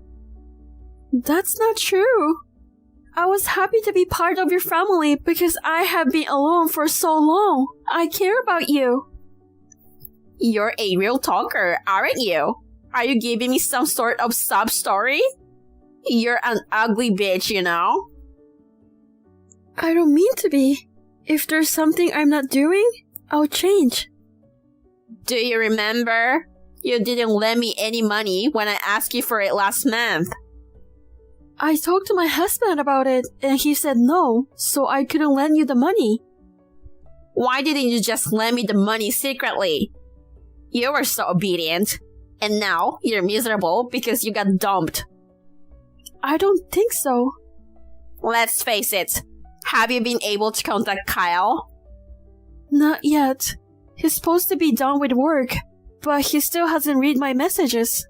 That's not true. I was happy to be part of your family because I have been alone for so long. I care about you. You're a real talker, aren't you? Are you giving me some sort of sob story? You're an ugly bitch, you know? I don't mean to be. If there's something I'm not doing, I'll change. Do you remember? You didn't lend me any money when I asked you for it last month. I talked to my husband about it, and he said no, so I couldn't lend you the money. Why didn't you just lend me the money secretly? You were so obedient, and now you're miserable because you got dumped. I don't think so. Let's face it. Have you been able to contact Kyle? Not yet. He's supposed to be done with work, but he still hasn't read my messages.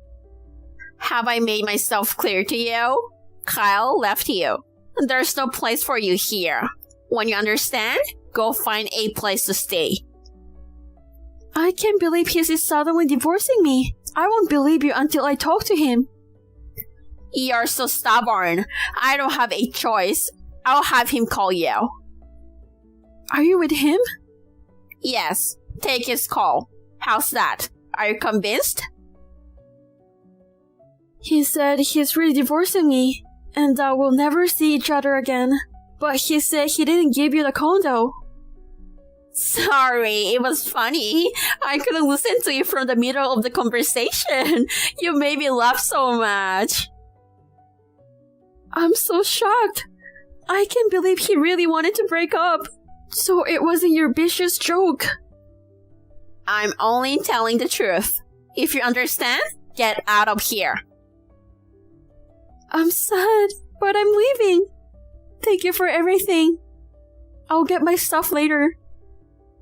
Have I made myself clear to you? Kyle left you. There's no place for you here. When you understand, go find a place to stay. I can't believe he's suddenly divorcing me. I won't believe you until I talk to him. You're so stubborn. I don't have a choice. I'll have him call you. Are you with him? Yes. Take his call. How's that? Are you convinced? He said he's really divorcing me, and that we'll never see each other again. But he said he didn't give you the condo. Sorry, it was funny. I couldn't listen to you from the middle of the conversation. You made me laugh so much. I'm so shocked. I can't believe he really wanted to break up. So it wasn't your vicious joke. I'm only telling the truth. If you understand, get out of here. I'm sad, but I'm leaving. Thank you for everything. I'll get my stuff later.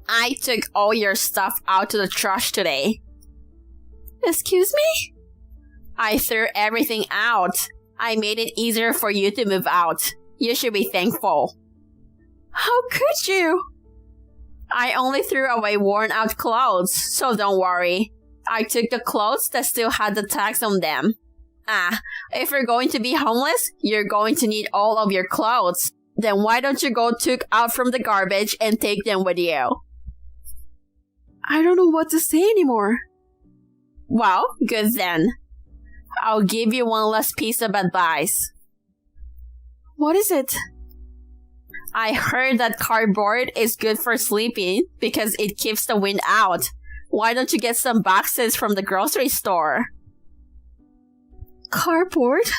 I took all your stuff out to the trash today. Excuse me? I threw everything out. I made it easier for you to move out. You should be thankful. How could you? I only threw away worn-out clothes, so don't worry. I took the clothes that still had the tags on them. If you're going to be homeless, you're going to need all of your clothes. Then why don't you go took out from the garbage and take them with you? I don't know what to say anymore. Well, good then. I'll give you one last piece of advice. What is it? I heard that cardboard is good for sleeping because it keeps the wind out. Why don't you get some boxes from the grocery store? Cardboard?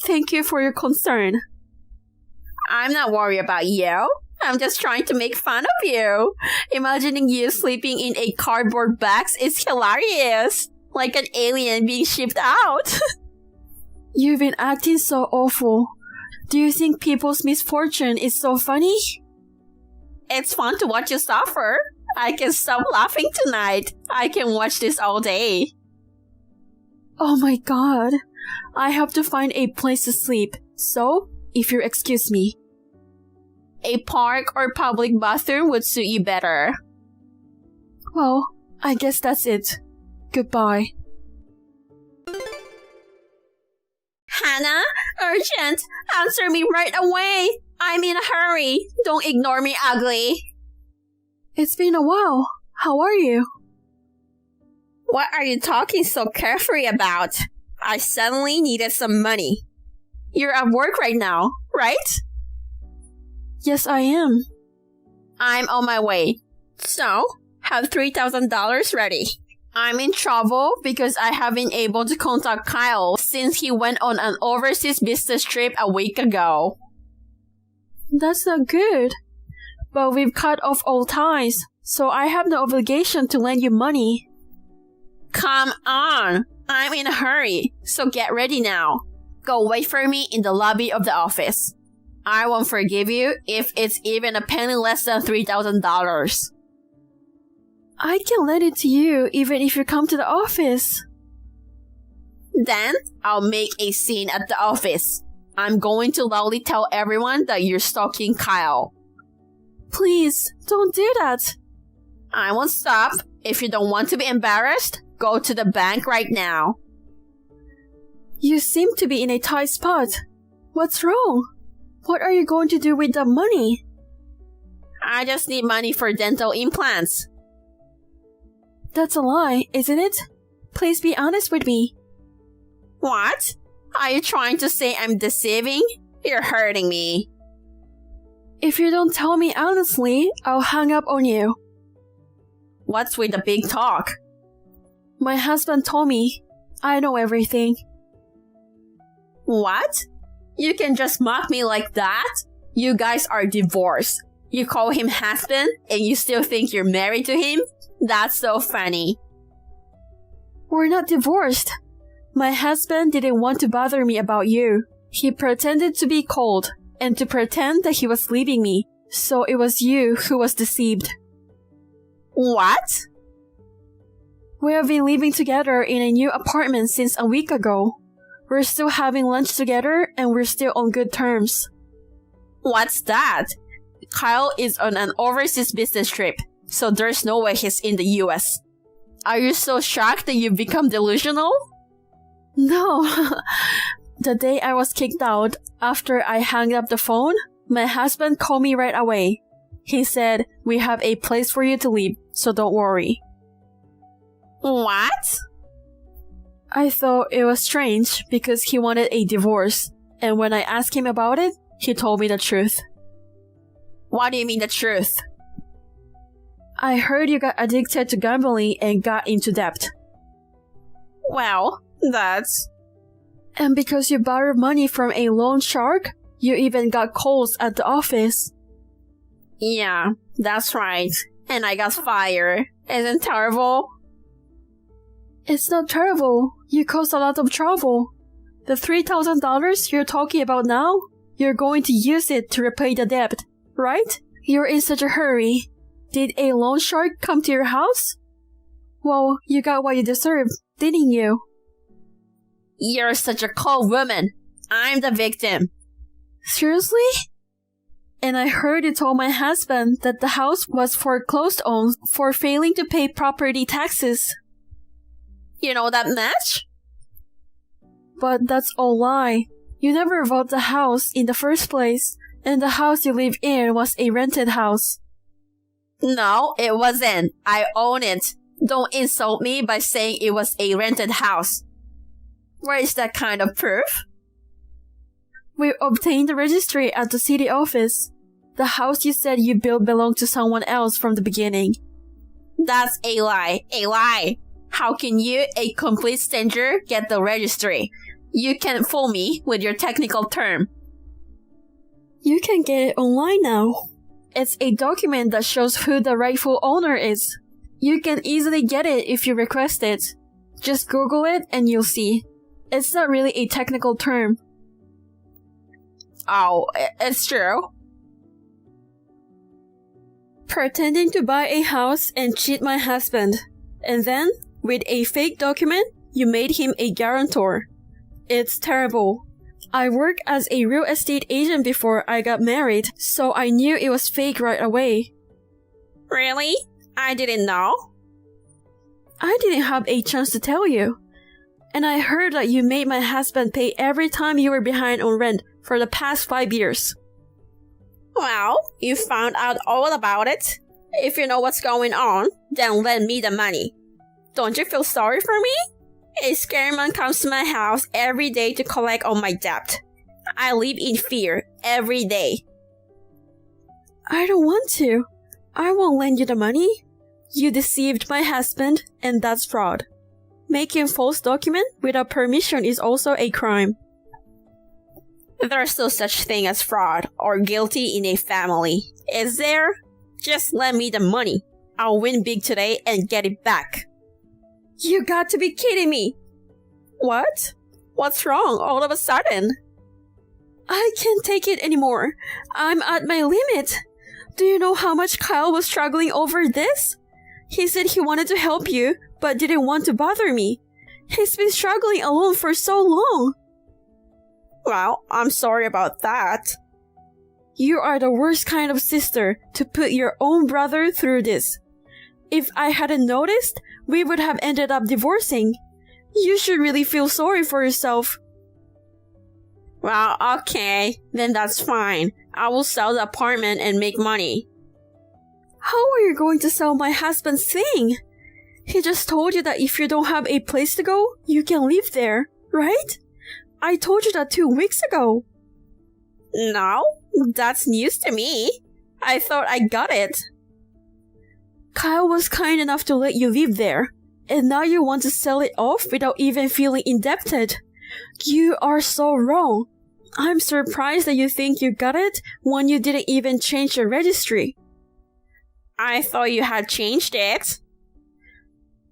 Thank you for your concern. I'm not worried about you. I'm just trying to make fun of you. Imagining you sleeping in a cardboard box is hilarious. Like an alien being shipped out. You've been acting so awful. Do you think people's misfortune is so funny? It's fun to watch you suffer. I can stop laughing tonight. I can watch this all day. Oh my god. I have to find a place to sleep. So, if you excuse me. A park or public bathroom would suit you better. Well, I guess that's it. Goodbye. Hannah, urgent! Answer me right away! I'm in a hurry. Don't ignore me, ugly. It's been a while. How are you? What are you talking so carefree about? I suddenly needed some money. You're at work right now, right? Yes, I am. I'm on my way. So, have $3,000 ready. I'm in trouble because I haven't been able to contact Kyle since he went on an overseas business trip a week ago. That's not good. But we've cut off all ties, so I have no obligation to lend you money. Come on! I'm in a hurry, so get ready now. Go wait for me in the lobby of the office. I won't forgive you if it's even a penny less than $3,000. I can lend it to you even if you come to the office. Then, I'll make a scene at the office. I'm going to loudly tell everyone that you're stalking Kyle. Please, don't do that. I won't stop. If you don't want to be embarrassed, go to the bank right now. You seem to be in a tight spot. What's wrong? What are you going to do with the money? I just need money for dental implants. That's a lie, isn't it? Please be honest with me. What? Are you trying to say I'm deceiving? You're hurting me. If you don't tell me honestly, I'll hang up on you. What's with the big talk? My husband told me. I know everything. What? You can just mock me like that? You guys are divorced. You call him husband and you still think you're married to him? That's so funny. We're not divorced. My husband didn't want to bother me about you. He pretended to be cold and to pretend that he was leaving me, so it was you who was deceived. What? We have been living together in a new apartment since a week ago. We're still having lunch together and we're still on good terms. What's that? Kyle is on an overseas business trip, so there's no way he's in the US. Are you so shocked that you've become delusional? No. The day I was kicked out, after I hung up the phone, my husband called me right away. He said, "We have a place for you to live, so don't worry." What? I thought it was strange because he wanted a divorce, and when I asked him about it, he told me the truth. What do you mean the truth? I heard you got addicted to gambling and got into debt. Well, that's... And because you borrowed money from a loan shark, you even got calls at the office. Yeah, that's right. And I got fired. Isn't it terrible? It's not terrible. You caused a lot of trouble. The $3,000 you're talking about now, you're going to use it to repay the debt, right? You're in such a hurry. Did a loan shark come to your house? Well, you got what you deserved, didn't you? You're such a cold woman. I'm the victim. Seriously? And I heard you told my husband that the house was foreclosed on for failing to pay property taxes. You know that much? But that's all lie. You never bought the house in the first place, and the house you live in was a rented house. No, it wasn't. I own it. Don't insult me by saying it was a rented house. Where is that kind of proof? We obtained the registry at the city office. The house you said you built belonged to someone else from the beginning. That's a lie. A lie. How can you, a complete stranger, get the registry? You can't fool me with your technical term. You can get it online now. It's a document that shows who the rightful owner is. You can easily get it if you request it. Just Google it and you'll see. It's not really a technical term. Oh, it's true. Pretending to buy a house and cheat my husband. And then, with a fake document, you made him a guarantor. It's terrible. I worked as a real estate agent before I got married, so I knew it was fake right away. Really? I didn't know. I didn't have a chance to tell you. And I heard that you made my husband pay every time you were behind on rent for the past 5 years. Well, you found out all about it. If you know what's going on, then lend me the money. Don't you feel sorry for me? A scary man comes to my house every day to collect on my debt. I live in fear every day. I don't want to. I won't lend you the money. You deceived my husband, and that's fraud. Making false document without permission is also a crime. There's no such thing as fraud or guilty in a family, is there? Just lend me the money. I'll win big today and get it back. You got to be kidding me! What? What's wrong all of a sudden? I can't take it anymore. I'm at my limit. Do you know how much Kyle was struggling over this? He said he wanted to help you, but didn't want to bother me. He's been struggling alone for so long. Well, I'm sorry about that. You are the worst kind of sister to put your own brother through this. If I hadn't noticed, we would have ended up divorcing. You should really feel sorry for yourself. Well, okay, then that's fine. I will sell the apartment and make money. How are you going to sell my husband's thing? He just told you that if you don't have a place to go, you can live there, right? I told you that 2 weeks ago. No, that's news to me. I thought I got it. Kyle was kind enough to let you live there, and now you want to sell it off without even feeling indebted. You are so wrong. I'm surprised that you think you got it when you didn't even change your registry. I thought you had changed it.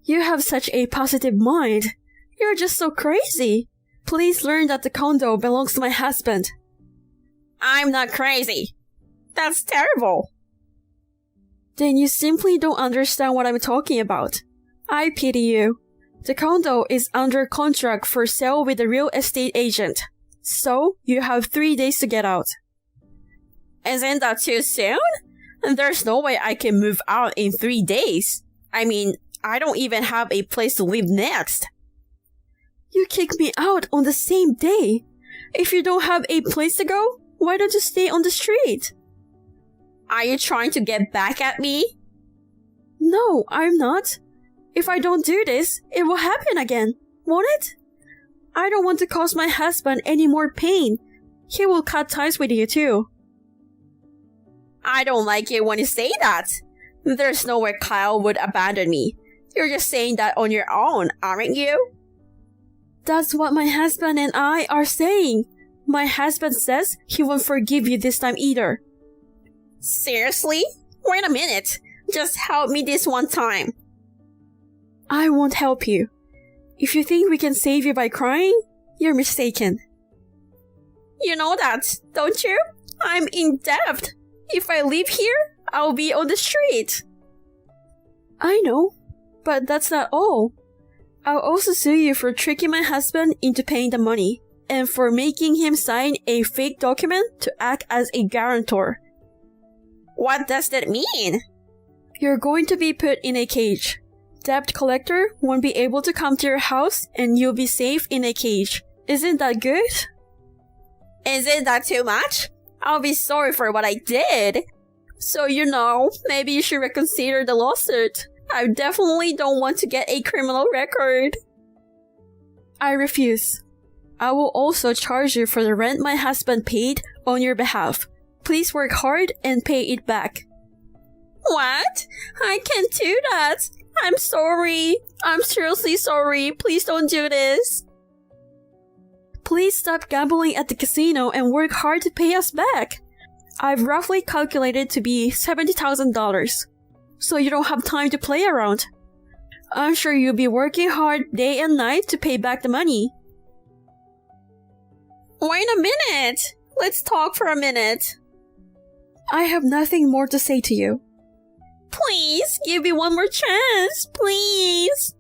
You have such a positive mind. You're just so crazy. Please learn that the condo belongs to my husband. I'm not crazy. That's terrible. Then you simply don't understand what I'm talking about. I pity you. The condo is under contract for sale with a real estate agent. So, you have 3 days to get out. Isn't that too soon? There's no way I can move out in 3 days. I mean, I don't even have a place to live next. You kick me out on the same day. If you don't have a place to go, why don't you stay on the street? Are you trying to get back at me? No, I'm not. If I don't do this, it will happen again, won't it? I don't want to cause my husband any more pain. He will cut ties with you too. I don't like it when you say that. There's nowhere Kyle would abandon me. You're just saying that on your own, aren't you? That's what my husband and I are saying. My husband says he won't forgive you this time either. Seriously? Wait a minute. Just help me this one time. I won't help you. If you think we can save you by crying, you're mistaken. You know that, don't you? I'm in debt. If I live here, I'll be on the street. I know, but that's not all. I'll also sue you for tricking my husband into paying the money, and for making him sign a fake document to act as a guarantor. What does that mean? You're going to be put in a cage. Debt collector won't be able to come to your house and you'll be safe in a cage. Isn't that good? Isn't that too much? I'll be sorry for what I did. So, maybe you should reconsider the lawsuit. I definitely don't want to get a criminal record. I refuse. I will also charge you for the rent my husband paid on your behalf. Please work hard and pay it back. What? I can't do that. I'm sorry. I'm seriously sorry. Please don't do this. Please stop gambling at the casino and work hard to pay us back. I've roughly calculated to be $70,000. So you don't have time to play around. I'm sure you'll be working hard day and night to pay back the money. Wait a minute. Let's talk for a minute. I have nothing more to say to you. Please, give me one more chance, please.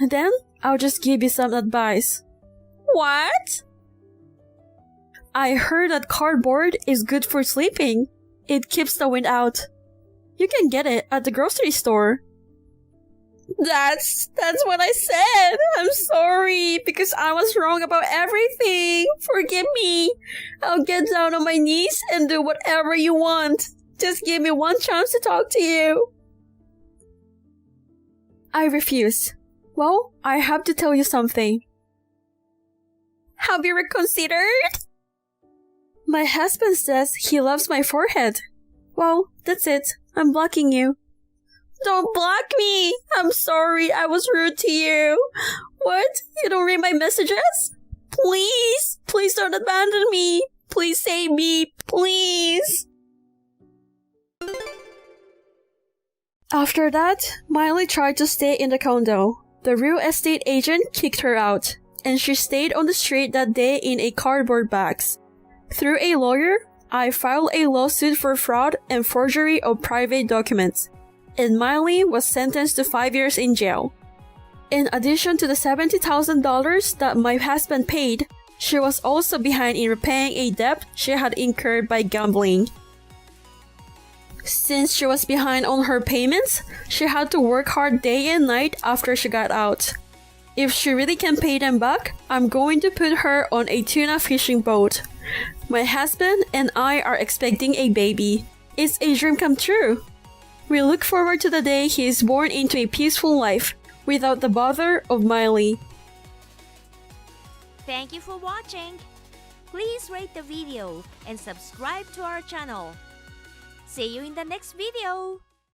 Then, I'll just give you some advice. What? I heard that cardboard is good for sleeping. It keeps the wind out. You can get it at the grocery store. That's what I said. I'm sorry, because I was wrong about everything. Forgive me. I'll get down on my knees and do whatever you want. Just give me one chance to talk to you. I refuse. Well, I have to tell you something. Have you reconsidered? My husband says he loves my forehead. Well, that's it. I'm blocking you. Don't block me! I'm sorry, I was rude to you. What? You don't read my messages? Please! Please don't abandon me! Please save me! Please! After that, Miley tried to stay in the condo. The real estate agent kicked her out, and she stayed on the street that day in a cardboard box. Through a lawyer, I filed a lawsuit for fraud and forgery of private documents, and Miley was sentenced to 5 years in jail. In addition to the $70,000 that my husband paid, She was also behind in repaying a debt she had incurred by gambling. Since she was behind on her payments, she had to work hard day and night after she got out. If she really can pay them back, I'm going to put her on a tuna fishing boat. My husband and I are expecting a baby. It's a dream come true. We look forward to the day he is born into a peaceful life, without the bother of Miley. Thank you for watching. Please rate the video and subscribe to our channel. See you in the next video.